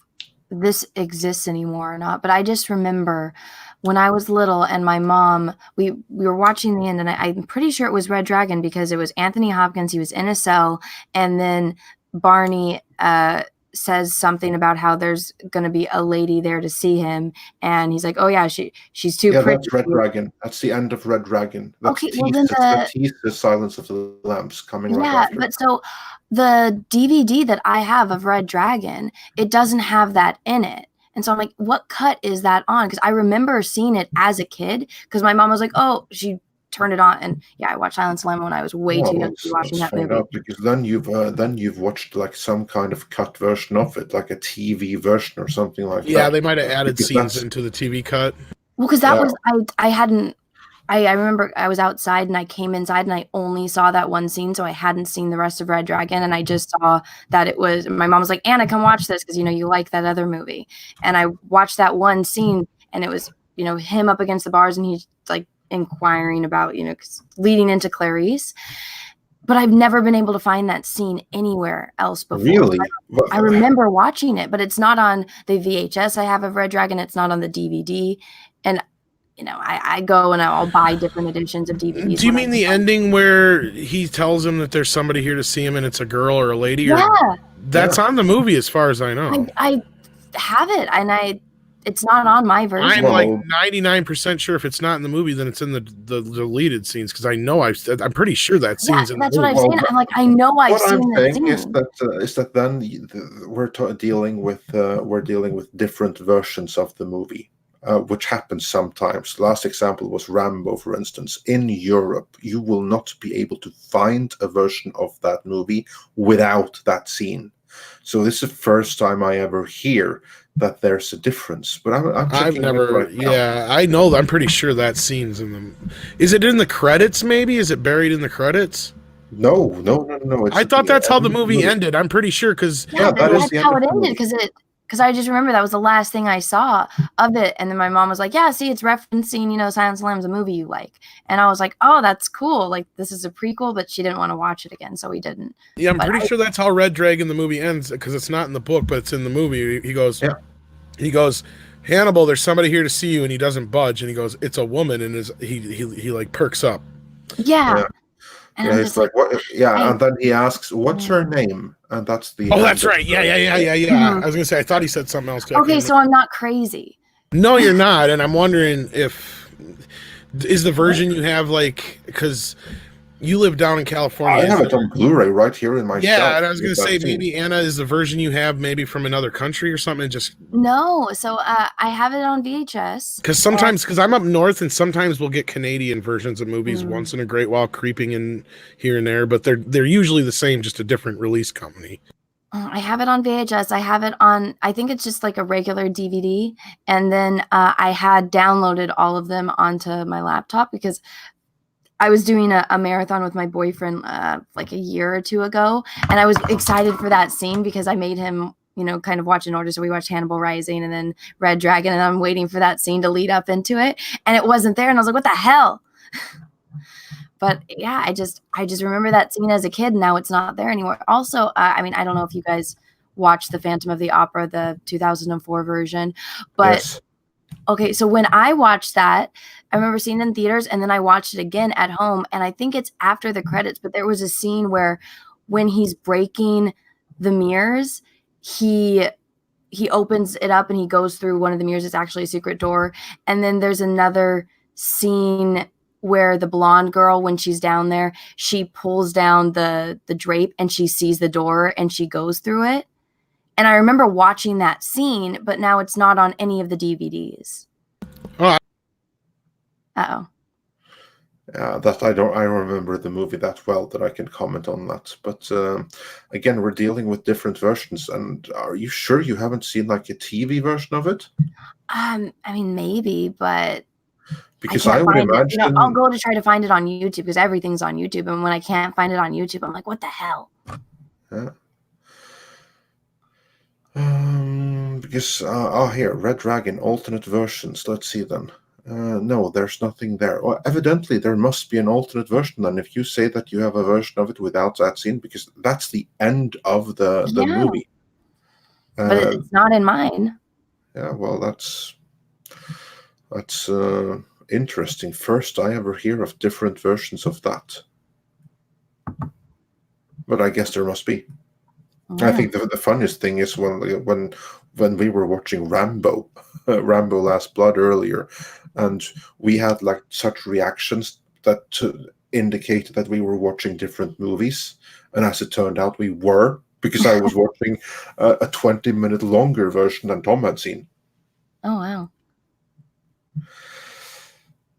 this exists anymore or not, but I just remember when I was little and my mom, we were watching the end, and I'm pretty sure it was Red Dragon because it was Anthony Hopkins. He was in a cell, and then Barney says something about how there's going to be a lady there to see him, and he's like, "Oh yeah, she's too pretty." That's Red Dragon. That's the end of Red Dragon. That's okay, well then the Silence of the Lambs coming right after. But so the DVD that I have of Red Dragon, it doesn't have that in it. And so I'm like, what cut is that on? Because I remember seeing it as a kid because my mom was like, oh, she turned it on. And yeah, I watched Silence of the Lambs when I was way too young to be watching that movie. Because then you've watched like some kind of cut version of it, like a TV version or something like that. Yeah, they might have added scenes into the TV cut. Well, because that was, I remember I was outside and I came inside and I only saw that one scene, so I hadn't seen the rest of Red Dragon, and I just saw that it was, my mom was like, Anna, come watch this because, you like that other movie. And I watched that one scene, and it was, him up against the bars, and he's like inquiring about, leading into Clarice. But I've never been able to find that scene anywhere else before. Really? I remember watching it, but it's not on the VHS I have of Red Dragon. It's not on the DVD. And I go and I'll buy different editions of DVDs. Do you mean the ending where he tells him that there's somebody here to see him and it's a girl or a lady? Yeah. That's on the movie as far as I know. I have it, and it's not on my version. I'm like 99% sure if it's not in the movie, then it's in the deleted scenes, because I know I'm pretty sure that scene's in the movie. That's what I'm saying. I'm like, I know I've seen that scene. Is that then we're dealing with different versions of the movie. Which happens sometimes. The last example was Rambo, for instance. In Europe, you will not be able to find a version of that movie without that scene. So this is the first time I ever hear that there's a difference. But I've never. I know. I'm pretty sure that scene's in them. Is it in the credits? Maybe is it buried in the credits? No. I thought that's how the movie ended. I'm pretty sure because that's how it ended. Because I just remember that was the last thing I saw of it. And then my mom was like, yeah, see, it's referencing, Silence of the Lambs, a movie you like. And I was like, oh, that's cool. Like, this is a prequel, but she didn't want to watch it again, so we didn't. Yeah, I'm pretty sure that's how Red Dragon, the movie, ends, because it's not in the book, but it's in the movie. He goes, Hannibal, there's somebody here to see you, and he doesn't budge. And he goes, it's a woman, and he like perks up. Yeah. And Yeah, I'm he's just like, what? Yeah, I- and then he asks, "What's her name?" And that's the. Oh, end that's of right. Yeah. Mhm. I was gonna say I thought he said something else too. I okay, can't so I'm not crazy. No, you're not. And I'm wondering if is the version you have like because you live down in California. I have is it on Blu-ray right here in my yeah, shelf. and I was gonna with that say scene. maybe Anna is the version you have maybe from another country or something. Just No, so I have it on VHS. because I'm up north and sometimes we'll get Canadian versions of movies Mm. once in a great while creeping in here and there, but they're usually the same, just a different release company. I have it on VHS. I have it on, I think it's just like a regular DVD. And then I had downloaded all of them onto my laptop because I was doing a marathon with my boyfriend like a year or two ago. And I was excited for that scene because I made him, kind of watch in order. So we watched Hannibal Rising and then Red Dragon. And I'm waiting for that scene to lead up into it. And it wasn't there. And I was like, what the hell? But yeah, I just remember that scene as a kid. And now it's not there anymore. Also, I don't know if you guys watched the Phantom of the Opera, the 2004 version, but Yes. okay, so when I watched that, I remember seeing it in theaters and then I watched it again at home. And I think it's after the credits, but there was a scene where when he's breaking the mirrors, he opens it up and he goes through one of the mirrors. It's actually a secret door. And then there's another scene where the blonde girl, when she's down there, she pulls down the drape and she sees the door and she goes through it. And I remember watching that scene, but now it's not on any of the DVDs. Oh. Uh-oh. That I don't remember the movie that well that I can comment on that. But again, we're dealing with different versions. And are you sure you haven't seen like a TV version of it? Maybe, but Because I I can't would find it. imagine. I'll go to try to find it on YouTube because everything's on YouTube. And when I can't find it on YouTube, I'm like, what the hell? Yeah. Because here, Red Dragon alternate versions. Let's see then. No, there's nothing there. Well, evidently there must be an alternate version. And if you say that you have a version of it without that scene, because that's the end of the Yeah. movie. But it's not in mine. Yeah, well, that's interesting. First I ever hear of different versions of that. But I guess there must be. Yeah. I think the funniest thing is when we were watching Rambo Last Blood earlier, and we had like such reactions that indicated that we were watching different movies, and as it turned out, we were, because I was watching a 20-minute longer version than Tom had seen. Oh, wow.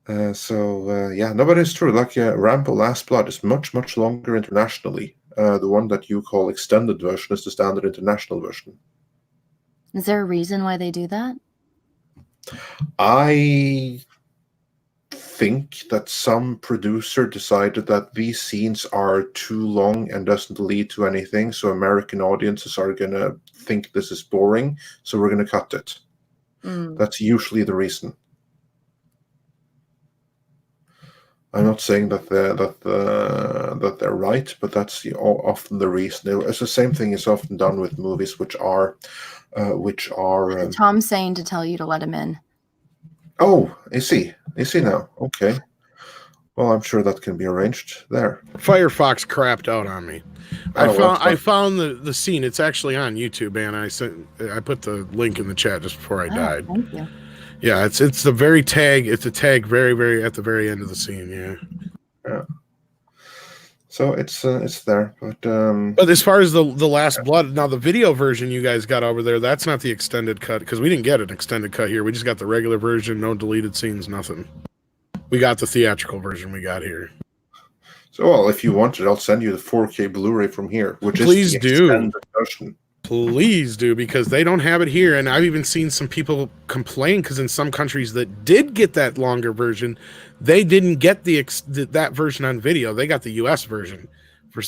No, but it's true. Like Rambo Last Blood is much longer internationally. The one that you call extended version is the standard international version. Is there a reason why they do that? I think that some producer decided that these scenes are too long and doesn't lead to anything, so American audiences are going to think this is boring, so we're going to cut it. That's usually the reason. I'm not saying that they're right, but that's often the reason. It's the same thing is often done with movies which are. Tom's saying to tell you to let him in. Oh, is he? Is he now? Okay. Well, I'm sure that can be arranged there. Firefox crapped out on me. Oh, I found the scene. It's actually on YouTube, and I put the link in the chat just before I died. Thank you. Yeah, it's the very tag. It's a tag very, very at the very end of the scene. Yeah. So it's there, but as far as the Last Blood, now the video version you guys got over there, that's not the extended cut because we didn't get an extended cut here. We just got the regular version, no deleted scenes, nothing. We got the theatrical version we got here. So, well, if you want it, I'll send you the 4K Blu-ray from here, which Please is the do. extended version. Please do, because they don't have it here. And I've even seen some people complain because in some countries that did get that longer version, they didn't get that version on video. They got the US version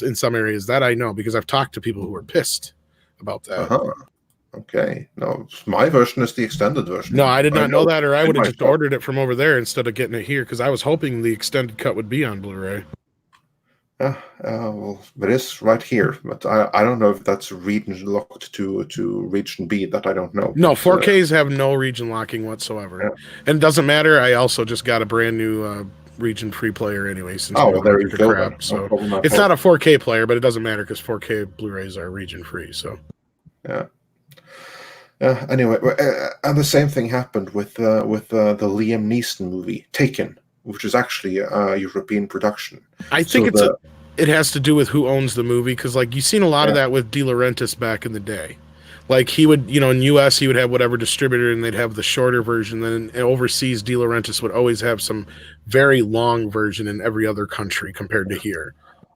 in some areas. That I know because I've talked to people who were pissed about that. Okay. No, my version is the extended version. No, I did not know that, or I would have just ordered it from over there instead of getting it here because I was hoping the extended cut would be on Blu-ray. Well, it is right here, but I don't know if that's region locked to region B. That I don't know. No, 4Ks have no region locking whatsoever, and it doesn't matter. I also just got a brand new region free player anyway. Since Oh, you well, don't there give you a go. crap, Then. so No problem at it's all. not a 4K player, but it doesn't matter because 4K Blu-rays are region free. So Yeah. Anyway, and the same thing happened with the Liam Neeson movie Taken, which is actually a European production. I think it has to do with who owns the movie, because like you've seen a lot of that with De Laurentiis back in the day. Like he would, in US he would have whatever distributor, and they'd have the shorter version. Then overseas, De Laurentiis would always have some very long version in every other country compared to here.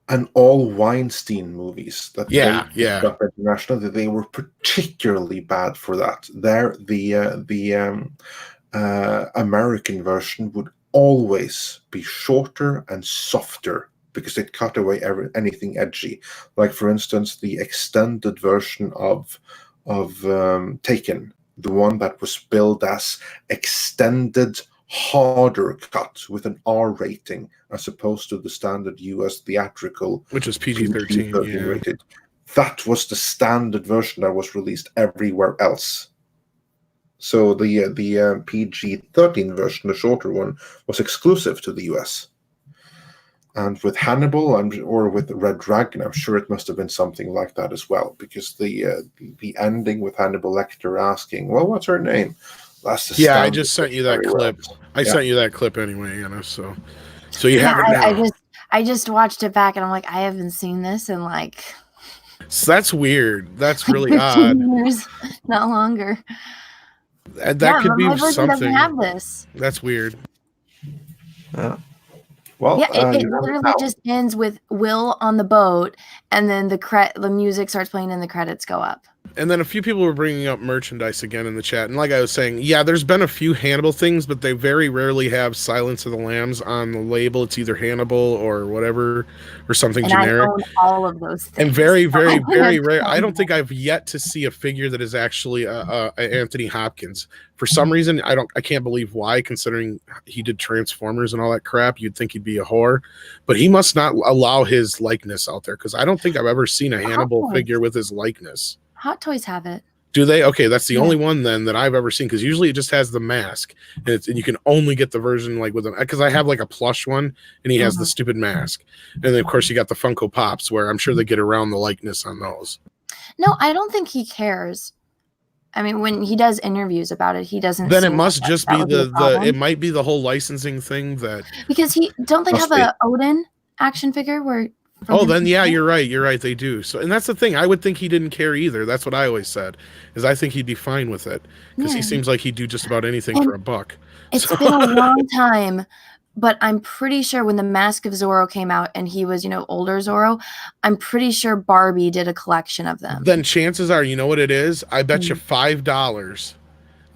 And all Weinstein movies that they picked up internationally, they were particularly bad for that. The American version would always be shorter and softer because it cut away anything edgy. Like for instance, the extended version of Taken, the one that was billed as extended harder cut with an R rating as opposed to the standard US theatrical, which is PG-13 rated. That was the standard version that was released everywhere else. So the PG-13 version, the shorter one, was exclusive to the US. And with Hannibal or with Red Dragon, I'm sure it must have been something like that as well, because the ending with Hannibal Lecter asking, "Well, what's her name?" That's the I just sent you that clip. I sent you that clip anyway, so you have it now. I just watched it back, and I'm like, I haven't seen this in like. So that's weird. That's really 15 odd. Years, not longer. That could be something. Doesn't have this. That's weird. Well, it literally just ends with Will on the boat, and then the music starts playing and the credits go up. And then a few people were bringing up merchandise again in the chat. And like I was saying, there's been a few Hannibal things, but they very rarely have Silence of the Lambs on the label. It's either Hannibal or whatever, or something generic. I own all of those things. And very, very, very rare. I don't think I've yet to see a figure that is actually Anthony Hopkins. For some reason, I can't believe why, considering he did Transformers and all that crap. You'd think he'd be a whore, but he must not allow his likeness out there, because I don't think I've ever seen a Hannibal figure with his likeness. Hot Toys have it. Do they? Okay, that's the only one then that I've ever seen, because usually it just has the mask, and you can only get the version like with them. Because I have like a plush one, and he has the stupid mask, and then of course you got the Funko Pops, where I'm sure they get around the likeness on those. No, I don't think he cares. I mean, when he does interviews about it, he doesn't. Then it must just be it might be the whole licensing thing that, because don't they have a Odin action figure where. Oh, then you're right. They do. So, and that's the thing. I would think he didn't care either. That's what I always said. Is I think he'd be fine with it, because he seems like he'd do just about anything for a buck. It's been a long time, but I'm pretty sure when the Mask of Zorro came out and he was, older Zorro, I'm pretty sure Barbie did a collection of them. Then chances are, you know what it is? I bet you $5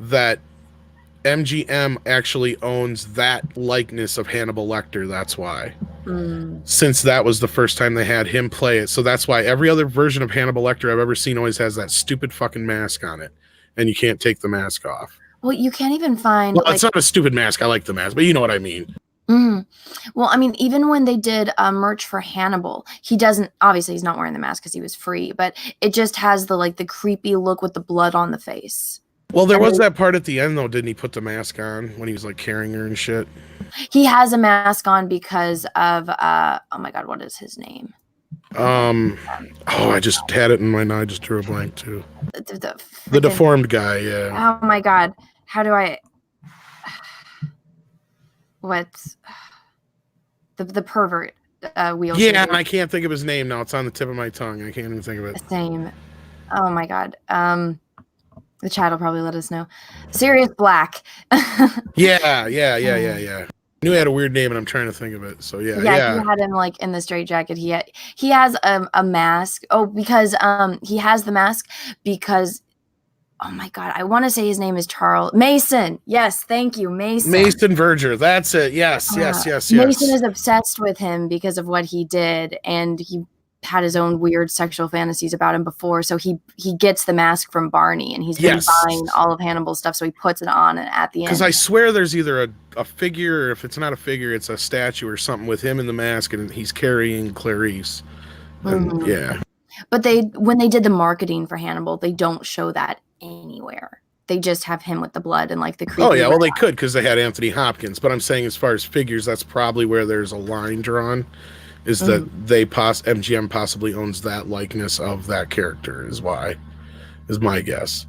that MGM actually owns that likeness of Hannibal Lecter. That's why. Since that was the first time they had him play it. So that's why every other version of Hannibal Lecter I've ever seen always has that stupid fucking mask on it. And you can't take the mask off. Well, you can't even find... Well, it's not a stupid mask. I like the mask, but you know what I mean. Well, I mean, even when they did merch for Hannibal, he doesn't... Obviously, he's not wearing the mask because he was free. But it just has the creepy look with the blood on the face. Well, there was that part at the end, though. Didn't he put the mask on when he was carrying her and shit? He has a mask on because of oh my god, what is his name? I just had it in my mind. I just drew a blank too. The deformed guy, yeah. Oh my god, how do I? What's the pervert wheelchair? Yeah, and I can't think of his name now. It's on the tip of my tongue. I can't even think of it. Same. Oh my god. The chat will probably let us know. Sirius Black. Yeah. I knew he had a weird name, and I'm trying to think of it. So yeah. He had him in the straitjacket. He has a mask. Oh, because he has the mask because. Oh my god, I want to say his name is Charles Mason. Yes, thank you, Mason. Mason Verger. That's it. Yes. Mason is obsessed with him because of what he did, and he had his own weird sexual fantasies about him before, so he gets the mask from Barney, and he's been buying all of Hannibal's stuff, so he puts it on at the end. Because I swear there's either a figure, or if it's not a figure, it's a statue or something with him in the mask, and he's carrying Clarice. And, But when they did the marketing for Hannibal, they don't show that anywhere. they just have him with the blood and like the creepy. Oh yeah, well red they could because they had Anthony Hopkins, but I'm saying as far as figures, that's probably where there's a line drawn, is that MGM possibly owns that likeness of that character is my guess.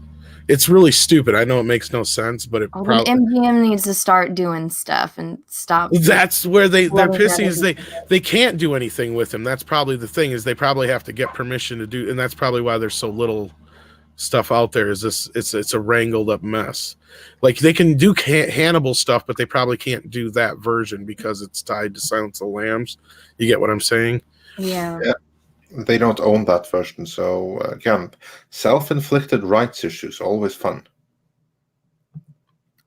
It's really stupid. I know it makes no sense, but it Oh, then MGM needs to start doing stuff and stop. That's where they're letting pissy other is they can't do anything with him. That's probably the thing, is they probably have to get permission to do, and that's probably why there's so little stuff out there. Is this it's a wrangled up mess. Like they can do Hannibal stuff, but they probably can't do that version because it's tied to Silence of the Lambs. You get what I'm saying? Yeah. They don't own that version, so again, self-inflicted rights issues, always fun.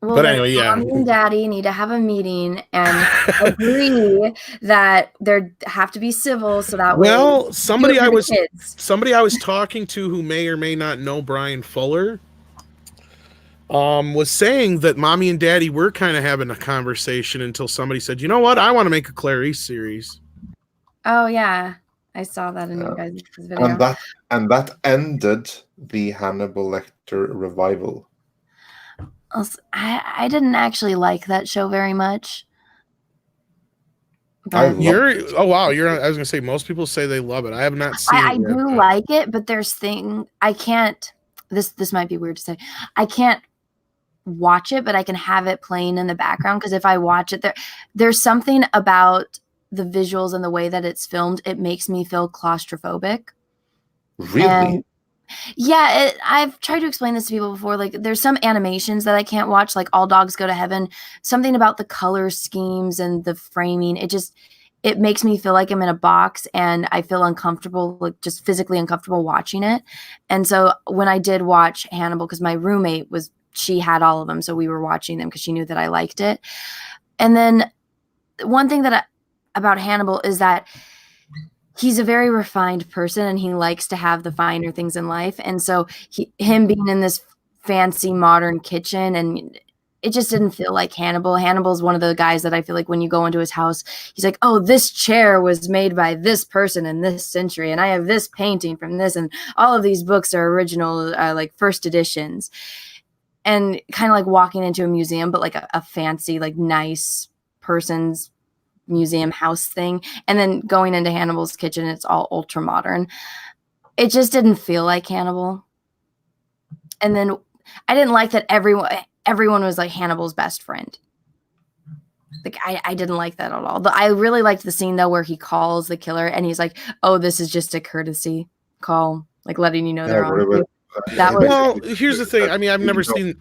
Well, But then anyway, yeah. Mommy and Daddy need to have a meeting and agree that there have to be civil, so that way. Well, somebody I was kids. talking to who may or may not know Brian Fuller was saying that Mommy and Daddy were kind of having a conversation until somebody said, "You know what? I want to make a Clarice series." Oh yeah, I saw that in your guys' video. And that ended the Hannibal Lecter revival. I didn't actually like that show very much. I But love Oh wow, I was gonna say most people say they love it. I have not seen I it yet, do but- like it, but there's I can't. This might be weird to say. I can't watch it, but I can have it playing in the background because if I watch it, there's something about the visuals and the way that it's filmed. It makes me feel claustrophobic. Really? And yeah, I've tried to explain this to people before. Like, there's some animations that I can't watch, like All Dogs Go to Heaven. Something about the color schemes and the framing. It makes me feel like I'm in a box, and I feel uncomfortable, like just physically uncomfortable watching it. And so when I did watch Hannibal, because my roommate she had all of them, so we were watching them because she knew that I liked it. And then one thing about Hannibal is that he's a very refined person and he likes to have the finer things in life. And so him being in this fancy modern kitchen, and it just didn't feel like Hannibal. Hannibal's one of the guys that I feel like when you go into his house, he's like, oh, this chair was made by this person in this century, and I have this painting from this, and all of these books are original, like first editions. And kind of like walking into a museum, but like a fancy, like nice person's museum house thing, and then going into Hannibal's kitchen, it's all ultra modern. It just didn't feel like Hannibal. And then I didn't like that everyone was like Hannibal's best friend. Like I didn't like that at all. But I really liked the scene though where he calls the killer and he's like, oh, this is just a courtesy call, like letting you know they're on you. That was well, here's the thing. I mean, I've never seen.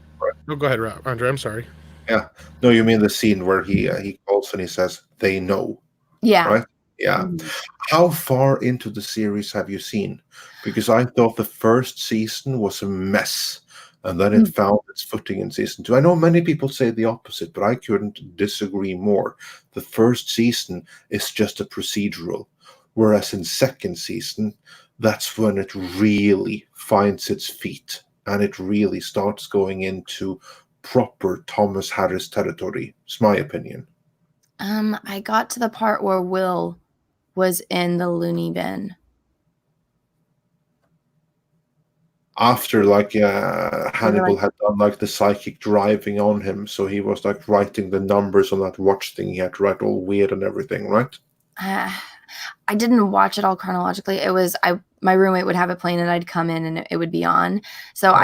Oh, go ahead, Andre. I'm sorry. Yeah. No, you mean the scene where he calls and he says, they know. Yeah. Right? Yeah. Mm-hmm. How far into the series have you seen? Because I thought the first season was a mess, and then it found its footing in season 2. I know many people say the opposite, but I couldn't disagree more. The first season is just a procedural, whereas in second season, that's when it really finds its feet, and it really starts going into proper Thomas Harris territory. It's my opinion. I got to the part where Will was in the loony bin. After Hannibal had done like the psychic driving on him, so he was like writing the numbers on that watch thing. He had to write all weird and everything, right? I didn't watch it all chronologically. It was my roommate would have it playing and I'd come in and it would be on. So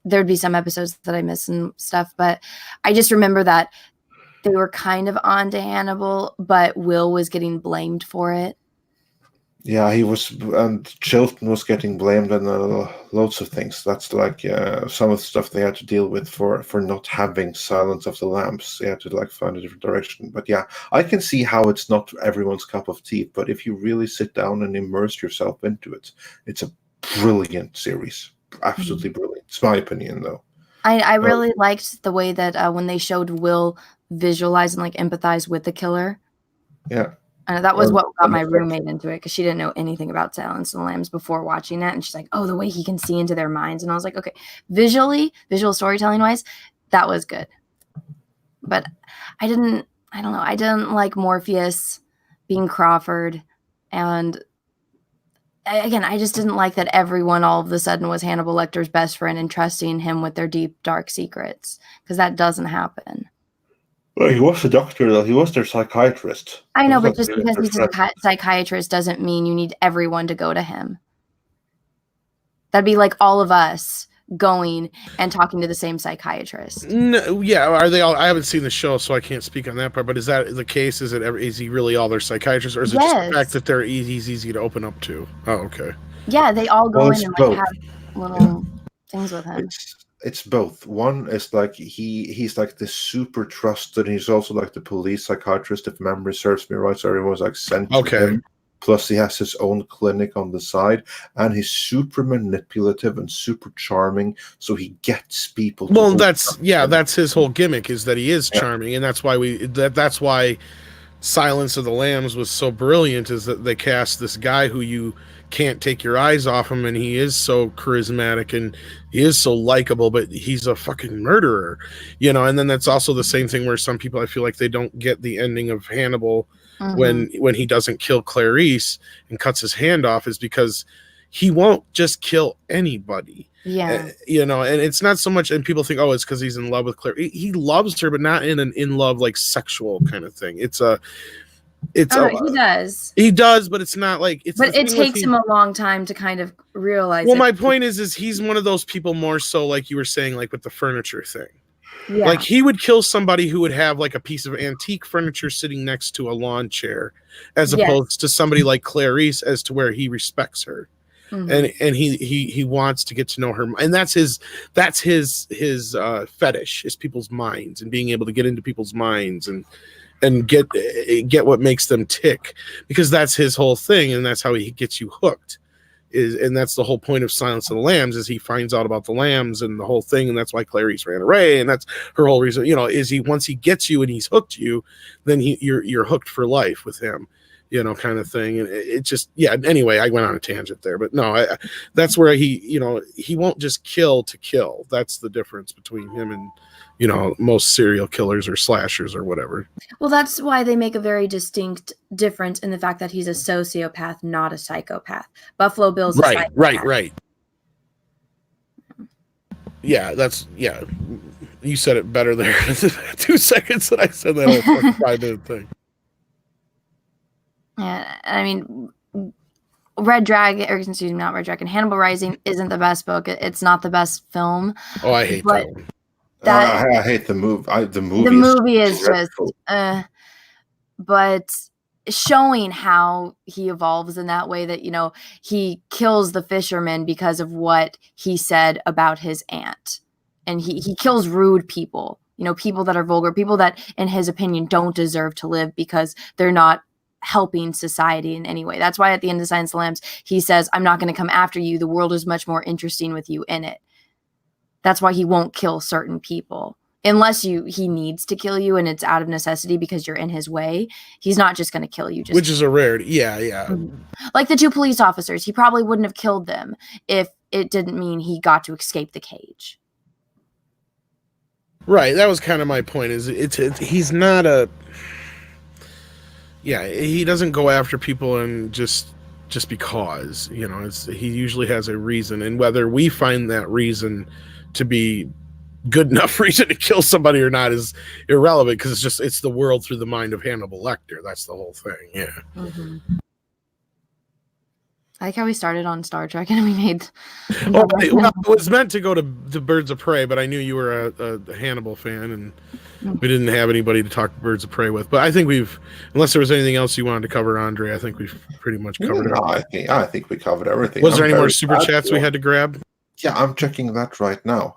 there'd be some episodes that I missed and stuff, but I just remember that they were kind of on to Hannibal, but Will was getting blamed for it. Yeah, he was, and Chilton was getting blamed and loads of things. That's like some of the stuff they had to deal with for not having Silence of the Lambs. They had to like find a different direction. But yeah, I can see how it's not everyone's cup of tea. But if you really sit down and immerse yourself into it, it's a brilliant series. Absolutely brilliant. It's my opinion, though. I really liked the way that when they showed Will visualize and like empathize with the killer. Yeah. That was what got my roommate into it because she didn't know anything about Silence of the Lambs before watching it. And she's like, oh, the way he can see into their minds. And I was like, okay, visual storytelling wise, that was good. But I don't know. I didn't like Morpheus being Crawford. And again, I just didn't like that everyone all of a sudden was Hannibal Lecter's best friend and trusting him with their deep, dark secrets, because that doesn't happen. Well, he was a doctor, though. He was their psychiatrist. I know, He was but just not because their he's a friend. psychiatrist doesn't mean you need everyone to go to him. That'd be like all of us going and talking to the same psychiatrist. No, yeah, are they all? I haven't seen the show, so I can't speak on that part. But is that the case? Is he really all their psychiatrist, or is it just the fact that he's easy to open up to? Oh, okay. Yeah, they all go Well, in it's and both. like have little things with him. It's both. One is like he's like the super trusted. He's also like the police psychiatrist, if memory serves me right. So everyone's like sent to him. Plus, he has his own clinic on the side, and he's super manipulative and super charming. So he gets people. Well, that's his whole gimmick, is that he is charming, and that's why Silence of the Lambs was so brilliant, is that they cast this guy who you can't take your eyes off him, and he is so charismatic and he is so likable, but he's a fucking murderer, and then that's also the same thing where some people, I feel like, they don't get the ending of Hannibal when he doesn't kill Clarice and cuts his hand off, is because he won't just kill anybody. Yeah. And it's not so much, and people think, oh, it's because he's in love with Claire. He loves her, but not in an in love, like, sexual kind of thing. He does, but it's not like it's. But it takes him a long time to kind of realize. Well, my point is he's one of those people, more so like you were saying, like with the furniture thing. Yeah. Like, he would kill somebody who would have like a piece of antique furniture sitting next to a lawn chair, as opposed to somebody like Clarice, as to where he respects her. And he wants to get to know her, and that's his fetish, is people's minds, and being able to get into people's minds and get what makes them tick, because that's his whole thing, and that's how he gets you hooked. And that's the whole point of Silence of the Lambs, is he finds out about the lambs and the whole thing, and that's why Clarice ran away, and that's her whole reason. Is he, once he gets you and he's hooked you, then you're hooked for life with him. Kind of thing. And it just, anyway, I went on a tangent there, but no, that's where he won't just kill to kill. That's the difference between him and, most serial killers or slashers or whatever. Well, that's why they make a very distinct difference in the fact that he's a sociopath, not a psychopath. Buffalo Bill's a psychopath. Right. Yeah, you said it better there. 2 seconds that I said that whole 5-minute thing. Yeah, I mean, not Red Dragon. Hannibal Rising isn't the best book. It's not the best film. Oh, I hate that one. I hate the movie. The movie is just, but showing how he evolves in that way, that he kills the fisherman because of what he said about his aunt, and he kills rude people. People that are vulgar, people that, in his opinion, don't deserve to live because they're not helping society in any way. That's why at the end of Silence of the Lambs, he says, I'm not going to come after you. The world is much more interesting with you in it. That's why he won't kill certain people. Unless he needs to kill you and it's out of necessity because you're in his way. He's not just going to kill you. Which is a rarity. Yeah. Like the 2 police officers, he probably wouldn't have killed them if it didn't mean he got to escape the cage. Right. That was kind of my point, is he's not a... Yeah, he doesn't go after people and just because, he usually has a reason, and whether we find that reason to be good enough reason to kill somebody or not is irrelevant, because it's the world through the mind of Hannibal Lecter. That's the whole thing. Yeah. Mm-hmm. I like how we started on Star Trek and we made. Well, it was meant to go to Birds of Prey, but I knew you were a Hannibal fan, and we didn't have anybody to talk Birds of Prey with. But I think unless there was anything else you wanted to cover, Andre, I think we've pretty much covered it. I think we covered everything. Was there any more super chats we had to grab? Yeah, I'm checking that right now.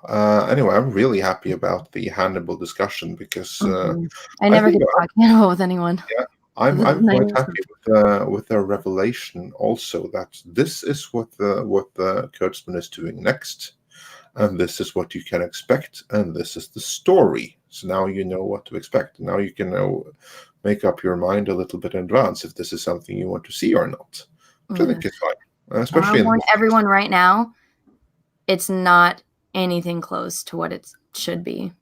Anyway, I'm really happy about the Hannibal discussion, because I never get to talk Hannibal with anyone. Yeah. I'm quite happy with the revelation also, that this is what the Kurtzman is doing next, and this is what you can expect, and this is the story. So now you know what to expect. Now you can make up your mind a little bit in advance if this is something you want to see or not. Which I think is fine, especially. I warn everyone right now, it's not anything close to what it should be.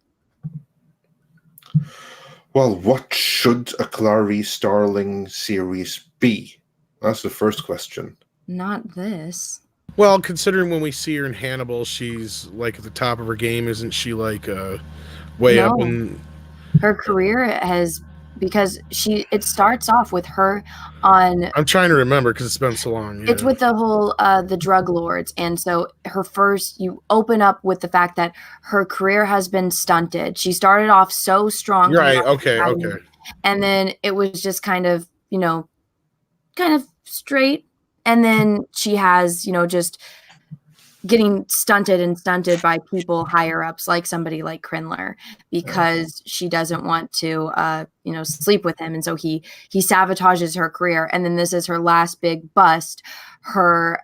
Well, what should a Clarice Starling series be? That's the first question. Not this. Well, considering when we see her in Hannibal, she's like at the top of her game, isn't she? Like way up No. in. Her career has, because it starts off with her on. I'm trying to remember because it's been so long. Yeah. It's with the whole the drug lords, and so you open up with the fact that her career has been stunted. She started off so strong, Right. Okay. and then it was just kind of straight, and then she has just getting stunted by people higher ups, like somebody like Crinler, because she doesn't want to sleep with him, and so he sabotages her career. And then this is her last big bust. Her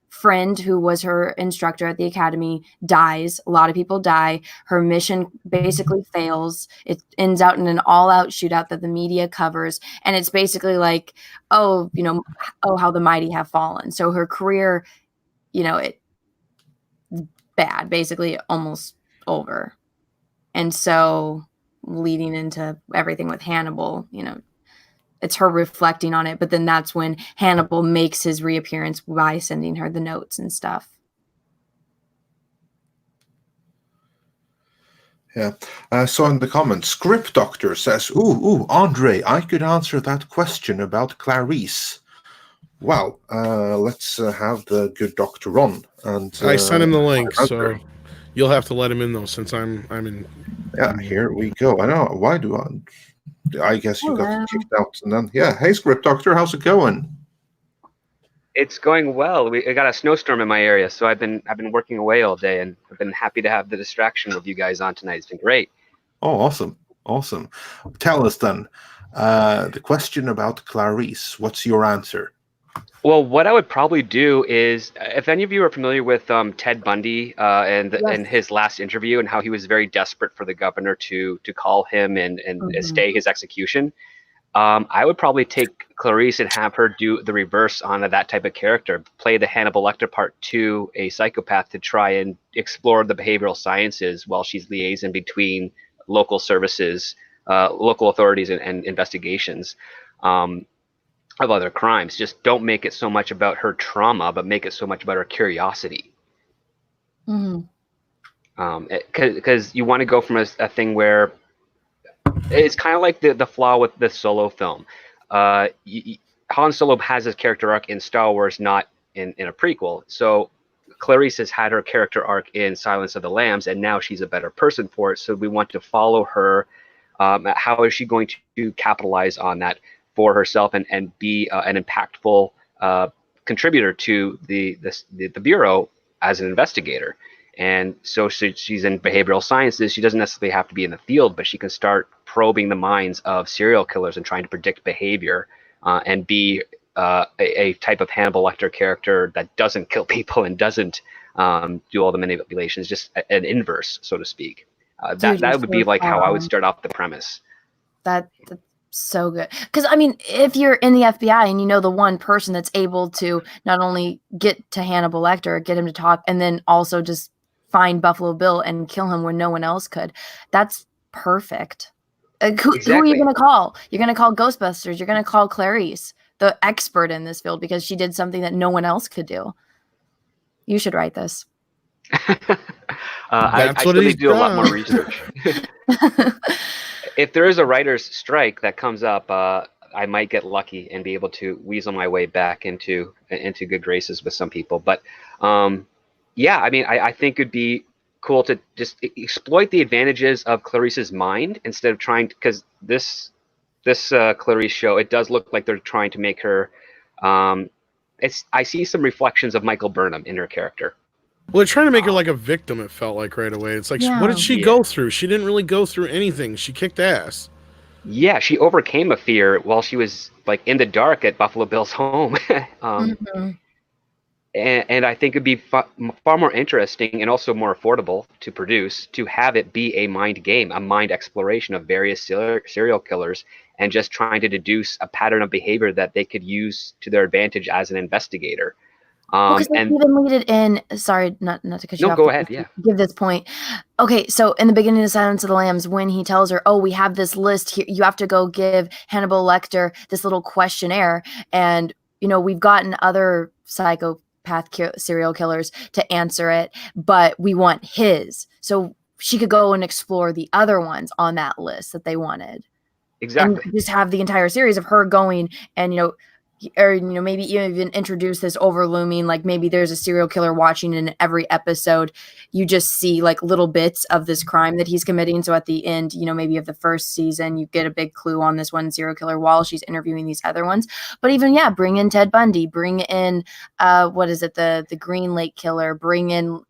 friend, who was her instructor at the academy, dies. A lot of people die. Her mission basically fails. It ends out in an all-out shootout that the media covers, and it's basically like, oh, how the mighty have fallen. So her career, bad, basically almost over. And so leading into everything with Hannibal, it's her reflecting on it, but then that's when Hannibal makes his reappearance by sending her the notes and stuff. Yeah. So in the comments, Script Doctor says, ooh, Andre, I could answer that question about Clarice. Well, let's have the good doctor on. And I sent him the link, so you'll have to let him in though, since I'm in. Yeah, here we go. I know. Why do I guess you got kicked out, and then Hey, Script Doctor, how's it going? It's going well. I got a snowstorm in my area, so I've been working away all day, and I've been happy to have the distraction with you guys on tonight. It's been great. Oh, awesome. Tell us then, the question about Clarice. What's your answer? Well, what I would probably do is, if any of you are familiar with Ted Bundy and his last interview, and how he was very desperate for the governor to call him and stay his execution, I would probably take Clarice and have her do the reverse on that type of character, play the Hannibal Lecter part to a psychopath to try and explore the behavioral sciences while she's liaising between local services, local authorities, and investigations of other crimes. Just don't make it so much about her trauma, but make it so much about her curiosity. Because you want to go from a thing where it's kind of like the flaw with the Solo film. Han Solo has his character arc in Star Wars, not in a prequel. So Clarice has had her character arc in Silence of the Lambs, and now she's a better person for it. So we want to follow her. How is she going to capitalize on that for herself and be an impactful contributor to the Bureau as an investigator? And so she's in behavioral sciences. She doesn't necessarily have to be in the field, but she can start probing the minds of serial killers and trying to predict behavior and be a type of Hannibal Lecter character that doesn't kill people and doesn't do all the manipulations, just an inverse, so to speak. That would be like how I would start off the premise. That's so good. Because, I mean, if you're in the FBI and you know the one person that's able to not only get to Hannibal Lecter, get him to talk, and then also just find Buffalo Bill and kill him when no one else could, that's perfect. Who are you going to call? You're going to call Ghostbusters. You're going to call Clarice, the expert in this field, because she did something that no one else could do. You should write this. I still need to do a lot more research. If there is a writer's strike that comes up, I might get lucky and be able to weasel my way back into good graces with some people. But yeah, I mean, I think it'd be cool to just exploit the advantages of Clarice's mind instead of trying to, because this Clarice show, it does look like they're trying to make her. I see some reflections of Michael Burnham in her character. Well, they're trying to make her like a victim, it felt like right away. It's like, what did she go through? She didn't really go through anything. She kicked ass. Yeah, she overcame a fear while she was like in the dark at Buffalo Bill's home. And I think it'd be far more interesting and also more affordable to produce, to have it be a mind game, a mind exploration of various serial killers, and just trying to deduce a pattern of behavior that they could use to their advantage as an investigator. Because they even lead it in. Sorry, not to cut you off. No, go ahead. Yeah. Give this point. Okay, so in the beginning of Silence of the Lambs, when he tells her, "Oh, we have this list here. You have to go give Hannibal Lecter this little questionnaire," and we've gotten other serial killers to answer it, but we want his. So she could go and explore the other ones on that list that they wanted. Exactly. And just have the entire series of her going and, maybe even introduce this overlooming, like maybe there's a serial killer watching in every episode. You just see like little bits of this crime that he's committing. So at the end, maybe of the first season, you get a big clue on this one serial killer while she's interviewing these other ones. But even, bring in Ted Bundy, bring in, the Green Lake Killer, bring in,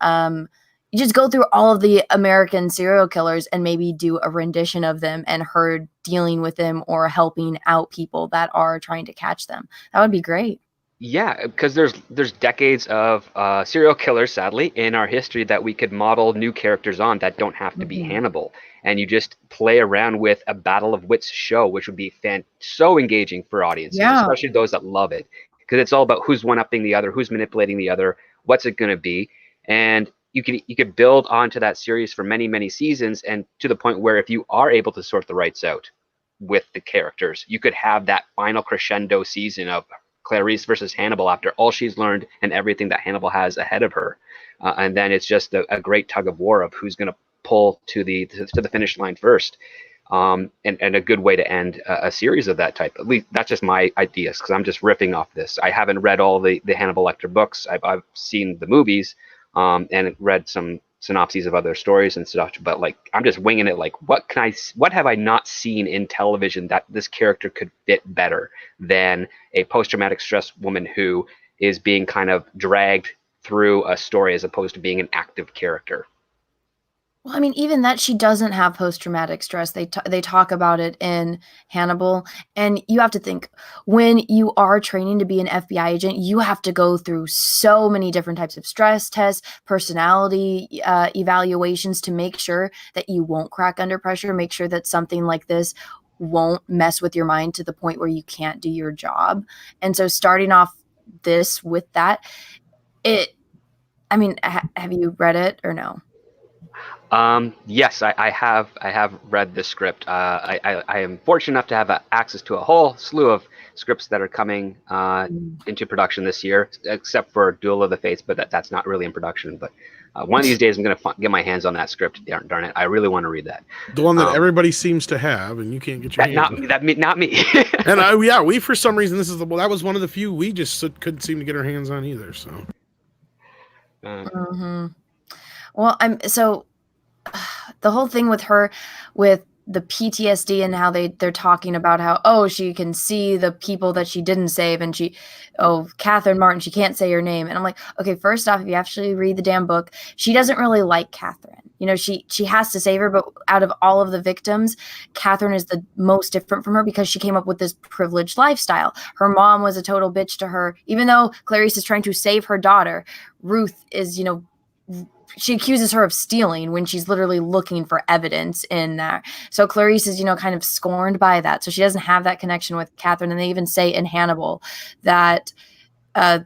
you just go through all of the American serial killers and maybe do a rendition of them and her dealing with them or helping out people that are trying to catch them. That would be great. Yeah, because there's decades of serial killers, sadly, in our history that we could model new characters on that don't have to be Hannibal. And you just play around with a battle of wits show, which would be so engaging for audiences, especially those that love it. Because it's all about who's one-upping the other, who's manipulating the other, what's it going to be. And you could build onto that series for many, many seasons, and to the point where if you are able to sort the rights out with the characters, you could have that final crescendo season of Clarice versus Hannibal after all she's learned and everything that Hannibal has ahead of her. And then it's just a great tug of war of who's going to pull to the finish line first. And a good way to end a series of that type. At least that's just my ideas, because I'm just riffing off this. I haven't read all the Hannibal Lecter books. I've seen the movies, and read some synopses of other stories and stuff, but like I'm just winging it. Like, what have I not seen in television that this character could fit better than a post-traumatic stress woman who is being kind of dragged through a story as opposed to being an active character? Well, I mean, even that, she doesn't have post-traumatic stress. They talk about it in Hannibal, and you have to think, when you are training to be an FBI agent, you have to go through so many different types of stress tests, personality evaluations to make sure that you won't crack under pressure, make sure that something like this won't mess with your mind to the point where you can't do your job. And so starting off this with that, have you read it or no? Yes, I have read the script. I am fortunate enough to have access to a whole slew of scripts that are coming into production this year, except for Duel of the Fates, but that's not really in production. But one of these days, I'm going to get my hands on that script. Darn it, I really want to read that. The one that everybody seems to have, and you can't get your hands on. Not me. And we for some reason that was one of the few we just couldn't seem to get our hands on either. So. Well, the whole thing with her, with the PTSD and how they're talking about how, she can see the people that she didn't save, and Catherine Martin, she can't say her name. And I'm like, okay, first off, if you actually read the damn book, she doesn't really like Catherine. She has to save her, but out of all of the victims, Catherine is the most different from her because she came up with this privileged lifestyle. Her mom was a total bitch to her, even though Clarice is trying to save her daughter. Ruth is, she accuses her of stealing when she's literally looking for evidence in that. So Clarice is, kind of scorned by that. So she doesn't have that connection with Catherine. And they even say in Hannibal that the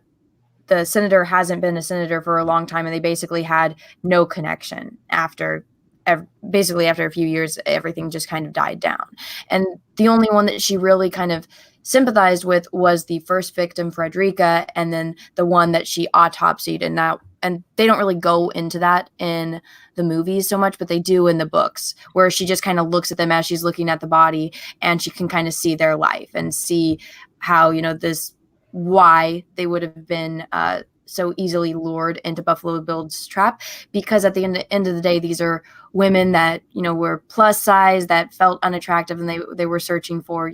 senator hasn't been a senator for a long time, and they basically had no connection after a few years. Everything just kind of died down. And the only one that she really kind of sympathized with was the first victim, Frederica, and then the one that she autopsied. And they don't really go into that in the movies so much, but they do in the books, where she just kind of looks at them as she's looking at the body, and she can kind of see their life and see how, why they would have been so easily lured into Buffalo Bill's trap. Because at the end of the day, these are women that, were plus size, that felt unattractive, and they were searching for,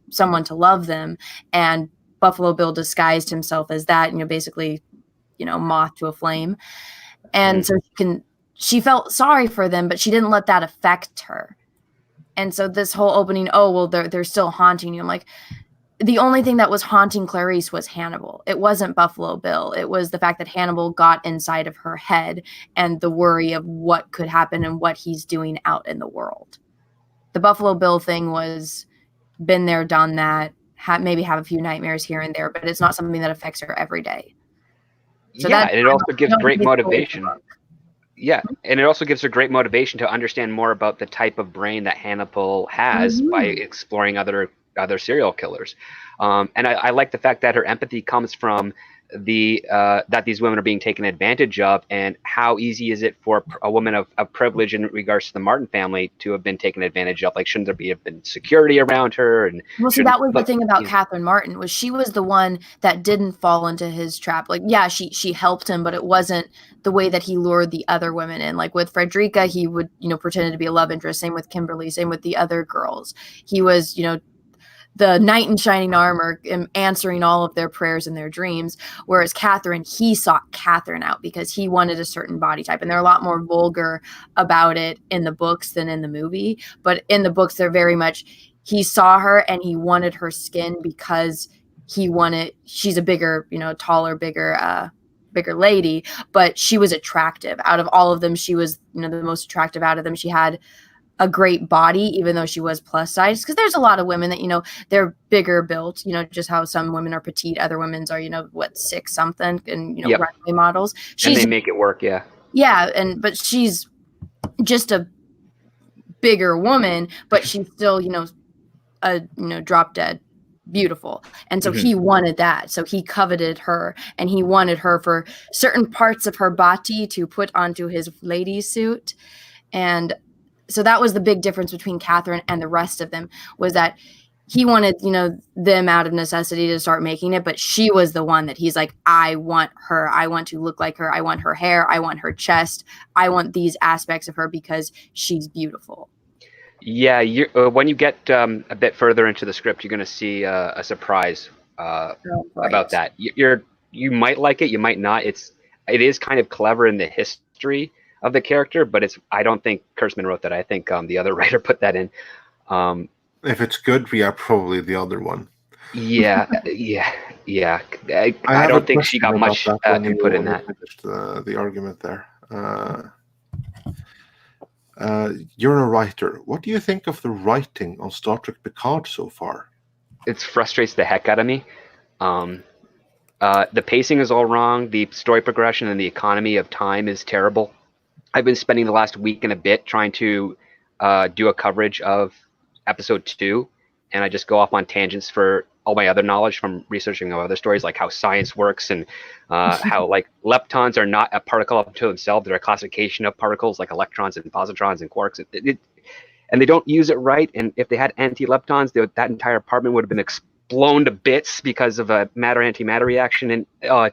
someone to love them. And Buffalo Bill disguised himself as that, basically, moth to a flame. And so she felt sorry for them, but she didn't let that affect her. And so this whole opening, they're still haunting you. I'm like, the only thing that was haunting Clarice was Hannibal. It wasn't Buffalo Bill. It was the fact that Hannibal got inside of her head and the worry of what could happen and what he's doing out in the world. The Buffalo Bill thing was been there, done that, maybe have a few nightmares here and there, but it's not something that affects her every day. So and it also gives great motivation. Yeah, and it also gives her great motivation to understand more about the type of brain that Hannibal has by exploring other other serial killers. And I like the fact that her empathy comes from that these women are being taken advantage of, and how easy is it for a woman of privilege in regards to the Martin family to have been taken advantage of? Like, shouldn't there have been security around her? And well, see, that was the thing about Catherine Martin, was she was the one that didn't fall into his trap. Like, yeah, she helped him, but it wasn't the way that he lured the other women in. Like with Frederica, he would, pretend to be a love interest. Same with Kimberly, same with the other girls. He was, the knight in shining armor, answering all of their prayers and their dreams. Whereas Catherine, he sought Catherine out because he wanted a certain body type. And they're a lot more vulgar about it in the books than in the movie. But in the books, they're very much, he saw her and he wanted her skin because she's a bigger, taller, bigger lady, but she was attractive. Out of all of them, she was, the most attractive out of them. She had a great body, even though she was plus size, because there's a lot of women that they're bigger built, just how some women are petite, other women's are 6 something, and Yep. runway models. And they make it work. But she's just a bigger woman, but she's still drop dead beautiful. And so he wanted that, so he coveted her, and he wanted her for certain parts of her body to put onto his lady suit. And so that was the big difference between Catherine and the rest of them, was that he wanted, them out of necessity to start making it, but she was the one that he's like, I want her. I want to look like her. I want her hair. I want her chest. I want these aspects of her because she's beautiful. Yeah, when you get a bit further into the script, you're going to see a surprise about that. You might like it, you might not. It is kind of clever in the history of the character, but I don't think Kurtzman wrote that. I think the other writer put that in. If it's good, we are probably the other one. Yeah. I don't think she got much input in that. The argument there. You're a writer. What do you think of the writing on Star Trek Picard so far? It frustrates the heck out of me. The pacing is all wrong. The story progression and the economy of time is terrible. I've been spending the last week and a bit trying to do a coverage of episode 2, and I just go off on tangents for all my other knowledge from researching other stories, like how science works, and how like leptons are not a particle up to themselves. They're a classification of particles like electrons and positrons and quarks. And they don't use it right. And if they had anti-leptons, that entire apartment would have been blown to bits because of a matter-antimatter reaction. And I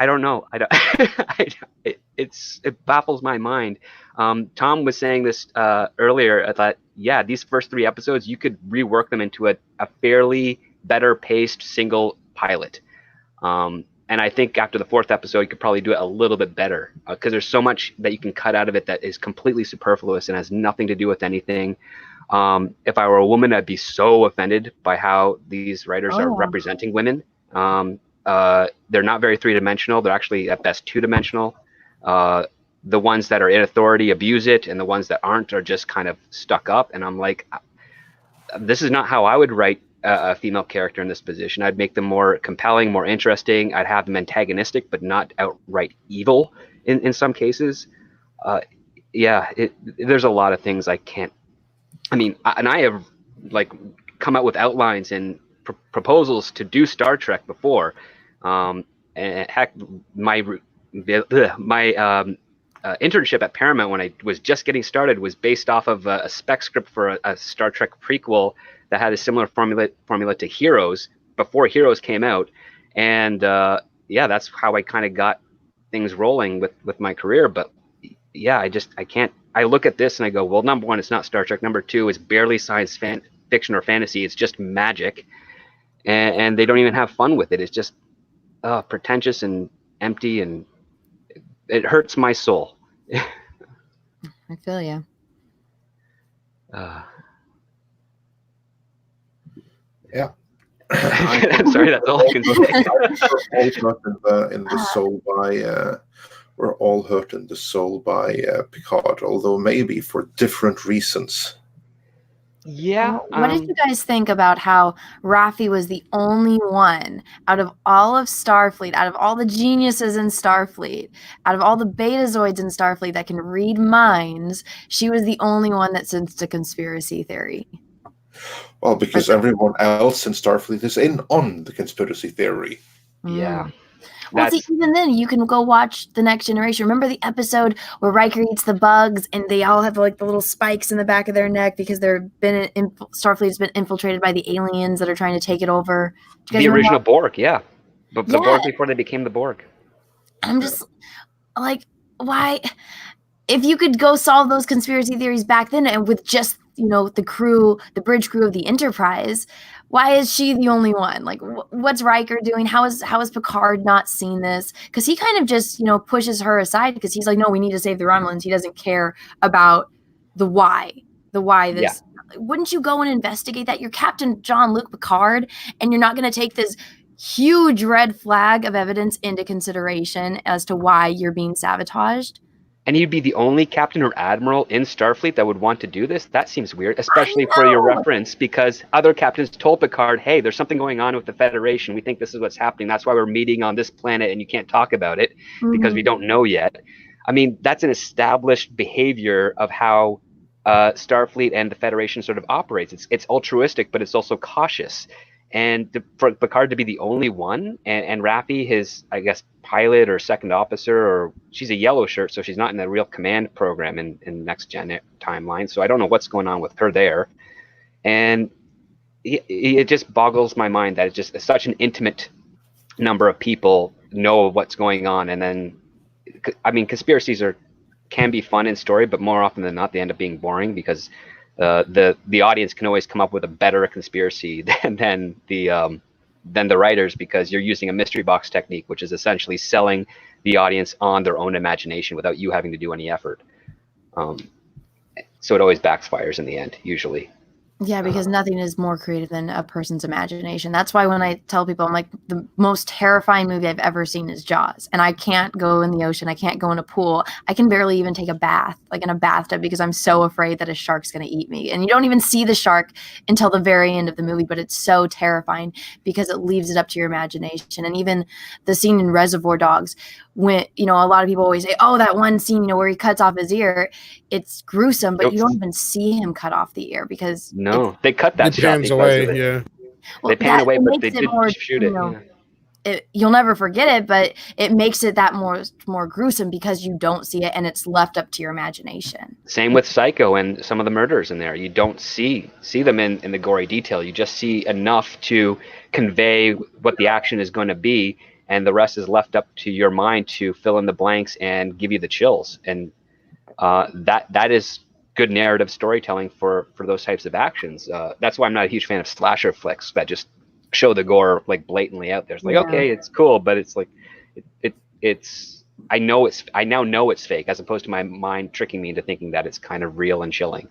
don't know. It baffles my mind. Tom was saying this earlier, that these first 3 episodes, you could rework them into a fairly better paced single pilot. And I think after the 4th episode, you could probably do it a little bit better, because there's so much that you can cut out of it that is completely superfluous and has nothing to do with anything. If I were a woman, I'd be so offended by how these writers are representing women. They're not very 3-dimensional. They're actually at best 2-dimensional. The ones that are in authority abuse it, and the ones that aren't are just kind of stuck up. And I'm like, this is not how I would write a female character in this position. I'd make them more compelling, more interesting. I'd have them antagonistic, but not outright evil in some cases. There's a lot of things I can't. I mean, I have like come out with outlines and proposals to do Star Trek before. And heck, my internship at Paramount, when I was just getting started, was based off of a spec script for a Star Trek prequel that had a similar formula to Heroes before Heroes came out. And that's how I kind of got things rolling with my career. But I can't. I look at this and I go, well, number 1, it's not Star Trek. Number 2, it's barely science fiction or fantasy. It's just magic. And they don't even have fun with it. It's just pretentious and empty, and it hurts my soul. I feel you. Yeah. I'm sorry, that's all I can say. We're all hurt in the soul by Picard, although maybe for different reasons. Yeah. What did you guys think about how Raffi was the only one out of all of Starfleet, out of all the geniuses in Starfleet, out of all the Betazoids in Starfleet that can read minds, she was the only one that sensed a conspiracy theory? Well, because everyone else in Starfleet is in on the conspiracy theory. Yeah. Well, see, That's even then, you can go watch The Next Generation. Remember the episode where Riker eats the bugs and they all have like the little spikes in the back of their neck because Starfleet's been infiltrated by the aliens that are trying to take it over. Do you guys the remember original Borg, yeah. But the Yeah. Borg before they became the Borg. I'm just like, why? If you could go solve those conspiracy theories back then and with just, the crew, the bridge crew of the Enterprise, why is she the only one? Like, what's Riker doing? How is Picard not seen this? Because he kind of just, pushes her aside because he's like, no, we need to save the Romulans. He doesn't care about the why. This. Wouldn't you go and investigate that? You're Captain Jean-Luc Picard, and you're not going to take this huge red flag of evidence into consideration as to why you're being sabotaged. And you'd be the only captain or admiral in Starfleet that would want to do this? That seems weird, especially for your reference, because other captains told Picard, hey, there's something going on with the Federation. We think this is what's happening. That's why we're meeting on this planet and you can't talk about it because we don't know yet. I mean, that's an established behavior of how Starfleet and the Federation sort of operates. It's altruistic, but it's also cautious. And for Picard to be the only one, and Raffi, his, I guess, pilot or second officer, or she's a yellow shirt, so she's not in the real command program in Next Gen timeline. So I don't know what's going on with her there. And it just boggles my mind that it's just such an intimate number of people know what's going on. And then, I mean, conspiracies can be fun in story, but more often than not, they end up being boring because the audience can always come up with a better conspiracy than the writers, because you're using a mystery box technique, which is essentially selling the audience on their own imagination without you having to do any effort. So it always backfires in the end, usually. Yeah, because nothing is more creative than a person's imagination. That's why when I tell people, I'm like, the most terrifying movie I've ever seen is Jaws. And I can't go in the ocean. I can't go in a pool. I can barely even take a bath, like in a bathtub, because I'm so afraid that a shark's going to eat me. And you don't even see the shark until the very end of the movie, but it's so terrifying because it leaves it up to your imagination. And even the scene in Reservoir Dogs, when, a lot of people always say, oh, that one scene, where he cuts off his ear, it's gruesome, but you don't even see him cut off the ear because they cut that shot pans because away, of it. yeah. Well, they pan away, but they did more, shoot it. You'll never forget it, but it makes it that more gruesome because you don't see it and it's left up to your imagination. Same with Psycho and some of the murders in there. You don't see them in the gory detail. You just see enough to convey what the action is going to be, and the rest is left up to your mind to fill in the blanks and give you the chills. And that is good narrative storytelling for those types of actions. That's why I'm not a huge fan of slasher flicks that just show the gore like blatantly out there. It's like, okay, it's cool, but it's like it's I now know it's fake, as opposed to my mind tricking me into thinking that it's kind of real and chilling.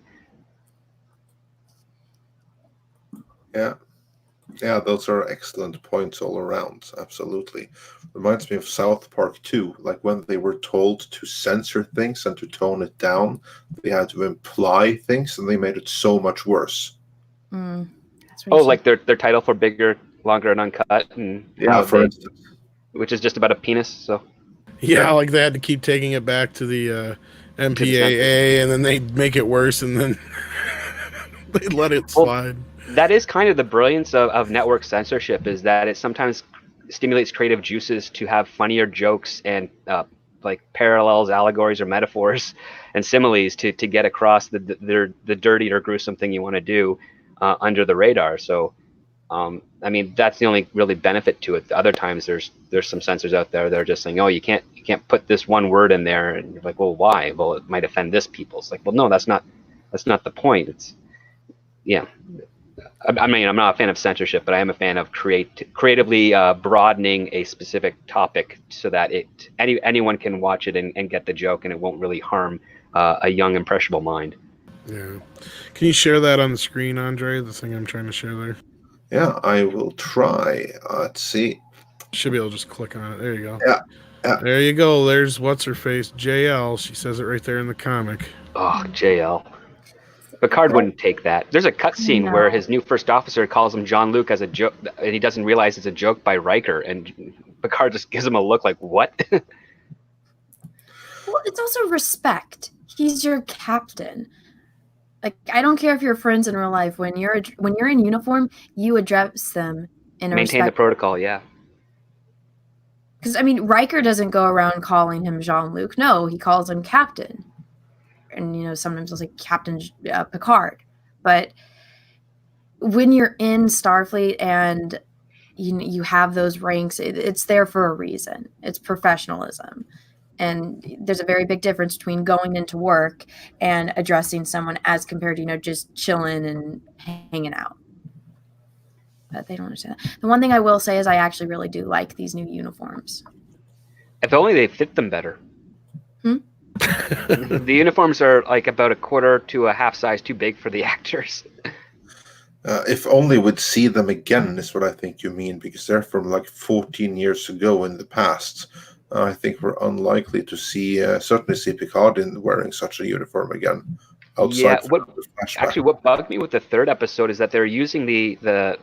Yeah, those are excellent points all around. Absolutely. Reminds me of South Park 2. Like when they were told to censor things and to tone it down, they had to imply things, and they made it so much worse. Like their title for Bigger, Longer, and Uncut, and for instance, which is just about a penis. So like they had to keep taking it back to the MPAA, and then they'd make it worse, and then they'd let it slide. That is kind of the brilliance of network censorship, is that it sometimes stimulates creative juices to have funnier jokes and like parallels, allegories, or metaphors and similes to get across the dirty or gruesome thing you want to do under the radar. So I mean, that's the only really benefit to it. Other times there's some censors out there that are just saying, oh, you can't put this one word in there, and you're like, well, why? Well, it might offend this people. It's like, well, no, that's not the point. It's I mean, I'm not a fan of censorship, but I am a fan of creatively broadening a specific topic so that anyone can watch it and get the joke, and it won't really harm a young, impressionable mind. Yeah. Can you share that on the screen, Andre? The thing I'm trying to share there? Yeah, I will try. Let's see. Should be able to just click on it. There you go. Yeah. There you go. There's what's-her-face, JL. She says it right there in the comic. Oh, JL. Picard wouldn't take that. There's a cutscene where his new first officer calls him Jean-Luc as a joke, and he doesn't realize it's a joke by Riker, and Picard just gives him a look like, what? Well, it's also respect. He's your captain. Like, I don't care if you're friends in real life. When you're in uniform, you address them in a Maintain the respect. protocol. Yeah. Because I mean, Riker doesn't go around calling him Jean-Luc. No, he calls him Captain, and sometimes he'll say Captain Picard. But when you're in Starfleet and you have those ranks, it's there for a reason. It's professionalism. And there's a very big difference between going into work and addressing someone as compared to, just chilling and hanging out. But they don't understand that. The one thing I will say is I actually really do like these new uniforms. If only they fit them better. The uniforms are like about a quarter to a half size too big for the actors. If only we'd see them again, is what I think you mean, because they're from like 14 years ago in the past. I think we're unlikely to certainly see Picard wearing such a uniform again. Outside from the flashback. What bugged me with the third episode is that they're using the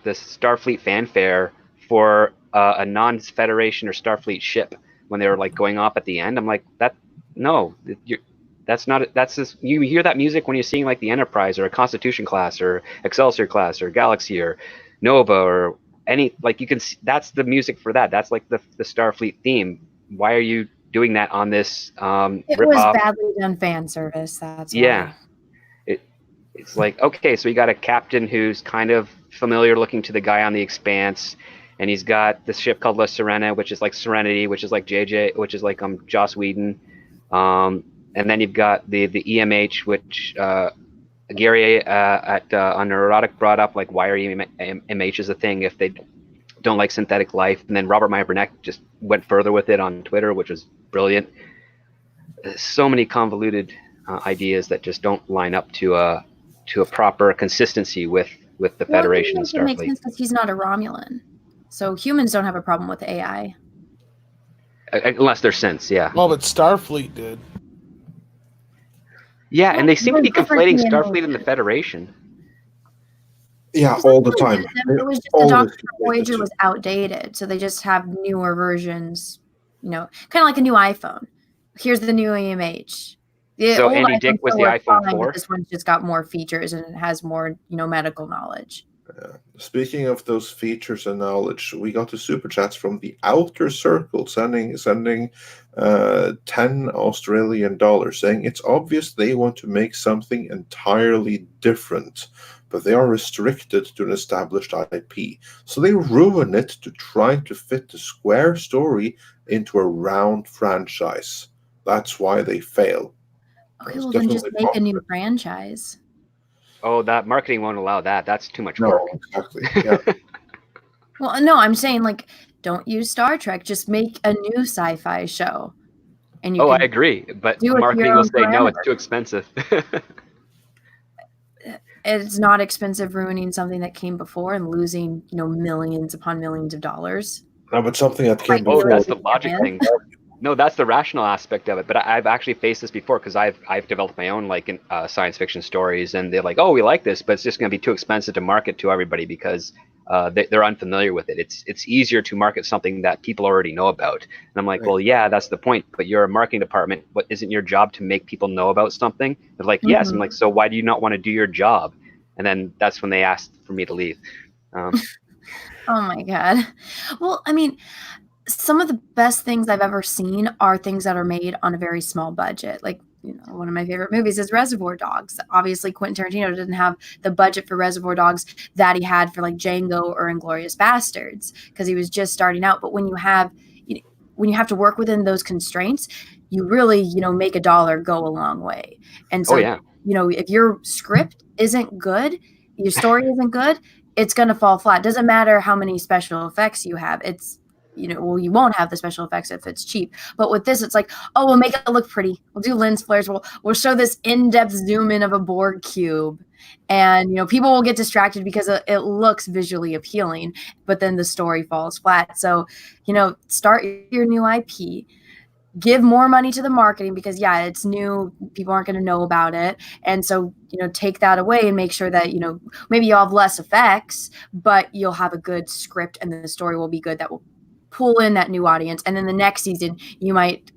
Starfleet fanfare for a non-Federation or Starfleet ship when they were like going off at the end. I'm like, that's just, you hear that music when you're seeing like the Enterprise or a Constitution class or Excelsior class or Galaxy or Nova or any, like, you can see, that's the music for that. That's like the Starfleet theme. Why are you doing that on this it was badly done fan service, that's why. Yeah, it's like, okay, so you got a captain who's kind of familiar looking to the guy on the Expanse, and he's got this ship called La Serena, which is like Serenity, which is like which is like Joss Whedon, and then you've got the EMH, which Gary on Neurotic brought up, like, why are EMHs a thing if they don't like synthetic life? And then Robert Meyer Burnett just went further with it on Twitter, which was brilliant. So many convoluted ideas that just don't line up to a proper consistency with the Federation and Starfleet. It makes sense because he's not a Romulan, so humans don't have a problem with AI. Unless they're synths, yeah. Well, but Starfleet did. Yeah, and they seem to be conflating Starfleet and the Federation. Yeah, all the time. It was just the Doctor Voyager was outdated, so they just have newer versions. Kind of like a new iPhone. Here's the new EMH. So Andy Dick was the iPhone 4? This one's just got more features and it has more, medical knowledge. Speaking of those features and knowledge, we got the super chats from the Outer Circle sending 10 Australian dollars, saying it's obvious they want to make something entirely different, but they are restricted to an established IP. So they ruin it to try to fit the Square story into a round franchise. That's why they fail. Okay, well then just make a new franchise. Oh, that marketing won't allow that. That's too much work. No, exactly. Yeah. Well, no, I'm saying, like, don't use Star Trek. Just make a new sci-fi show. And I agree, but marketing will say no, it's too expensive. It's not expensive ruining something that came before and losing, millions upon millions of dollars. No, but something that came before. Oh, that's the logic thing. No, that's the rational aspect of it. But I've actually faced this before because I've developed my own science fiction stories, and they're like, oh, we like this, but it's just going to be too expensive to market to everybody because they're unfamiliar with it. It's easier to market something that people already know about. And I'm like, right. Well, yeah, that's the point. But you're a marketing department. What isn't your job to make people know about something? They're like, yes. I'm like, so why do you not want to do your job? And then that's when they asked for me to leave. Oh my God. Well, I mean, some of the best things I've ever seen are things that are made on a very small budget. Like, one of my favorite movies is Reservoir Dogs. Obviously, Quentin Tarantino didn't have the budget for Reservoir Dogs that he had for like Django or Inglourious Bastards because he was just starting out. But when you have to work within those constraints, you really, make a dollar go a long way. And so, if your script isn't good, your story isn't good, it's going to fall flat. It doesn't matter how many special effects you have. It's you won't have the special effects if it's cheap. But with this, it's like, oh, we'll make it look pretty. We'll do lens flares. We'll show this in-depth zoom in of a Borg cube. And, people will get distracted because it looks visually appealing, but then the story falls flat. So, start your new IP. Give more money to the marketing because, yeah, it's new. People aren't going to know about it. And so, take that away and make sure that, maybe you'll have less effects, but you'll have a good script and the story will be good that will pull in that new audience. And then the next season you might,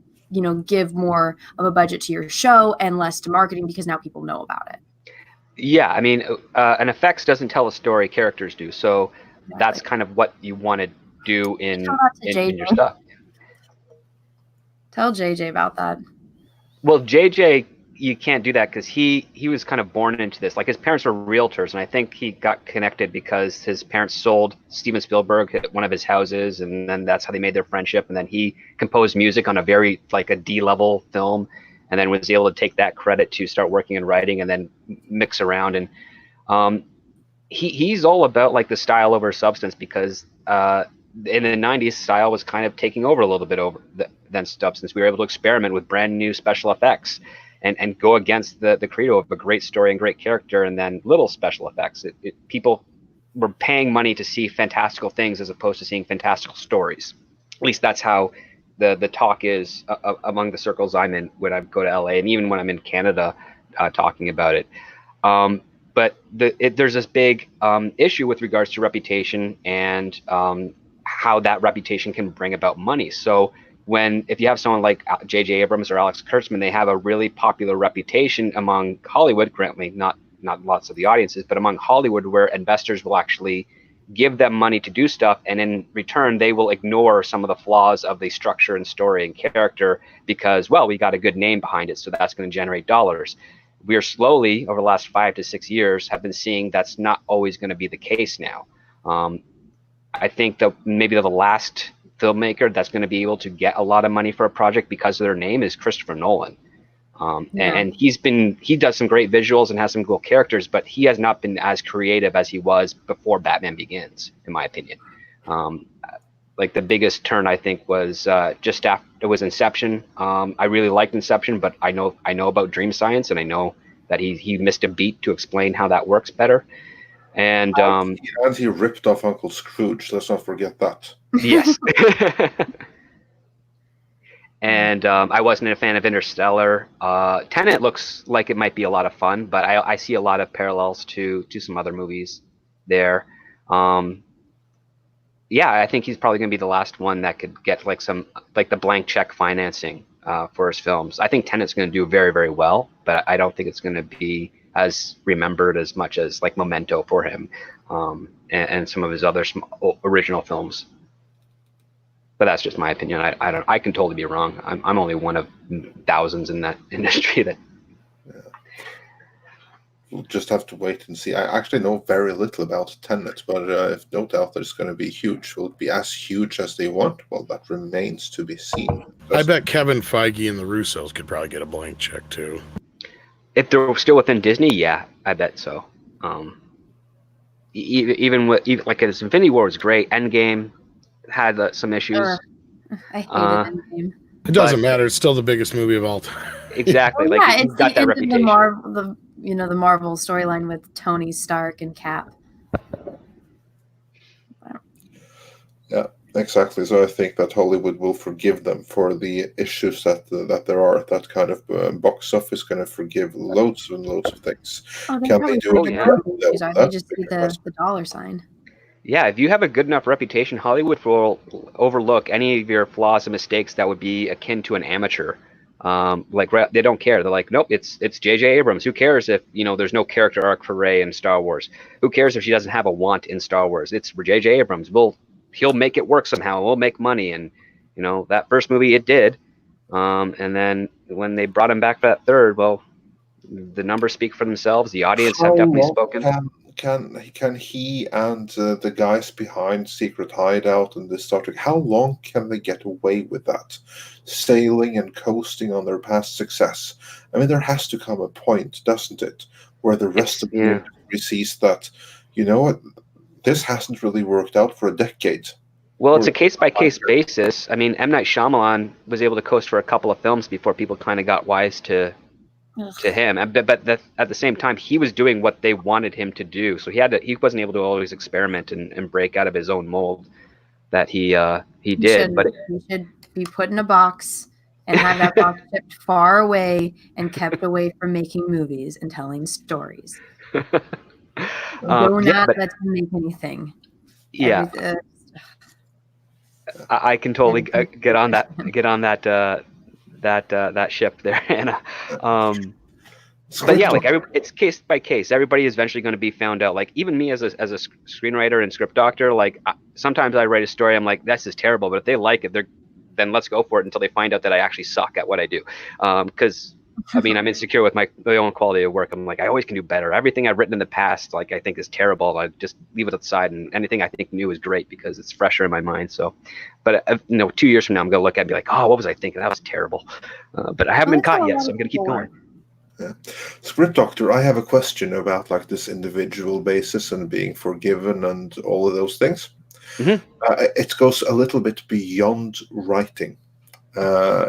give more of a budget to your show and less to marketing because now people know about it. Yeah, I mean, an effects doesn't tell a story; characters do. So that's Exactly. kind of what you want to do Tell that to in your JJ. stuff. Tell JJ about that. Well, JJ, you can't do that because he was kind of born into this. Like his parents were realtors, and I think he got connected because his parents sold Steven Spielberg one of his houses, and then that's how they made their friendship. And then he composed music on a very like a D-level film, and then was able to take that credit to start working in writing, and then mix around. And um, he's all about like the style over substance because in the 90s style was kind of taking over a little bit than substance. We were able to experiment with brand new special effects and go against the credo of a great story and great character and then little special effects. People were paying money to see fantastical things as opposed to seeing fantastical stories. At least that's how the talk is among the circles I'm in when I go to LA and even when I'm in Canada talking about it. Um, but there's this big issue with regards to reputation and how that reputation can bring about money. So if you have someone like J.J. Abrams or Alex Kurtzman, they have a really popular reputation among Hollywood, currently not lots of the audiences, but among Hollywood, where investors will actually give them money to do stuff, and in return, they will ignore some of the flaws of the structure and story and character because, well, we got a good name behind it, so that's going to generate dollars. We are slowly, over the last 5 to 6 years, have been seeing that's not always going to be the case now. I think that maybe the last filmmaker that's going to be able to get a lot of money for a project because of their name is Christopher Nolan. And he does some great visuals and has some cool characters, but he has not been as creative as he was before Batman Begins, in my opinion. Like the biggest turn I think was just after it was Inception. I really liked Inception, but I know about dream science, and I know that he missed a beat to explain how that works better. And he ripped off Uncle Scrooge. Let's not forget that. yes. And I wasn't a fan of Interstellar. Tenet looks like it might be a lot of fun, but I see a lot of parallels to some other movies there. Yeah, I think he's probably going to be the last one that could get like the blank check financing for his films. I think Tenet's going to do very, very well, but I don't think it's going to be as remembered as much as like Memento for him and some of his other original films. But that's just my opinion. I can totally be wrong. I'm only one of thousands in that industry that. Yeah. We'll just have to wait and see. I actually know very little about Tenet, but if no doubt that it's going to be huge. Will it be as huge as they want? Well, that remains to be seen. I bet Kevin Feige and the Russos could probably get a blank check too. If they're still within Disney, yeah, I bet so. Even like his Infinity War was great. Endgame had some issues. I hated Endgame. It doesn't matter. It's still the biggest movie of all time. Exactly. Well, like yeah, he's got that reputation. The Marvel storyline with Tony Stark and Cap. Yeah, exactly. So I think that Hollywood will forgive them for the issues that there are. That kind of box office going to forgive loads and loads of things. Oh, Can they do it? Yeah. They just see the dollar sign. Yeah, if you have a good enough reputation, Hollywood will overlook any of your flaws and mistakes that would be akin to an amateur. Like they don't care. They're like, nope, it's J.J. Abrams. Who cares if there's no character arc for Rey in Star Wars? Who cares if she doesn't have a want in Star Wars? It's J.J. Abrams. He'll make it work somehow. We'll make money. And that first movie it did. And then when they brought him back for that third, well, the numbers speak for themselves. The audience have definitely spoken. Can he and the guys behind Secret Hideout and this Star Trek, how long can they get away with that? Sailing and coasting on their past success. I mean, there has to come a point, doesn't it, where the rest of the industry sees that, what, this hasn't really worked out for a decade. Well, it's a case-by-case basis. I mean, M. Night Shyamalan was able to coast for a couple of films before people kind of got wise to him, but at the same time, he was doing what they wanted him to do. So he wasn't able to always experiment and break out of his own mold that he did. But he should be put in a box and have that box shipped far away and kept away from making movies and telling stories. Not let him make anything. Yeah, I can totally get on that ship there, Anna. But yeah, like it's case by case. Everybody is eventually going to be found out. Like even me as a screenwriter and script doctor, like sometimes I write a story, I'm like, this is terrible, but if they like it, then let's go for it until they find out that I actually suck at what I do. Because I mean, I'm insecure with my own quality of work. I'm like, I always can do better. Everything I've written in the past, like I think is terrible. I just leave it aside, and anything I think new is great because it's fresher in my mind. So, but 2 years from now, I'm gonna look at it and be like, oh, what was I thinking? That was terrible. But I haven't been caught yet, so I'm gonna keep going. Yeah. Script Doctor, I have a question about like this individual basis and being forgiven and all of those things. Mm-hmm. It goes a little bit beyond writing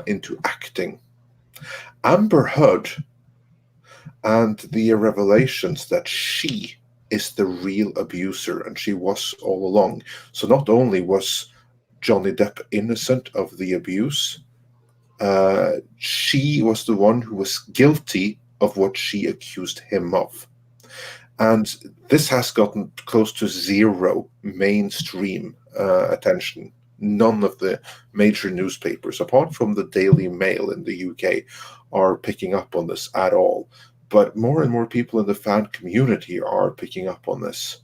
into acting. Amber Heard and the revelations that she is the real abuser and she was all along. So not only was Johnny Depp innocent of the abuse, she was the one who was guilty of what she accused him of. And this has gotten close to zero mainstream attention. None of the major newspapers, apart from the Daily Mail in the UK, are picking up on this at all. But more and more people in the fan community are picking up on this.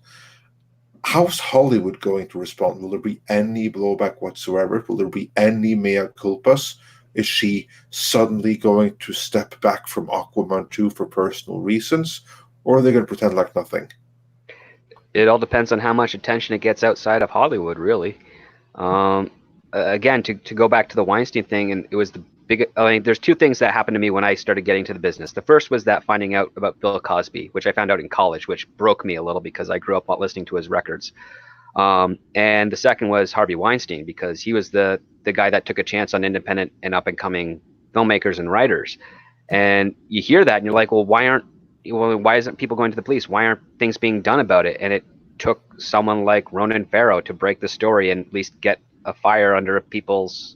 How's Hollywood going to respond? Will there be any blowback whatsoever? Will there be any mea culpas? Is she suddenly going to step back from Aquaman 2 for personal reasons? Or are they going to pretend like nothing? It all depends on how much attention it gets outside of Hollywood, really. Again, to go back to the Weinstein thing, and it was the big. I mean, there's two things that happened to me when I started getting to the business. The first was that finding out about Bill Cosby, which I found out in college, which broke me a little because I grew up listening to his records. And the second was Harvey Weinstein, because he was the guy that took a chance on independent and up and coming filmmakers and writers. And you hear that and you're like, well, why isn't people going to the police? Why aren't things being done about it? And it took someone like Ronan Farrow to break the story and at least get a fire under people's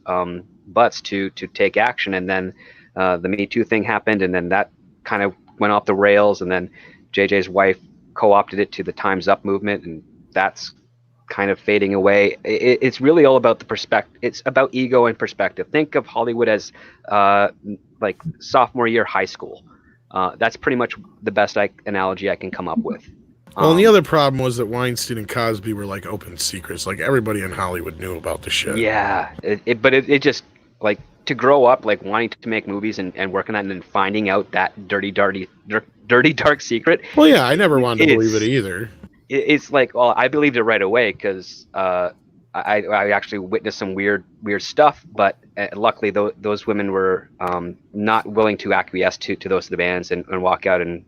butts to take action. And then the Me Too thing happened, and then that kind of went off the rails, and then JJ's wife co-opted it to the Time's Up movement, and that's kind of fading away. It's really all about the perspective. It's about ego and perspective. Think of Hollywood as like sophomore year high school. That's pretty much the best analogy I can come up with. Well, and the other problem was that Weinstein and Cosby were like open secrets. Like everybody in Hollywood knew about the shit. Yeah, but it just like to grow up like wanting to make movies and working on it and then finding out that dirty dark secret. Well, yeah, I never wanted to believe it either. It's like, well, I believed it right away because I actually witnessed some weird stuff, but luckily those women were not willing to acquiesce to those demands and walk out, and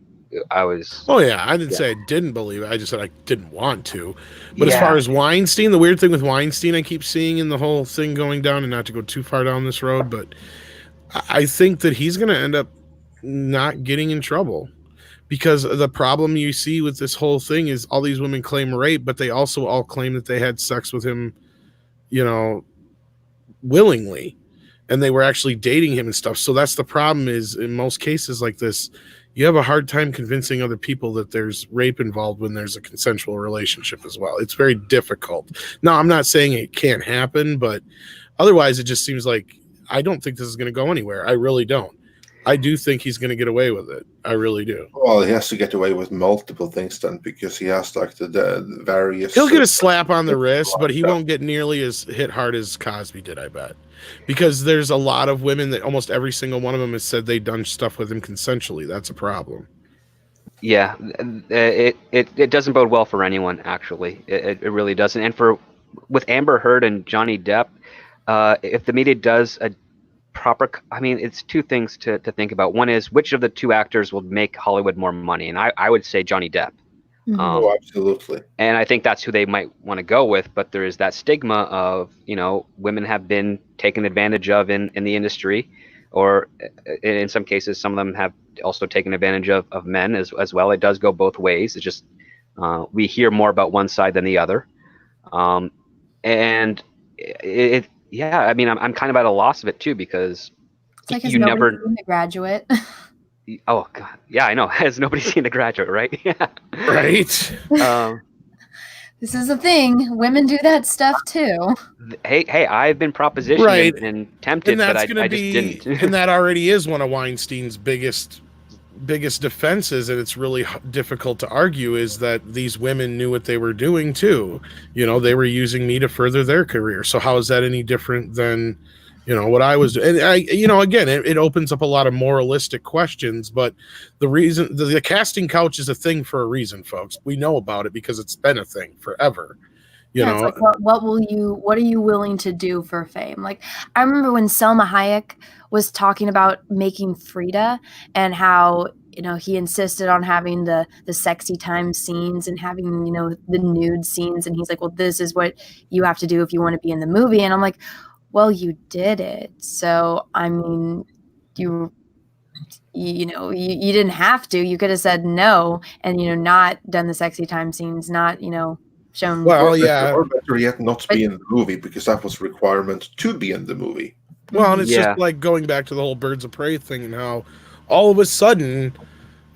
I was. Oh yeah, I didn't say I didn't believe it. I just said I didn't want to. But as far as Weinstein, the weird thing with Weinstein, I keep seeing in the whole thing going down, and not to go too far down this road, but I think that he's going to end up not getting in trouble. Because the problem you see with this whole thing is all these women claim rape, but they also all claim that they had sex with him, willingly. And they were actually dating him and stuff. So that's the problem is in most cases like this, you have a hard time convincing other people that there's rape involved when there's a consensual relationship as well. It's very difficult. Now, I'm not saying it can't happen, but otherwise it just seems like I don't think this is going to go anywhere. I really don't. I do think he's going to get away with it. I really do. Well, he has to get away with multiple things then, because he has like the various. He'll get a slap on the wrist, but he won't get nearly as hit hard as Cosby did, I bet. Because there's a lot of women that almost every single one of them has said they've done stuff with him consensually. That's a problem. Yeah, it doesn't bode well for anyone, actually. It really doesn't. And with Amber Heard and Johnny Depp, if the media does a proper, I mean, it's two things to think about. One is which of the two actors will make Hollywood more money, and I would say Johnny Depp. Oh, absolutely. And I think that's who they might want to go with, but there is that stigma of, women have been taken advantage of in the industry, or in some cases, some of them have also taken advantage of men as well. It does go both ways. It's just we hear more about one side than the other. And yeah, I mean, I'm kind of at a loss of it too, because it's like, you never seen The Graduate. Oh God, yeah, I know. Has nobody seen The Graduate, right? Yeah, right. This is a thing. Women do that stuff too. Hey, I've been propositioned and tempted, and but I just didn't. And that already is one of Weinstein's biggest biggest defenses, and it's really difficult to argue, is that these women knew what they were doing too. You know, they were using me to further their career. So how is that any different than, you know, what I was doing? And I, you know, again, it opens up a lot of moralistic questions, but the reason the casting couch is a thing for a reason, folks. We know about it because it's been a thing forever. You know, it's like, what are you willing to do for fame? Like, I remember when Selma Hayek was talking about making Frida and how, you know, he insisted on having the sexy time scenes and having, you know, the nude scenes. And he's like, well, this is what you have to do if you want to be in the movie. And I'm like, well, you did it. So, I mean, you didn't have to. You could have said no and, you know, not done the sexy time scenes, not, you know, shown. Well, yeah. Or better yet, not be in the movie because that was a requirement to be in the movie. Well, and it's just like going back to the whole Birds of Prey thing and how all of a sudden,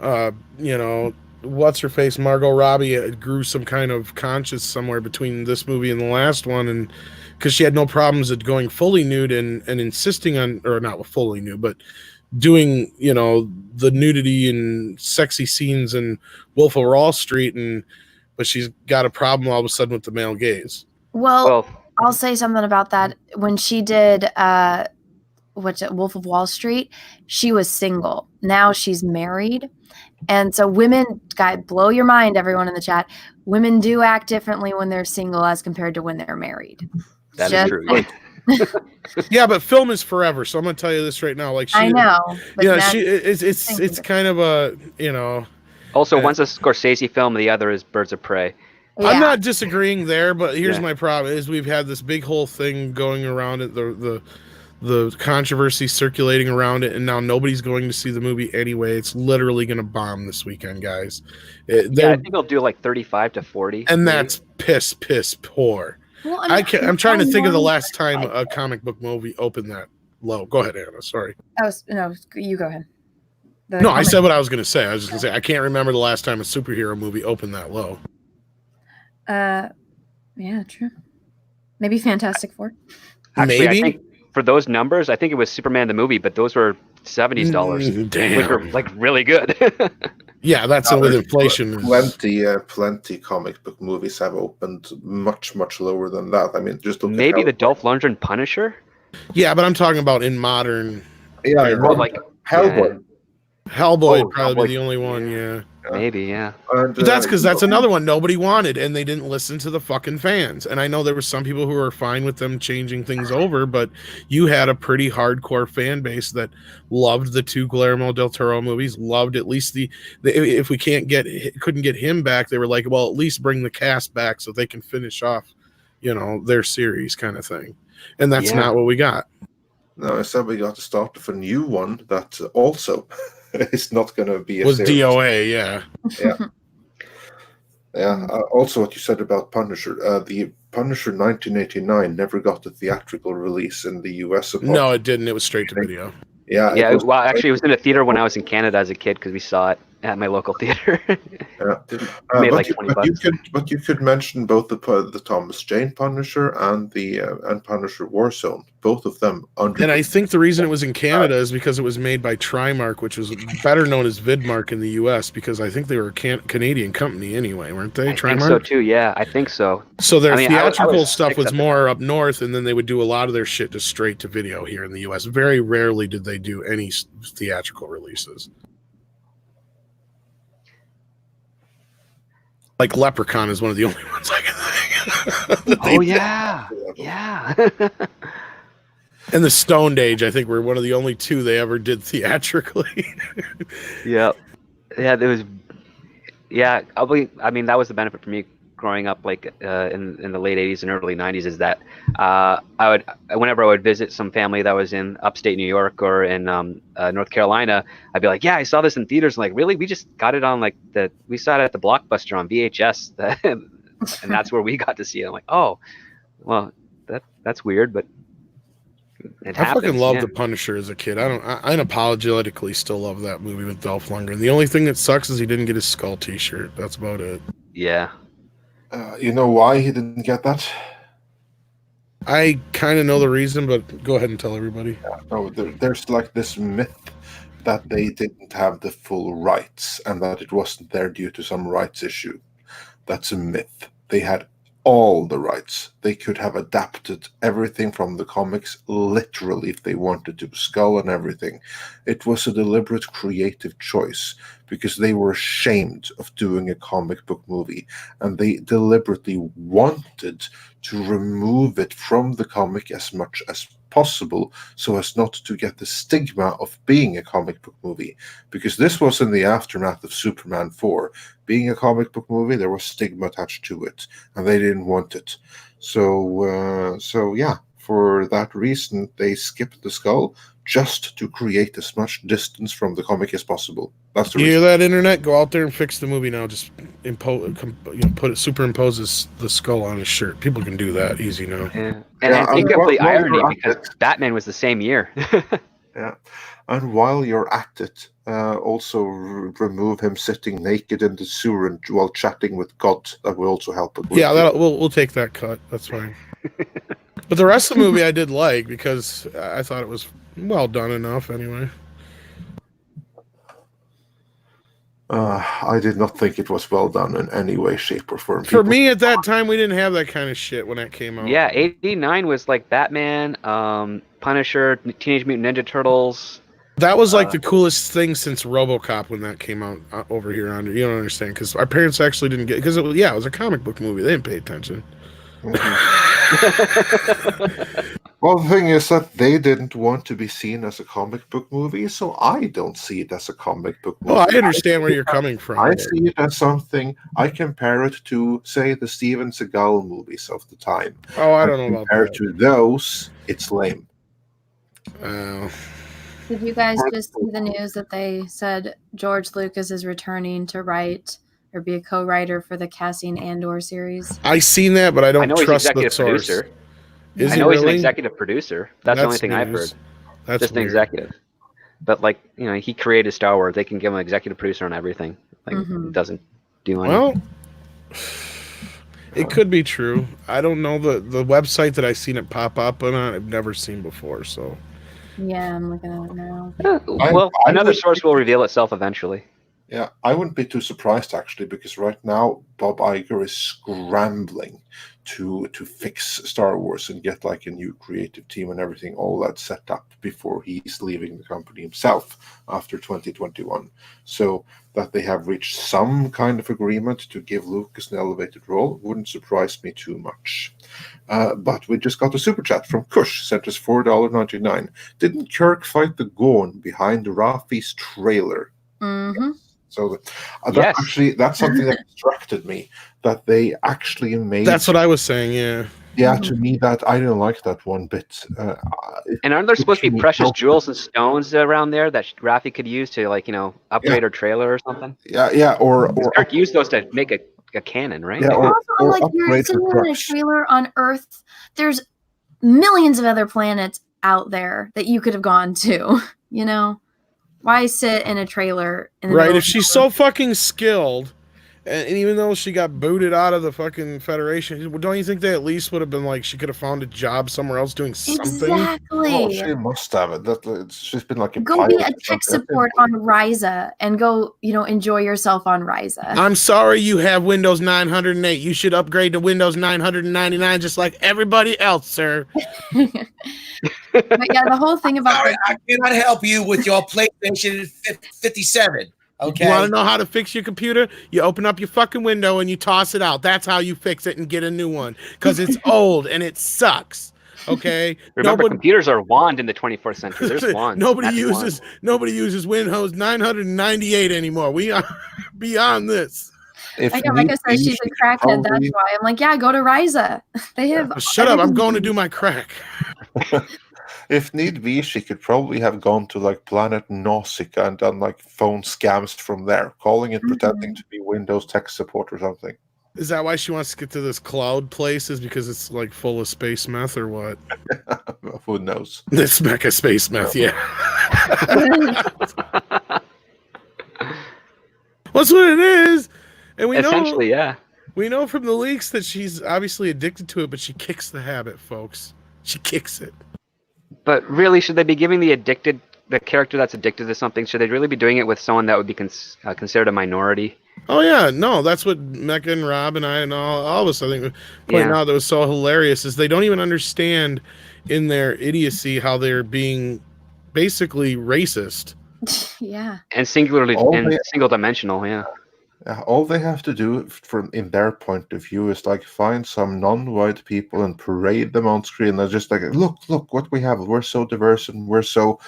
you know, what's her face, Margot Robbie grew some kind of conscience somewhere between this movie and the last one, and because she had no problems at going fully nude and insisting on, or not fully nude, but doing, you know, the nudity and sexy scenes in Wolf of Wall Street, but she's got a problem all of a sudden with the male gaze. Well, I'll say something about that. When she did Wolf of Wall Street, she was single. Now she's married. And so women, blow your mind, everyone in the chat. Women do act differently when they're single as compared to when they're married. That is true. Yeah, but film is forever. So I'm going to tell you this right now. Like, I know. Yeah, it's kind of a, you know. Also, one's a Scorsese film, the other is Birds of Prey. Yeah. I'm not disagreeing there, but here's my problem: is we've had this big whole thing going around it, the controversy circulating around it, and now nobody's going to see the movie anyway. It's literally going to bomb this weekend, guys. I think I'll do like 35 to 40, and that's piss poor. Well, I'm trying to think of the last time a comic book movie opened that low. Go ahead, Anna. Sorry. You go ahead. I said what I was going to say. I was just going to say I can't remember the last time a superhero movie opened that low. Yeah, true. Maybe Fantastic Four. Actually, I think for those numbers, I think it was Superman the movie, but those were $70 dollars, which were like really good. Yeah, that's with inflation. Plenty comic book movies have opened much lower than that. I mean, just maybe the Dolph Lundgren Punisher. Yeah, but I'm talking about in modern. Yeah, like Hellboy. Hellboy would probably be the only one. Yeah. Maybe, yeah. But that's because that's another one nobody wanted, and they didn't listen to the fucking fans. And I know there were some people who were fine with them changing things over, but you had a pretty hardcore fan base that loved the two Guillermo del Toro movies, loved at least the if we couldn't get him back, they were like, well, at least bring the cast back so they can finish off, you know, their series kind of thing. And that's not what we got. No, I said we got to start with a new one that also is not going to be a was series. DOA, yeah. Also, what you said about Punisher, the Punisher 1989 never got a theatrical release in the US. No, it didn't. It was straight to video. Yeah. Well, actually, it was in a theater when I was in Canada as a kid because we saw it at my local theater. Made like $20. But you could mention both the Thomas Jane Punisher and the Punisher Warzone. Both of them under. And I think the reason it was in Canada is because it was made by Trimark, which was better known as Vidmark in the U.S. because I think they were a Canadian company anyway, weren't they? I think so too. Yeah, I think so. So their theatrical stuff was more up north, and then they would do a lot of their shit just straight to video here in the U.S. Very rarely did they do any theatrical releases. Like Leprechaun is one of the only ones I can think. Oh yeah. And the Stone Age, I think, were one of the only two they ever did theatrically. Yeah, there was. Yeah, I mean, that was the benefit for me growing up, like in the late '80s and early '90s, is that whenever I would visit some family that was in upstate New York or in North Carolina, I'd be like, "Yeah, I saw this in theaters." I'm like, really? We just got it on we saw it at the Blockbuster on VHS, and that's where we got to see it. I'm like, oh, well, that's weird, but it happens. I fucking loved The Punisher as a kid. I unapologetically still love that movie with Dolph Lundgren. The only thing that sucks is he didn't get his Skull T-shirt. That's about it. Yeah. You know why he didn't get that? I kind of know the reason, but go ahead and tell everybody. No, there's like this myth that they didn't have the full rights and that it wasn't there due to some rights issue. That's a myth. They had all the rights. They could have adapted everything from the comics literally if they wanted to, Skull and everything. It was a deliberate creative choice because they were ashamed of doing a comic book movie, and they deliberately wanted to remove it from the comic as much as possible so as not to get the stigma of being a comic book movie, because this was in the aftermath of Superman 4. Being a comic book movie, there was stigma attached to it, and they didn't want it. So yeah, for that reason, they skipped the Skull just to create as much distance from the comic as possible. That's the You hear reason. that, internet? Go out there and fix the movie now. Just superimpose the Skull on his shirt. People can do that easy now. Yeah. Yeah, And incomplete well, irony you're because at it. Batman was the same year. Yeah, and while you're at it, also remove him sitting naked in the sewer and while chatting with God. That will also help it. Yeah, we'll take that cut. That's fine. But the rest of the movie I did like because I thought it was well done enough anyway. I did not think it was well done in any way, shape, or form. For me at that time, we didn't have that kind of shit when that came out. Yeah, 89 was like Batman, Punisher, Teenage Mutant Ninja Turtles. That was like the coolest thing since RoboCop when that came out over here. You don't understand because our parents actually didn't get because it was a comic book movie. They didn't pay attention. Well, the thing is that they didn't want to be seen as a comic book movie, so I don't see it as a comic book movie. Well, I understand where you're coming from. I see it as something. I compare it to, say, the Steven Seagal movies of the time. Oh, I don't know about Compared that. to those, it's lame. Did you guys just see the news that they said George Lucas is returning to write or be a co-writer for the Cassian Andor series? I seen that, but I don't I know he's trust the executive source. producer. Is I he know he's an really? executive producer. That's the only thing I've heard. news. That's Just an weird. executive. But like, he created Star Wars. They can give him an executive producer on everything. Like, Mhm. it doesn't do anything. Well, it could be true. I don't know the website that I've seen it pop up on. I've never seen before. So Yeah, I'm looking at it now. Well, I another would- source will reveal itself eventually. Yeah, I wouldn't be too surprised actually, because right now Bob Iger is scrambling to fix Star Wars and get like a new creative team and everything, all that set up before he's leaving the company himself after 2021. So that they have reached some kind of agreement to give Lucas an elevated role wouldn't surprise me too much. But we just got a super chat from Kush, sent us $4.99. Didn't Kirk fight the Gorn behind Rafi's trailer? Mm-hmm. So Yes. that's something that distracted me. That they actually made. that's what I was saying. Yeah. Yeah, to me that I didn't like that one bit. And aren't there supposed to be precious helpful. jewels and stones around there that Raffi could use to, like, upgrade her trailer or something? Yeah, or Kirk used those to make a cannon, right? Yeah, or Also, like you're upgrade sitting her in a trucks. trailer on Earth. There's millions of other planets out there that you could have gone to. Why sit in a trailer? In the Right. middle If of she's nowhere? so fucking skilled, and even though she got booted out of the fucking Federation, don't you think they at least would have been like she could have found a job somewhere else doing something? Exactly. Well, she must have it. She's been like a Go be pilot a or tech something. support on Ryza and go, enjoy yourself on Ryza. I'm sorry you have Windows 908. You should upgrade to Windows 999 just like everybody else, sir. But yeah, the whole thing about Sorry, I cannot help you with your PlayStation 57. Okay. You want to know how to fix your computer? You open up your fucking window and you toss it out. That's how you fix it and get a new one because it's old and it sucks. Okay. Remember, computers are wand in the 24th century. There's wands. Nobody That's uses Windows 998 anymore. We are beyond this. If I know, like I said, she's a crackhead. That's probably- why I'm like, yeah, go to Ryza. They have. Shut up! I'm everything going to you do my crack. If need be, she could probably have gone to like Planet Nausicaa and done like phone scams from there, calling and pretending to be Windows tech support or something. Is that why she wants to get to this cloud place? Is because it's like full of space meth or what? Who knows? This mecha space meth, yeah. What's what it is? And we Essentially, know, yeah. we know from the leaks that she's obviously addicted to it, but she kicks the habit, folks. She kicks it. But really, should they be giving the addicted the character that's addicted to something, should they really be doing it with someone that would be considered a minority? Oh yeah, no, that's what Mecca and Rob and I and all of us, I think, pointing Yeah. out that was so hilarious is they don't even understand in their idiocy how they're being basically racist. Yeah. And singularly All and they- single dimensional, yeah. All they have to do from in their point of view is like find some non-white people and parade them on screen. They're just like, look what we have. We're so diverse and we're so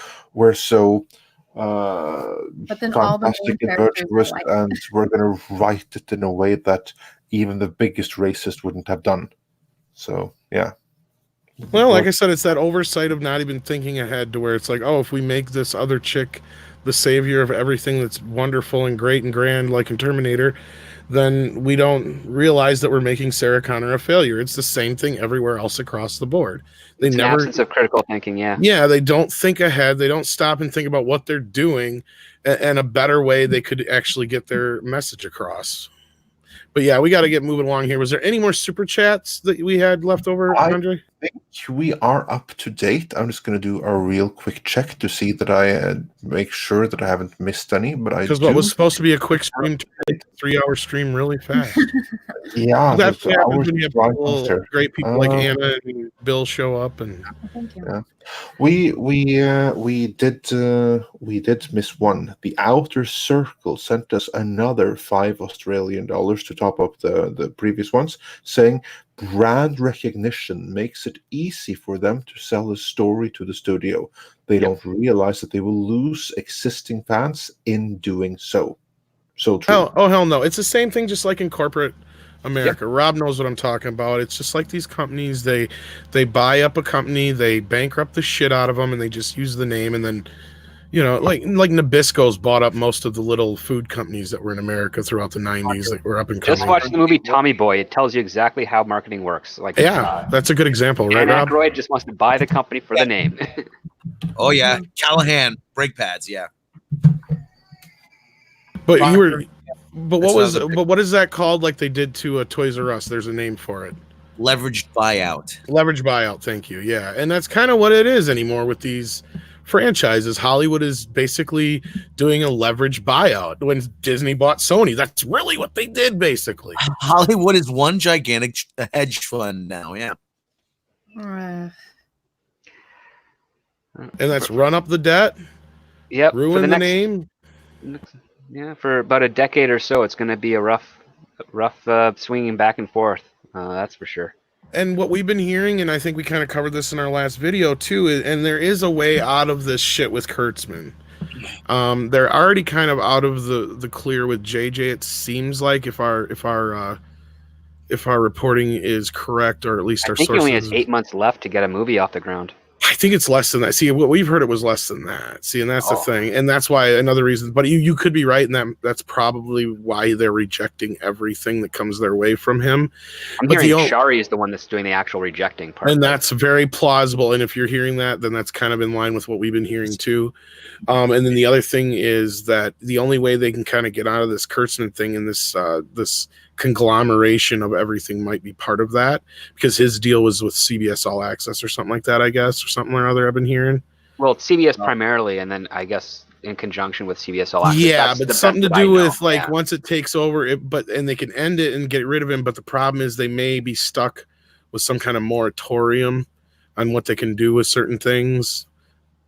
But then all the fantastic main and characters are virtuous, white. and we're going to write it in a way that even the biggest racist wouldn't have done. So yeah. Well, like I said, it's that oversight of not even thinking ahead to where it's like, oh, if we make this other chick the savior of everything that's wonderful and great and grand, like in Terminator, then we don't realize that we're making Sarah Connor a failure. It's the same thing everywhere else across the board. They It's an never, absence of critical thinking, yeah. yeah, they don't think ahead. They don't stop and think about what they're doing and a better way they could actually get their message across. But yeah, we got to get moving along here. Was there any more super chats that we had left over, Andre? I think we are up to date. I'm just going to do a real quick check to see that I make sure that I haven't missed any. But I Because do. what was supposed to be a quick stream, 3-hour stream, really fast. Yeah, That's there's what happens hours when you have flying people, past here. great people like Anna and Bill show up, and Thank you. Yeah. We did miss one. The Outer Circle sent us another $5 to top up the previous ones, saying brand recognition makes it easy for them to sell a story to the studio. They don't realize that they will lose existing fans in doing so. So true. oh hell no, it's the same thing, just like in corporate America. Rob knows what I'm talking about. It's just like these companies, they buy up a company, they bankrupt the shit out of them, and they just use the name, and then, you know, like Nabisco's bought up most of the little food companies that were in America throughout the 90s that were up and coming. Just watch the movie Tommy Boy. It tells you exactly how marketing works. Like, Yeah, that's a good example, right, Dan Rob? Aykroyd just wants to buy the company for the name. Oh yeah, Callahan brake pads. Yeah. But you were, but what That's was, another big- but what is that called? Like they did to Toys R Us. There's a name for it. Leveraged buyout. Leverage buyout. Thank you. Yeah, and that's kind of what it is anymore with these franchises. Hollywood is basically doing a leverage buyout. When Disney bought Sony, that's really what they did, basically. Hollywood is one gigantic hedge fund now. Yeah. And that's run up the debt, Yep. for ruin the the next, name. Yeah, for about a decade or so, it's going to be a rough swinging back and forth. That's for sure. And what we've been hearing, and I think we kind of covered this in our last video too, and there is a way out of this shit with Kurtzman. They're already kind of out of the clear with JJ. It seems like if our reporting is correct, or at least I our think he sources. only has 8 months left to get a movie off the ground. I think it's less than that. See, what we've heard, it was less than that. See, and that's the thing, and that's why another reason. But you could be right, and that's probably why they're rejecting everything that comes their way from him. I'm But hearing Shari is the one that's doing the actual rejecting part. And that's very plausible. And if you're hearing that, then that's kind of in line with what we've been hearing too. And then the other thing is that the only way they can kind of get out of this Kurtzman thing and this conglomeration of everything might be part of that, because his deal was with CBS All Access or something like that, I guess, or something or other I've been hearing. Well, it's CBS primarily, and then I guess in conjunction with CBS All Access. Yeah, That's but the something to best that do I know. with like Yeah. once it takes over, and they can end it and get rid of him. But the problem is they may be stuck with some kind of moratorium on what they can do with certain things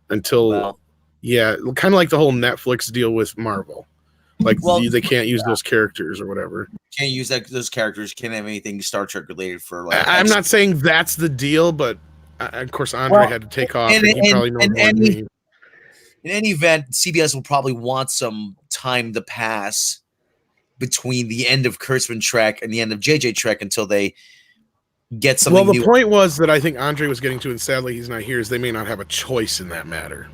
until, yeah, kind of like the whole Netflix deal with Marvel. Like they can't use those characters or whatever. Can't use those characters. Can't have anything Star Trek related for like. I'm not saying that's the deal, but of course Andre had to take off, and he probably knows more than me. In any event, CBS will probably want some time to pass between the end of Kurtzman Trek and the end of JJ Trek until they get something Well, the new. point was that I think Andre was getting to, and sadly he's not here, is they may not have a choice in that matter.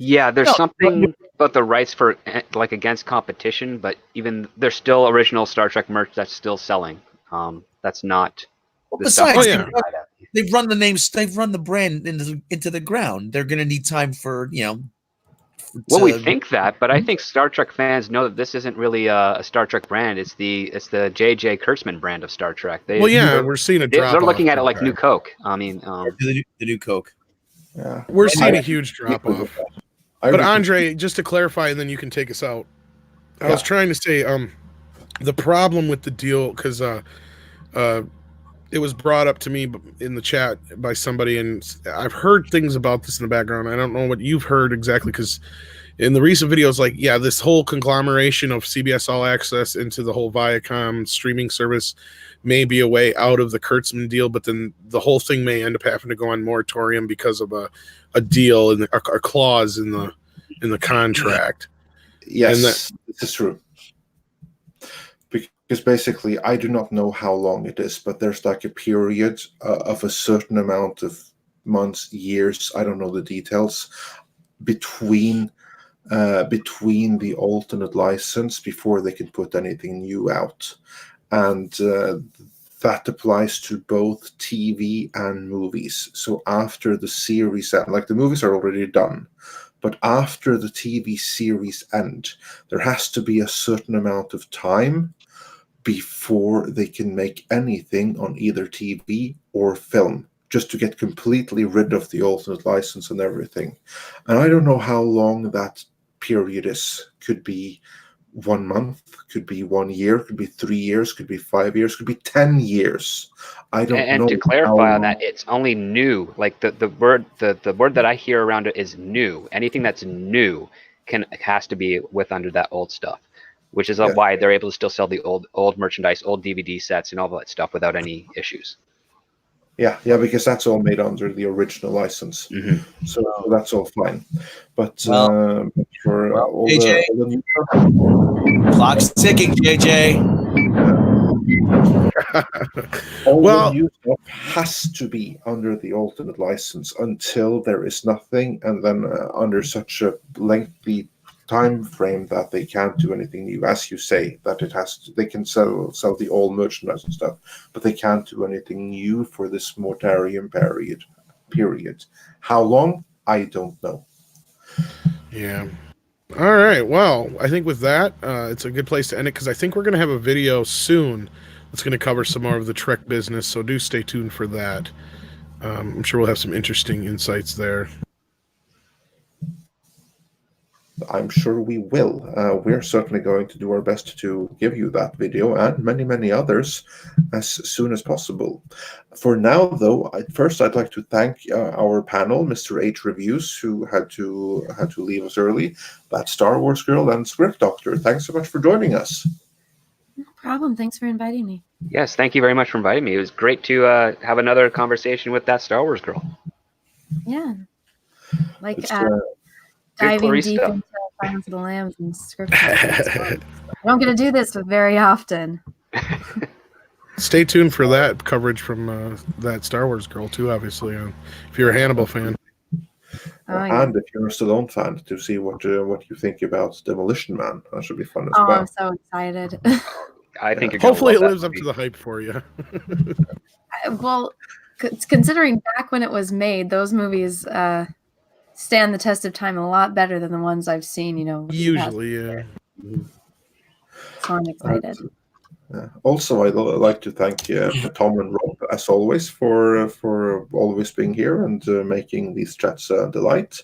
Yeah, there's something about the rights for like against competition, but even there's still original Star Trek merch that's still selling. That's not. Besides, they've run the names, they've run the brand into the ground. They're going to need time for Well, we think that, but I think Star Trek fans know that this isn't really a Star Trek brand. It's the J.J. Kurtzman brand of Star Trek. We're seeing a drop. They're looking at it like New Coke. I mean, the new Coke. Yeah. We're seeing I a huge drop agree with off. that. I But really think- Andre, just to clarify, and then you can take us out. I was Yeah. trying to say, the problem with the deal, because it was brought up to me in the chat by somebody, and I've heard things about this in the background. I don't know what you've heard exactly, because in the recent videos, like, yeah, this whole conglomeration of CBS All Access into the whole Viacom streaming service may be a way out of the Kurtzman deal, but then the whole thing may end up having to go on moratorium because of a deal and a clause in the contract. Yes, this is true. Because basically, I do not know how long it is, but there's like a period of a certain amount of months, years, I don't know the details, between the alternate license before they can put anything new out. And that applies to both TV and movies. So after the series, like the movies are already done, but after the TV series end, there has to be a certain amount of time before they can make anything on either TV or film, just to get completely rid of the alternate license and everything. And I don't know how long that period is. Could be 1 month, could be 1 year, could be 3 years, could be 5 years, could be 10 years. I don't know. And to clarify on that, it's only new. Like the word that I hear around it is new. Anything that's new has to be with under that old stuff, which is why they're able to still sell the old merchandise, old DVD sets, and all that stuff without any issues. Yeah, because that's all made under the original license, so that's all fine. But for all JJ, the new stuff, clock's ticking, JJ. the new stuff has to be under the alternate license until there is nothing, and then under such a lengthy time frame that they can't do anything new. As you say, that it has to, they can sell the old merchandise and stuff, but they can't do anything new for this moratorium period. How long? I don't know. Yeah. All right. Well, I think with that, it's a good place to end it, because I think we're going to have a video soon that's going to cover some more of the Trek business. So do stay tuned for that. I'm sure we'll have some interesting insights there. I'm sure we will. We're certainly going to do our best to give you that video and many, many others as soon as possible. For now, though, I'd like to thank our panel, Mr. H Reviews, who had to leave us early, that Star Wars Girl, and Script Doctor. Thanks so much for joining us. No problem. Thanks for inviting me. Yes, thank you very much for inviting me. It was great to have another conversation with that Star Wars girl. Yeah. Like It's, diving Clarissa. deep into Silence of the Lambs and script. I don't get to do this very often. Stay tuned for that coverage from that Star Wars girl too, obviously, if you're a Hannibal fan. Oh, yeah. And if you're a Stallone fan, to see what you think about Demolition Man. That should be fun as Oh, well. I'm so excited. I think you're gonna Hopefully it love that lives up movie. to the hype for you. Well, considering back when it was made, those movies stand the test of time a lot better than the ones I've seen, Usually, yeah. So I'm excited. Also, I'd like to thank Tom and Rob, as always, for always being here and making these chats a delight.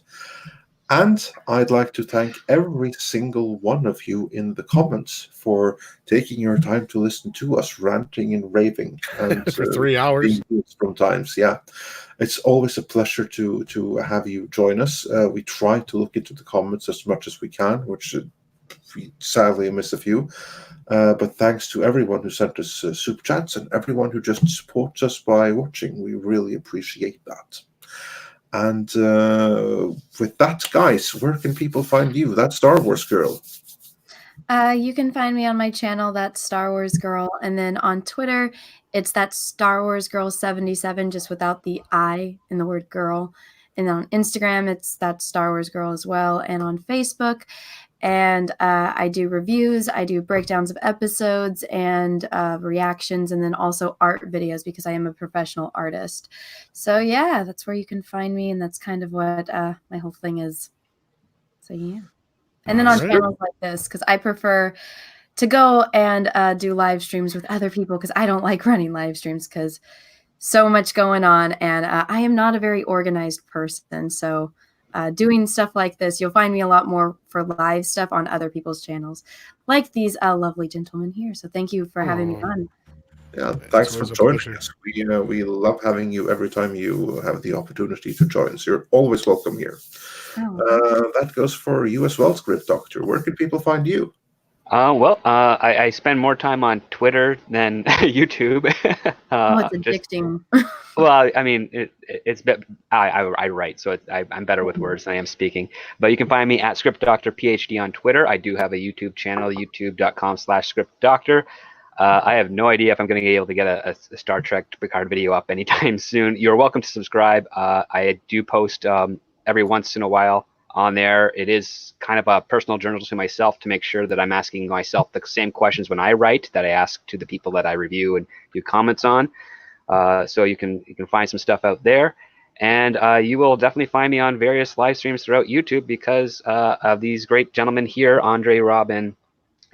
And I'd like to thank every single one of you in the comments for taking your time to listen to us ranting and raving and For 3 hours. Sometimes, yeah. It's always a pleasure to have you join us. We try to look into the comments as much as we can, which we sadly miss a few. But thanks to everyone who sent us super chats and everyone who just supports us by watching. We really appreciate that. And with that, guys, where can people find you? That Star Wars girl. You can find me on my channel, that's Star Wars Girl, and then on Twitter, it's that Star Wars Girl 77, just without the I in the word girl. And on Instagram, it's that Star Wars Girl as well, and on Facebook. And I do reviews, I do breakdowns of episodes and reactions, and then also art videos because I am a professional artist. So yeah, that's where you can find me, and that's kind of what my whole thing is. So yeah. And then on channels like this, because I prefer to go and do live streams with other people, because I don't like running live streams because so much going on, and I am not a very organized person, so doing stuff like this, you'll find me a lot more for live stuff on other people's channels, like these lovely gentlemen here. So thank you for having me on. Yeah, It's thanks for always a joining pleasure. us. We love having you every time you have the opportunity to join. So you're always welcome here. Oh, That goes for you as well, Script Doctor. Where can people find you? I spend more time on Twitter than YouTube. it's Just addicting. well, I mean, I write, so I'm better with words than I am speaking. But you can find me at Script Doctor PhD on Twitter. I do have a YouTube channel, youtube.com/scriptdoctor. I have no idea if I'm going to be able to get a Star Trek Picard video up anytime soon. You're welcome to subscribe. I do post every once in a while on there. It is kind of a personal journal to myself to make sure that I'm asking myself the same questions when I write that I ask to the people that I review and do comments on. So you can find some stuff out there, and you will definitely find me on various live streams throughout YouTube because of these great gentlemen here, Andre, Robin,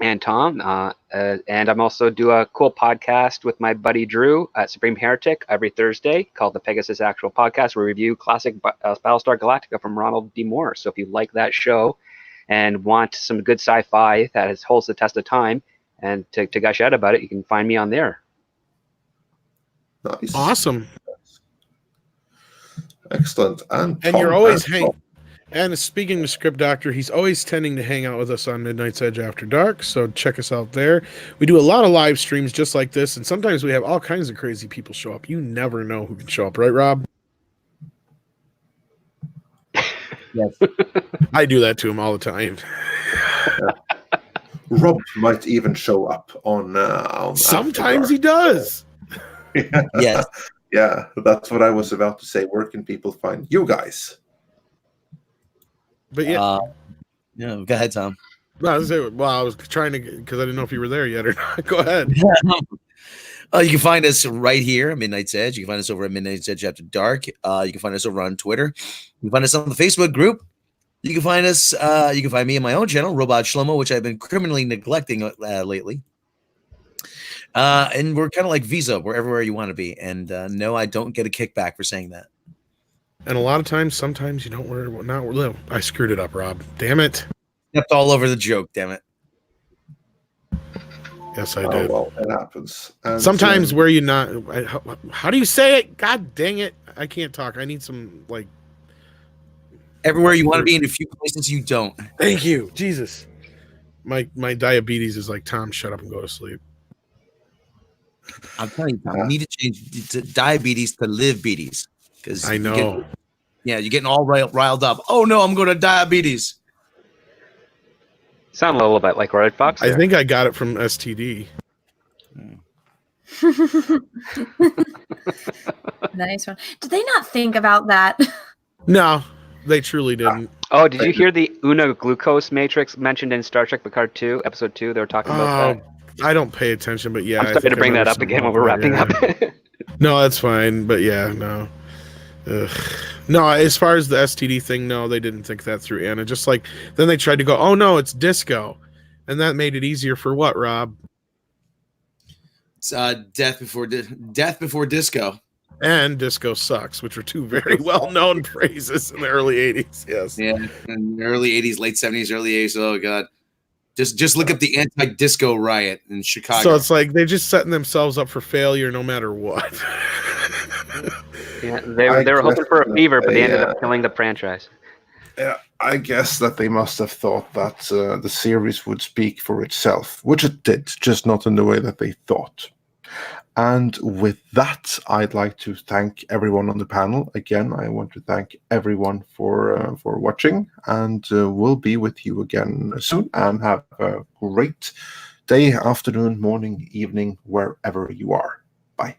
and Tom. And I'm also do a cool podcast with my buddy Drew at Supreme Heretic every Thursday called the Pegasus Actual Podcast, where we review classic Battlestar Galactica from Ronald D. Moore. So if you like that show and want some good sci-fi that holds the test of time and to gush out about it, you can find me on there. Nice. Awesome. Excellent. And You're Tom, always as well. And speaking to Script Doctor, he's always tending to hang out with us on Midnight's Edge After Dark, so check us out there. We do a lot of live streams just like this, and sometimes we have all kinds of crazy people show up. You never know who can show up, right, Rob? Yes. I do that to him all the time. Rob might even show up on Sometimes After he does. Dark. Yes. Yeah, that's what I was about to say. Where can people find you guys? But yeah, No, go ahead, Tom. no, I was trying to, because I didn't know if you were there yet or not. Go ahead. You can find us right here at Midnight's Edge. You can find us over at Midnight's Edge After Dark. You can find us over on Twitter. You can find us on the Facebook group. You can find us. You can find me in my own channel, Robot Shlomo, which I've been criminally neglecting lately. And we're kind of like Visa. We're everywhere you want to be. And no, I don't get a kickback for saying that. And a lot of times, sometimes you don't wear not. I screwed it up, Rob. Damn it. Stepped all over the joke. Damn it. Yes, I did. Well, it happens. And, Sometimes where you not. How do you say it? God dang it! I can't talk. I need some like. Everywhere you want to be in a few places you don't. Thank you, Jesus. My diabetes is like, Tom, shut up and go to sleep. I'm telling you, Tom, you need to change diabetes to live beaties. Because I know. You're getting all riled up. Oh no, I'm going to diabetes. Sound a little bit like Red Fox. I think I got it from STD. Nice one. Did they not think about that? No, they truly didn't. Oh, did you hear the Una glucose matrix mentioned in Star Trek Picard 2, Episode 2? They were talking about that. I don't pay attention, but yeah. I'm starting to bring that up again when we're wrapping up. No, that's fine. But yeah, no. Ugh. No, as far as the STD thing, no, they didn't think that through, Anna. Just like, then they tried to go, oh no, it's disco. And that made it easier for what, Rob? It's death before disco. And disco sucks, which were two very well-known phrases in the early 80s. Yes. Yeah, in the early 80s, late 70s, early 80s. Oh, God. Just look up the anti-disco riot in Chicago. So it's like they're just setting themselves up for failure no matter what. Yeah, they were hoping for a fever, but they ended up killing the franchise. Yeah, I guess that they must have thought that the series would speak for itself, which it did, just not in the way that they thought. And with that, I'd like to thank everyone on the panel. Again, I want to thank everyone for watching, and we'll be with you again soon. And have a great day, afternoon, morning, evening, wherever you are. Bye.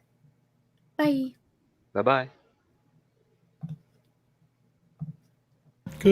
Bye. Bye-bye.